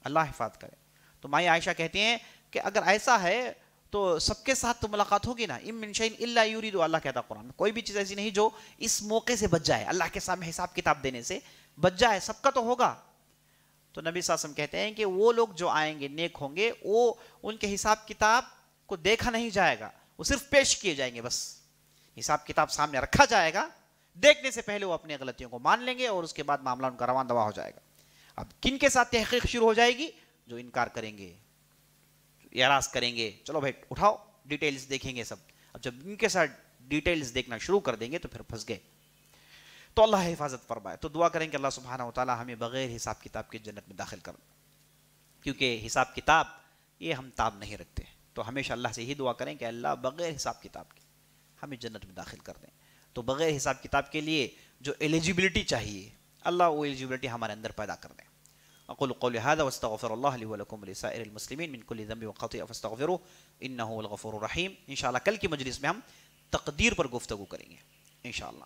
اللہ حفاظت کرے. تو مائی عائشہ کہتے ہیں کہ اگر ایسا ہے تو سب کے ساتھ تو ملاقات ہوگی نا. ام من شیء الا یرید، اللہ کہتا قرآن میں، کوئی بھی چیز ایسی نہیں جو اس موقع سے بچ جائے، اللہ کے سامنے حساب کتاب دینے سے بچ جائے، سب کا تو ہوگا. تو نبی صلی اللہ علیہ وسلم کہتے ہیں کہ وہ لوگ جو آئیں گے نیک ہوں گے، وہ ان کے حساب کتاب کو دیکھا نہیں جائے گا، وہ صرف پیش کیے جائیں گے. بس حساب کتاب سامنے رکھا جائے گا، دیکھنے سے پہلے وہ اپنی غلطیوں کو مان لیں گے، اور اس کے بعد معاملہ ان کا رواں دوا ہو جائے گا. اب کن کے ساتھ تحقیق شروع ہو جائے گی؟ جو انکار کریں گے، اعراض کریں گے، چلو بھائی اٹھاؤ ڈیٹیلز دیکھیں گے سب. اب جب ان کے ساتھ ڈیٹیلز دیکھنا شروع کر دیں گے تو پھر پھنس گئے. تو اللہ حفاظت فرمائے. تو دعا کریں کہ اللہ سبحانہ وتعالی ہمیں بغیر حساب کتاب کے جنت میں داخل کر، کیونکہ حساب کتاب یہ ہم تاب نہیں رکھتے. تو ہمیشہ اللہ سے یہی دعا کریں کہ اللہ بغیر حساب کتاب کے ہمیں جنت میں داخل کر دیں. تو بغیر حساب کتاب کے لیے جو ایلیجیبلٹی چاہیے، اللہ وہ ایلیجیبلٹی ہمارے اندر پیدا کر دیں. اقول قولی ھذا واستغفر اللہ لی ولکم ولسائر المسلمین من کل ذنب وخطیئہ فاستغفروہ انہ هو الغفور الرحیم. انشاءاللہ کل کی مجلس میں ہم تقدیر پر گفتگو کریں گے انشاءاللہ.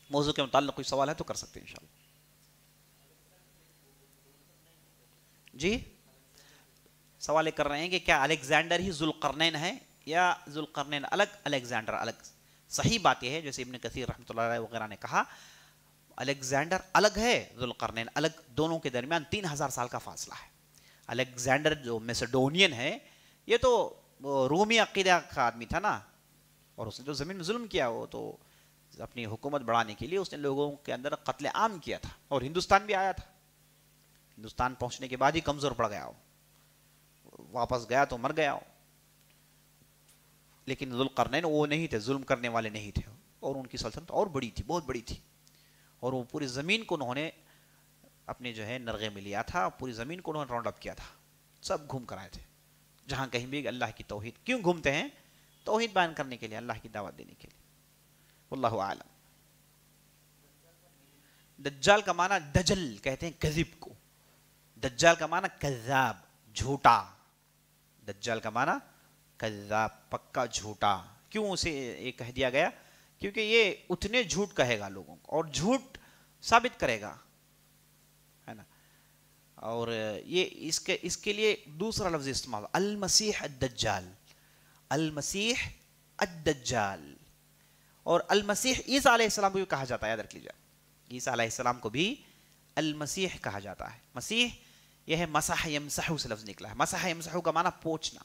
موضوع کے متعلق کوئی سوال ہے تو کر سکتے ہیں انشاءاللہ. جی سوال کر رہے ہیں کہ کیا الیگزینڈر ہی ذوالقرنین ہے یا ذوالقرنین الگ الیگزینڈر الگ؟ صحیح بات یہ ہے جیسے ابن کثیر رحمۃ اللہ علیہ وغیرہ نے کہا الیگزینڈر الگ ہے ذوالقرنین الگ، دونوں کے درمیان 3000 سال کا فاصلہ ہے. الیگزینڈر جو میسیڈونین ہے یہ تو رومی عقیدہ کا آدمی تھا نا، اور اس نے تو زمین میں ظلم کیا، وہ تو اپنی حکومت بڑھانے کے لیے اس نے لوگوں کے اندر قتل عام کیا تھا، اور ہندوستان بھی آیا تھا. ہندوستان پہنچنے کے بعد ہی کمزور پڑ گیا ہو، واپس گیا تو مر گیا ہو. لیکن ذوالقرنین وہ نہیں تھے، ظلم کرنے والے نہیں تھے، اور ان کی سلطنت اور بڑی تھی، بہت بڑی تھی، اور وہ پوری زمین کو انہوں نے اپنے جو ہے نرغے میں لیا تھا، پوری زمین کو انہوں نے راؤنڈ اپ کیا تھا، سب گھوم کر آئے تھے جہاں کہیں بھی اللہ کی توحید. کیوں گھومتے ہیں؟ توحید بیان کرنے کے لیے، اللہ کی دعوت دینے کے لیے. واللہ اعلم. دجال کا معنی دجل کہتے ہیں کذب کو، دجال کا معنی کذاب جھوٹا، دجال کا معنی کذاب پکا جھوٹا. کیوں اسے یہ کہہ دیا گیا؟ کیونکہ یہ اتنے جھوٹ کہے گا لوگوں کو اور جھوٹ ثابت کرے گا، ہے نا. اور یہ اس کے لیے دوسرا لفظ استعمال المسیح الدجال، المسیح الدجال. اور المسیح عیسیٰ علیہ السلام کو بھی کہا جاتا ہے، یاد رکھ لیجیے، عیسیٰ علیہ السلام کو بھی المسیح کہا جاتا ہے. مسیح یہ ہے مسح یمسح سے لفظ نکلا ہے. مسح یمسح کا معنی پوچھنا،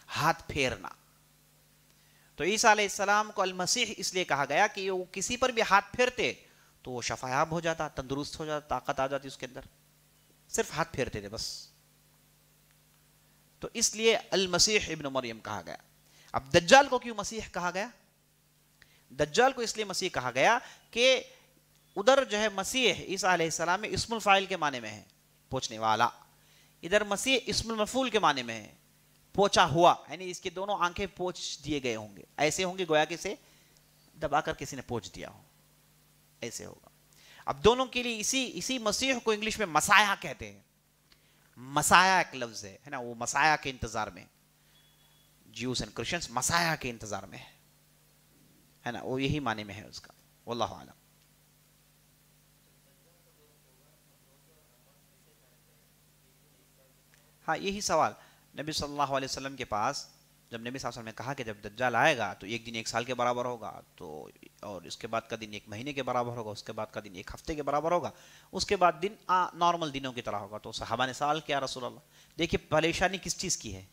ہاتھ پھیرنا. تو عیسیٰ علیہ السلام کو المسیح اس لیے کہا گیا کہ وہ کسی پر بھی ہاتھ پھیرتے تو وہ شفایاب ہو جاتا، تندرست ہو جاتا، طاقت آ جاتی اس کے اندر، صرف ہاتھ پھیرتے تھے بس. تو اس لیے المسیح ابن مریم کہا گیا. اب دجال کو کیوں مسیح کہا گیا؟ دجال کو اس لیے مسیح کہا گیا کہ ادھر جو ہے مسیح عیسیٰ علیہ السلام میں اسم الفاعل کے معنی میں ہے، پوچھنے والا. ادھر مسیح اسم المفعول کے معنی میں ہے، پوچھا ہوا، یعنی اس کے دونوں آنکھیں پوچھ دیے گئے ہوں گے، ایسے ہوں گے گویا کسی دبا کر کسی نے پوچھ دیا ہو، ایسے ہوگا. اب دونوں کے لیے اسی مسیح کو انگلش میں مسایا کہتے ہیں. مسایا ایک لفظ ہے نا، وہ مسایا کے انتظار میں، جیوز اینڈ کرسچنز مسایا کے انتظار میں ہے نا، وہ یہی معنی میں ہے اس کا. واللہ اعلم. ہاں یہی سوال نبی صلی اللہ علیہ وسلم کے پاس جب نبی صلی اللہ علیہ وسلم نے کہا کہ جب دجال آئے گا تو ایک دن 1 سال کے برابر ہوگا، تو اور اس کے بعد کا دن 1 مہینے کے برابر ہوگا، اس کے بعد کا دن 1 ہفتے کے برابر ہوگا، اس کے بعد دن نارمل دنوں کی طرح ہوگا. تو صحابہ نے سوال کیا رسول اللہ. دیکھیے پریشانی کس چیز کی ہے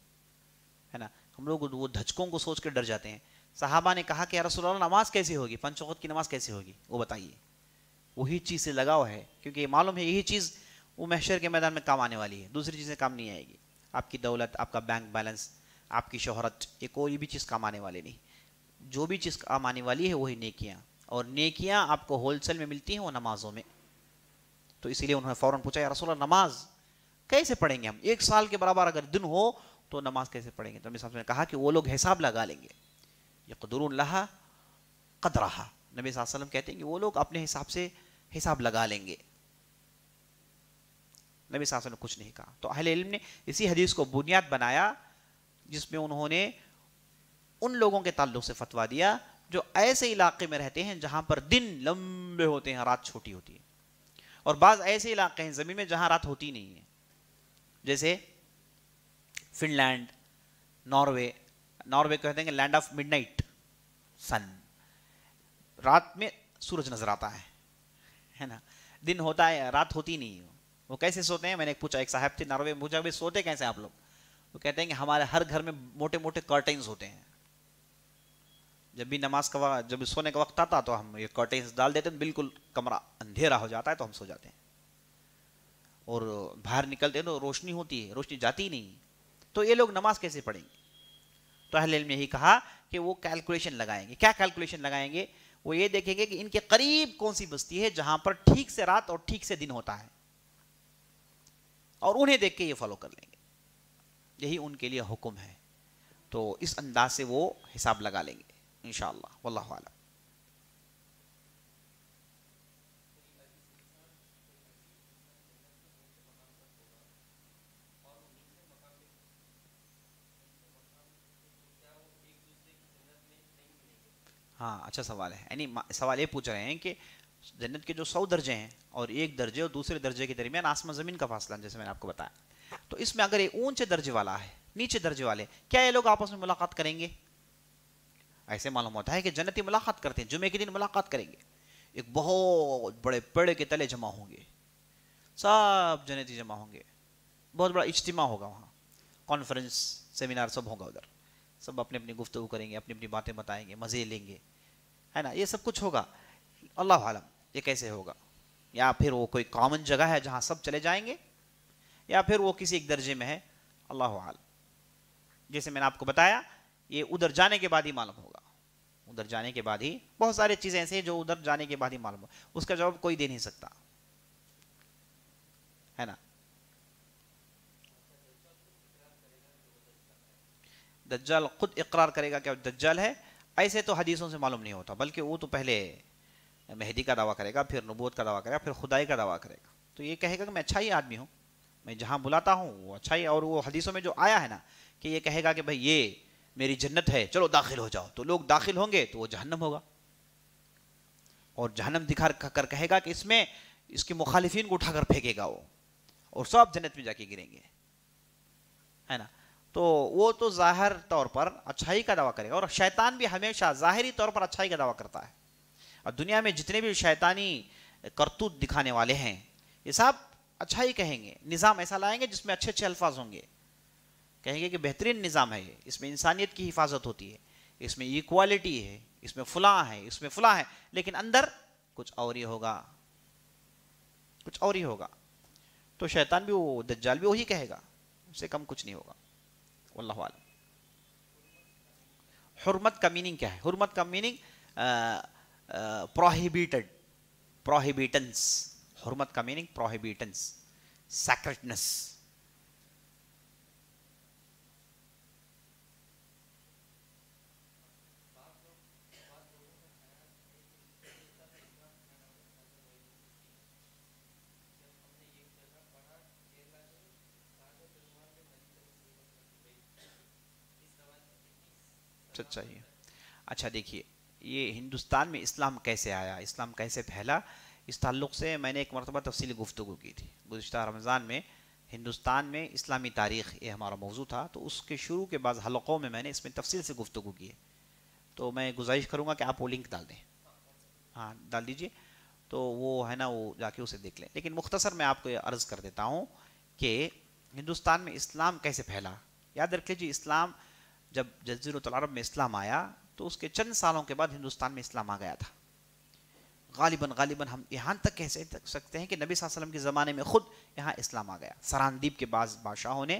نا، ہم لوگ وہ دھچکوں کو سوچ کر ڈر جاتے ہیں. صحابہ نے کہا کہ یا رسول اللہ نماز کیسے ہوگی، 5 وقت کی نماز کیسے ہوگی، وہ بتائیے. وہی چیز سے لگاؤ ہے، کیونکہ معلوم ہے یہی چیز وہ محشر کے میدان میں کام آنے والی ہے، دوسری چیزیں کام نہیں آئے گی. آپ کی دولت، آپ کا بینک بیلنس، آپ کی شہرت، یہ کوئی بھی چیز کام آنے والی نہیں. جو بھی چیز کام آنے والی ہے وہی نیکیاں، اور نیکیاں آپ کو ہول سیل میں ملتی ہیں وہ نمازوں میں. تو اسی لیے انہوں نے فوراً پوچھا یا رسول اللہ نماز کیسے پڑھیں گے ہم، 1 سال کے برابر اگر دن ہو تو نماز کیسے پڑھیں گے؟ تو نبی صاحب نے کہا کہ وہ لوگ حساب لگا لیں گے، یقدرون لہا قدرہا. نبی صلی اللہ علیہ وسلم کہتے ہیں کہ وہ لوگ اپنے حساب سے حساب لگا لیں گے. نبی صلی اللہ علیہ وسلم نے کچھ نہیں کہا. تو اہل علم نے اسی حدیث کو بنیاد بنایا جس میں انہوں نے ان لوگوں کے تعلق سے فتویٰ دیا جو ایسے علاقے میں رہتے ہیں جہاں پر دن لمبے ہوتے ہیں، رات چھوٹی ہوتی ہے. اور بعض ایسے علاقے ہیں زمین میں جہاں رات ہوتی نہیں ہے، جیسے فن لینڈ، ناروے کہتے ہیں کہ لینڈ آف مڈ نائٹ سن. رات میں سورج نظر آتا ہے نا، دن ہوتا ہے رات ہوتی نہیں ہے. وہ کیسے سوتے ہیں؟ میں نے پوچھا، ایک صاحب تھے ناروے میں، پوچھا بھی سوتے کیسے آپ لوگ؟ وہ کہتے ہیں کہ ہمارے ہر گھر میں موٹے موٹے کرٹنز ہوتے ہیں، جب بھی نماز کا وقت، جب سونے کا وقت آتا تو ہم یہ کرٹنز ڈال دیتے ہیں، بالکل کمرہ اندھیرا ہو جاتا ہے تو ہم سو جاتے ہیں. اور باہر نکلتے ہیں تو روشنی ہوتی ہے، روشنی جاتی ہی نہیں. تو یہ لوگ نماز کیسے پڑھیں گے؟ تو اہل علم نے یہی کہا کہ وہ کیلکولیشن لگائیں گے. کیا کیلکولیشن لگائیں گے؟ وہ یہ دیکھیں گے کہ ان کے قریب کون سی بستی ہے جہاں پر ٹھیک سے رات اور ٹھیک سے دن ہوتا ہے، اور انہیں دیکھ کے یہ فالو کر لیں گے. یہی ان کے لیے حکم ہے. تو اس انداز سے وہ حساب لگا لیں گے انشاءاللہ. واللہ اعلم. ہاں اچھا سوال ہے، یعنی سوال یہ پوچھ رہے ہیں کہ جنت کے جو 100 درجے ہیں اور ایک درجے اور دوسرے درجے کے درمیان آسمان زمین کا فاصلہ، جیسے میں نے آپ کو بتایا، تو اس میں اگر یہ اونچے درجے والا ہے نیچے درجے والے، کیا یہ لوگ آپس میں ملاقات کریں گے؟ ایسے معلوم ہوتا ہے کہ جنتی ملاقات کرتے ہیں، جمعے کے دن ملاقات کریں گے، ایک بہت بڑے پیڑ کے تلے جمع ہوں گے، سب جنتی جمع ہوں گے، بہت بڑا اجتماع ہوگا وہاں، کانفرنس سیمینار سب ہوگا ادھر، سب اپنی اپنی گفتگو کریں گے، اپنی اپنی باتیں بتائیں گے، مزے لیں گے، ہے نا، یہ سب کچھ ہوگا، اللہ عالم یہ کیسے ہوگا، یا پھر وہ کوئی کامن جگہ ہے جہاں سب چلے جائیں گے، یا پھر وہ کسی ایک درجے میں ہے، اللہ عالم۔ جیسے میں نے آپ کو بتایا یہ ادھر جانے کے بعد ہی معلوم ہوگا، ادھر جانے کے بعد ہی، بہت ساری چیزیں ایسے ہیں جو ادھر جانے کے بعد ہی معلوم ہوگا، اس کا جواب کوئی دے نہیں سکتا، ہے نا۔ دجال خود اقرار کرے گا کہ دجال ہے، ایسے تو حدیثوں سے معلوم نہیں ہوتا، بلکہ وہ تو پہلے مہدی کا دعویٰ کرے گا، پھر نبوت کا دعویٰ کرے گا، پھر خدائی کا دعویٰ کرے گا، تو یہ کہے گا کہ میں اچھا ہی آدمی ہوں، میں جہاں بلاتا ہوں وہ اچھا ہی، اور وہ حدیثوں میں جو آیا ہے نا کہ یہ کہے گا کہ بھئی یہ میری جنت ہے، چلو داخل ہو جاؤ، تو لوگ داخل ہوں گے تو وہ جہنم ہوگا، اور جہنم دکھا کر کہے گا کہ اس میں اس کے مخالفین کو اٹھا کر پھینکے گا وہ، اور سب جنت میں جا کے گریں گے، ہے نا۔ تو وہ تو ظاہر طور پر اچھائی کا دعویٰ کرے گا، اور شیطان بھی ہمیشہ ظاہری طور پر اچھائی کا دعویٰ کرتا ہے، اور دنیا میں جتنے بھی شیطانی کرتوت دکھانے والے ہیں یہ سب اچھائی کہیں گے، نظام ایسا لائیں گے جس میں اچھے اچھے الفاظ ہوں گے، کہیں گے کہ بہترین نظام ہے یہ، اس میں انسانیت کی حفاظت ہوتی ہے، اس میں ایکوالٹی ہے، اس میں فلاں ہے، اس میں فلاں ہے، لیکن اندر کچھ اور ہی ہوگا، کچھ اور ہی ہوگا۔ تو شیطان بھی، وہ دجال بھی وہی کہے گا، اس سے کم کچھ نہیں ہوگا، واللہ اعلم۔ حرمت کا میننگ کیا ہے؟ حرمت کا میننگ پروہیبیٹڈ، پروہیبیٹنس، حرمت کا میننگ پروہیبیٹنس، سیکرٹنس۔ سچائی ہے۔ اچھا دیکھیے، یہ ہندوستان میں اسلام کیسے آیا، اسلام کیسے پھیلا، اس تعلق سے میں نے ایک مرتبہ تفصیلی گفتگو کی تھی گزشتہ رمضان میں، ہندوستان میں اسلامی تاریخ یہ ہمارا موضوع تھا، تو اس کے شروع کے بعض حلقوں میں نے اس میں تفصیل سے گفتگو کی ہے، تو میں گزارش کروں گا کہ آپ وہ لنک ڈال دیں، ہاں ڈال دیجئے، تو وہ ہے نا، وہ جا کے اسے دیکھ لیں، لیکن مختصر میں آپ کو یہ عرض کر دیتا ہوں کہ ہندوستان میں اسلام کیسے پھیلا۔ یاد رکھ لیجیے، اسلام جب جزیرۃ العرب میں اسلام آیا تو اس کے چند سالوں کے بعد ہندوستان میں اسلام آ گیا تھا، غالباً ہم یہاں تک کہہ سکتے ہیں کہ نبی صلی اللہ علیہ وسلم کے زمانے میں خود یہاں اسلام آ گیا، سراندیپ کے بعض بادشاہوں نے،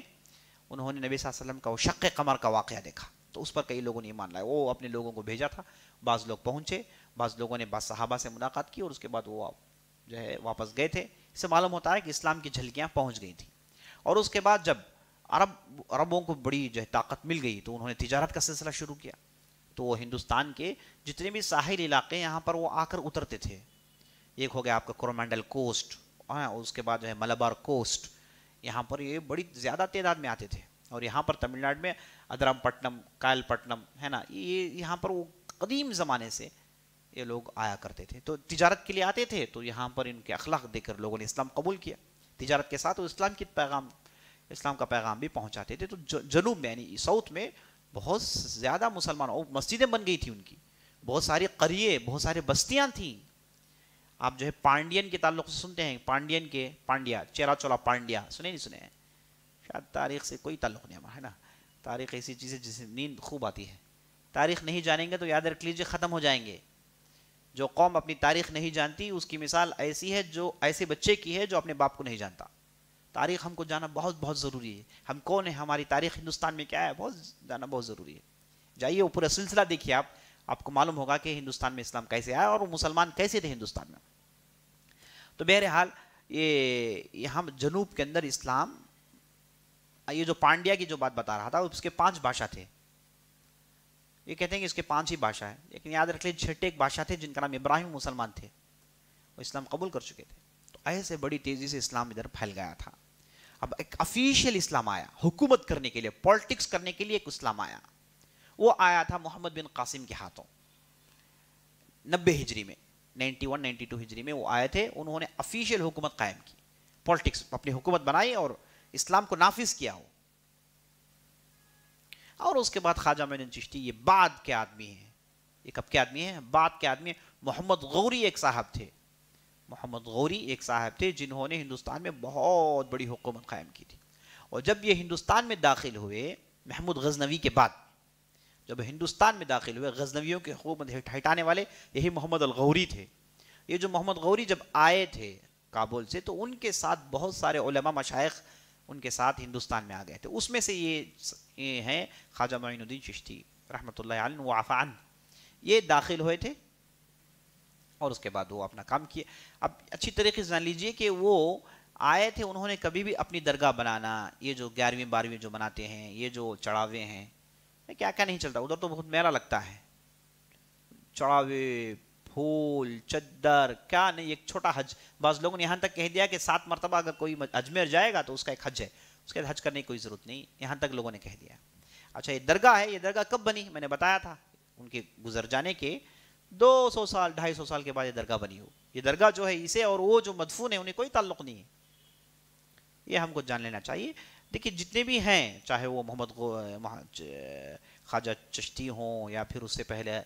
انہوں نے نبی صلی اللہ علیہ وسلم کا وہ شق قمر کا واقعہ دیکھا، تو اس پر کئی لوگوں نے ایمان لایا، وہ اپنے لوگوں کو بھیجا تھا، بعض لوگ پہنچے، بعض لوگوں نے بعض صحابہ سے ملاقات کی، اور اس کے بعد وہ جو ہے واپس گئے تھے، اس سے معلوم ہوتا ہے کہ اسلام کی جھلکیاں پہنچ گئی تھیں، اور اس کے بعد جب عربوں کو بڑی جو ہے طاقت مل گئی تو انہوں نے تجارت کا سلسلہ شروع کیا، تو وہ ہندوستان کے جتنے بھی ساحل علاقے یہاں پر وہ آ کر اترتے تھے، ایک ہو گیا آپ کا کورومنڈل کوسٹ، اس کے بعد جو ہے ملبار کوسٹ، یہاں پر یہ بڑی زیادہ تعداد میں آتے تھے، اور یہاں پر تمل ناڈو میں ادرم پٹنم، کائل پٹنم ہے نا، یہ یہاں پر وہ قدیم زمانے سے یہ لوگ آیا کرتے تھے، تو تجارت کے لیے آتے تھے، تو یہاں پر ان کے اخلاق دیکھ کر لوگوں نے اسلام قبول کیا، تجارت کے ساتھ وہ اسلام کا پیغام بھی پہنچاتے تھے، تو جنوب میں یعنی ساؤتھ میں بہت زیادہ مسلمان، اور مسجدیں بن گئی تھی ان کی، بہت ساری قریے، بہت سارے بستیاں تھیں، آپ جو ہے پانڈین کے تعلق سے سنتے ہیں، پانڈین کے پانڈیا، چیرا چولا پانڈیا، سنے نہیں سنے ہیں؟ شاید تاریخ سے کوئی تعلق نہیں ہمارا، ہے نا، تاریخ ایسی چیز ہے جس سے نیند خوب آتی ہے، تاریخ نہیں جانیں گے تو یاد رکھ لیجیے ختم ہو جائیں گے، جو قوم اپنی تاریخ نہیں جانتی اس کی مثال ایسی ہے جو ایسے بچے کی ہے جو اپنے باپ کو نہیں جانتا، تاریخ ہم کو جانا بہت بہت ضروری ہے، ہم کون ہیں، ہماری تاریخ ہندوستان میں کیا ہے، بہت جانا بہت ضروری ہے، جائیے وہ پورا سلسلہ دیکھیے، آپ کو معلوم ہوگا کہ ہندوستان میں اسلام کیسے آیا اور وہ مسلمان کیسے تھے ہندوستان میں۔ تو بہرحال یہ یہاں جنوب کے اندر اسلام، یہ جو پانڈیا کی جو بات بتا رہا تھا اس کے 5 بادشاہ تھے، یہ کہتے ہیں کہ اس کے 5 ہی بادشاہ ہیں، لیکن یاد رکھ لیجیے 6 ایک بادشاہ تھے جن کا نام ابراہیم، مسلمان تھے، وہ اسلام قبول کر چکے تھے، تو ایسے بڑی تیزی سے اسلام ادھر پھیل گیا تھا۔ اب ایک افیشیل اسلام آیا، حکومت کرنے کے لیے، پالیٹکس کرنے کے لیے ایک اسلام آیا، وہ آیا تھا محمد بن قاسم کے ہاتھوں، 90 ہجری میں، 91 92 ہجری میں وہ آئے تھے. انہوں نے افیشیل حکومت قائم کی، پالیٹکس اپنی حکومت بنائی اور اسلام کو نافذ کیا ہو. اور اس کے بعد خواجہ معین الدین چشتی یہ بعد کے آدمی ہیں. یہ کب کے آدمی ہیں؟ بعد کے آدمی ہیں. محمد غوری ایک صاحب تھے، محمد غوری ایک صاحب تھے جنہوں نے ہندوستان میں بہت بڑی حکومت قائم کی تھی. اور جب یہ ہندوستان میں داخل ہوئے محمود غزنوی کے بعد، جب ہندوستان میں داخل ہوئے غزنویوں کی حکومت ہٹانے والے یہی محمد الغوری تھے. یہ جو محمد غوری جب آئے تھے کابل سے تو ان کے ساتھ بہت سارے علماء مشائخ ان کے ساتھ ہندوستان میں آ گئے تھے. اس میں سے یہ ہیں خواجہ معین الدین چشتی رحمۃ اللہ علیہ وعفا عنہ. یہ داخل ہوئے تھے اور اس کے بعد وہ اپنا کام کیے. اب اچھی طریقے سے جان لیجئے کہ وہ آئے تھے، انہوں نے کبھی بھی اپنی درگاہ بنانا، یہ جو 11ویں 12ویں جو بناتے ہیں، یہ جو چڑھاوے ہیں، کیا کیا نہیں چلتا ادھر تو بہت میرا لگتا ہے. چڑھاوے، پھول، چادر، کیا نہیں. ایک چھوٹا حج، بعض لوگوں نے یہاں تک کہہ دیا کہ 7 مرتبہ اگر کوئی اجمیر جائے گا تو اس کا ایک حج ہے، اس کے حج کرنے کی کوئی ضرورت نہیں، یہاں تک لوگوں نے کہہ دیا. اچھا یہ درگاہ ہے، یہ درگاہ کب بنی؟ میں نے بتایا تھا ان کے گزر جانے کے 200 سال 250 سال کے بعد یہ درگاہ بنی ہو. یہ درگاہ جو ہے اسے اور وہ جو مدفون ہے انہیں کوئی تعلق نہیں ہے، یہ ہم کو جان لینا چاہیے. دیکھیے جتنے بھی ہیں، چاہے وہ خواجہ چشتی ہوں یا پھر اس سے پہلے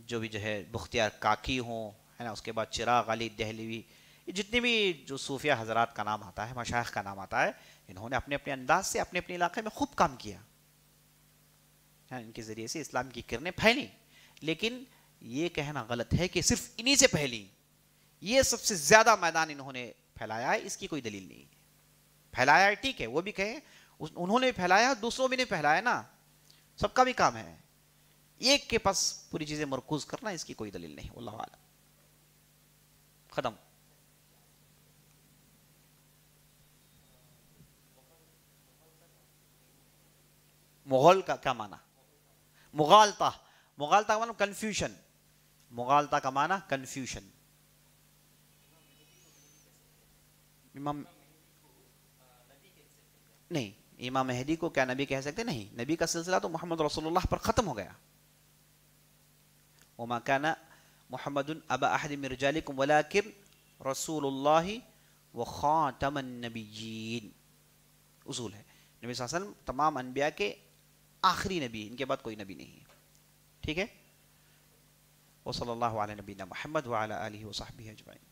جو بھی جو ہے بختیار کاکی ہوں، ہے نا، اس کے بعد چراغ علی دہلوی، جتنے بھی جو صوفیہ حضرات کا نام آتا ہے، مشائخ کا نام آتا ہے، انہوں نے اپنے اپنے انداز سے اپنے اپنے علاقے میں خوب کام کیا. ان کے ذریعے سے اسلام کی کرنیں پھیلی. لیکن یہ کہنا غلط ہے کہ صرف انہی سے پھیلی، یہ سب سے زیادہ میدان انہوں نے پھیلایا ہے، اس کی کوئی دلیل نہیں. پھیلایا ہے ٹھیک ہے، وہ بھی کہیں انہوں نے پھیلایا، دوسروں بھی نے پھیلایا نا، سب کا بھی کام ہے. ایک کے پاس پوری چیزیں مرکوز کرنا اس کی کوئی دلیل نہیں. واللہ اعلم. ختم. مغل کا کیا معنی؟ مغالطہ. مغالطہ کا معنی کنفیوژن. مغالطہ کا معنی کنفیوژن. امام نہیں، امام مہدی کو کیا نبی کہہ سکتے؟ نہیں، نبی کا سلسلہ تو محمد رسول اللہ پر ختم ہو گیا. وما كان محمد ابا احد من رجالكم ولكن رسول اللہ وخاتم النبیین. اصول ہے نبی صلی اللہ علیہ وسلم تمام انبیاء کے آخری نبی، ان کے بعد کوئی نبی نہیں ہے. ٹھیک ہے. وصلی اللہ علی نبینا محمد وعلی آلہ وصحبہ اجمعین.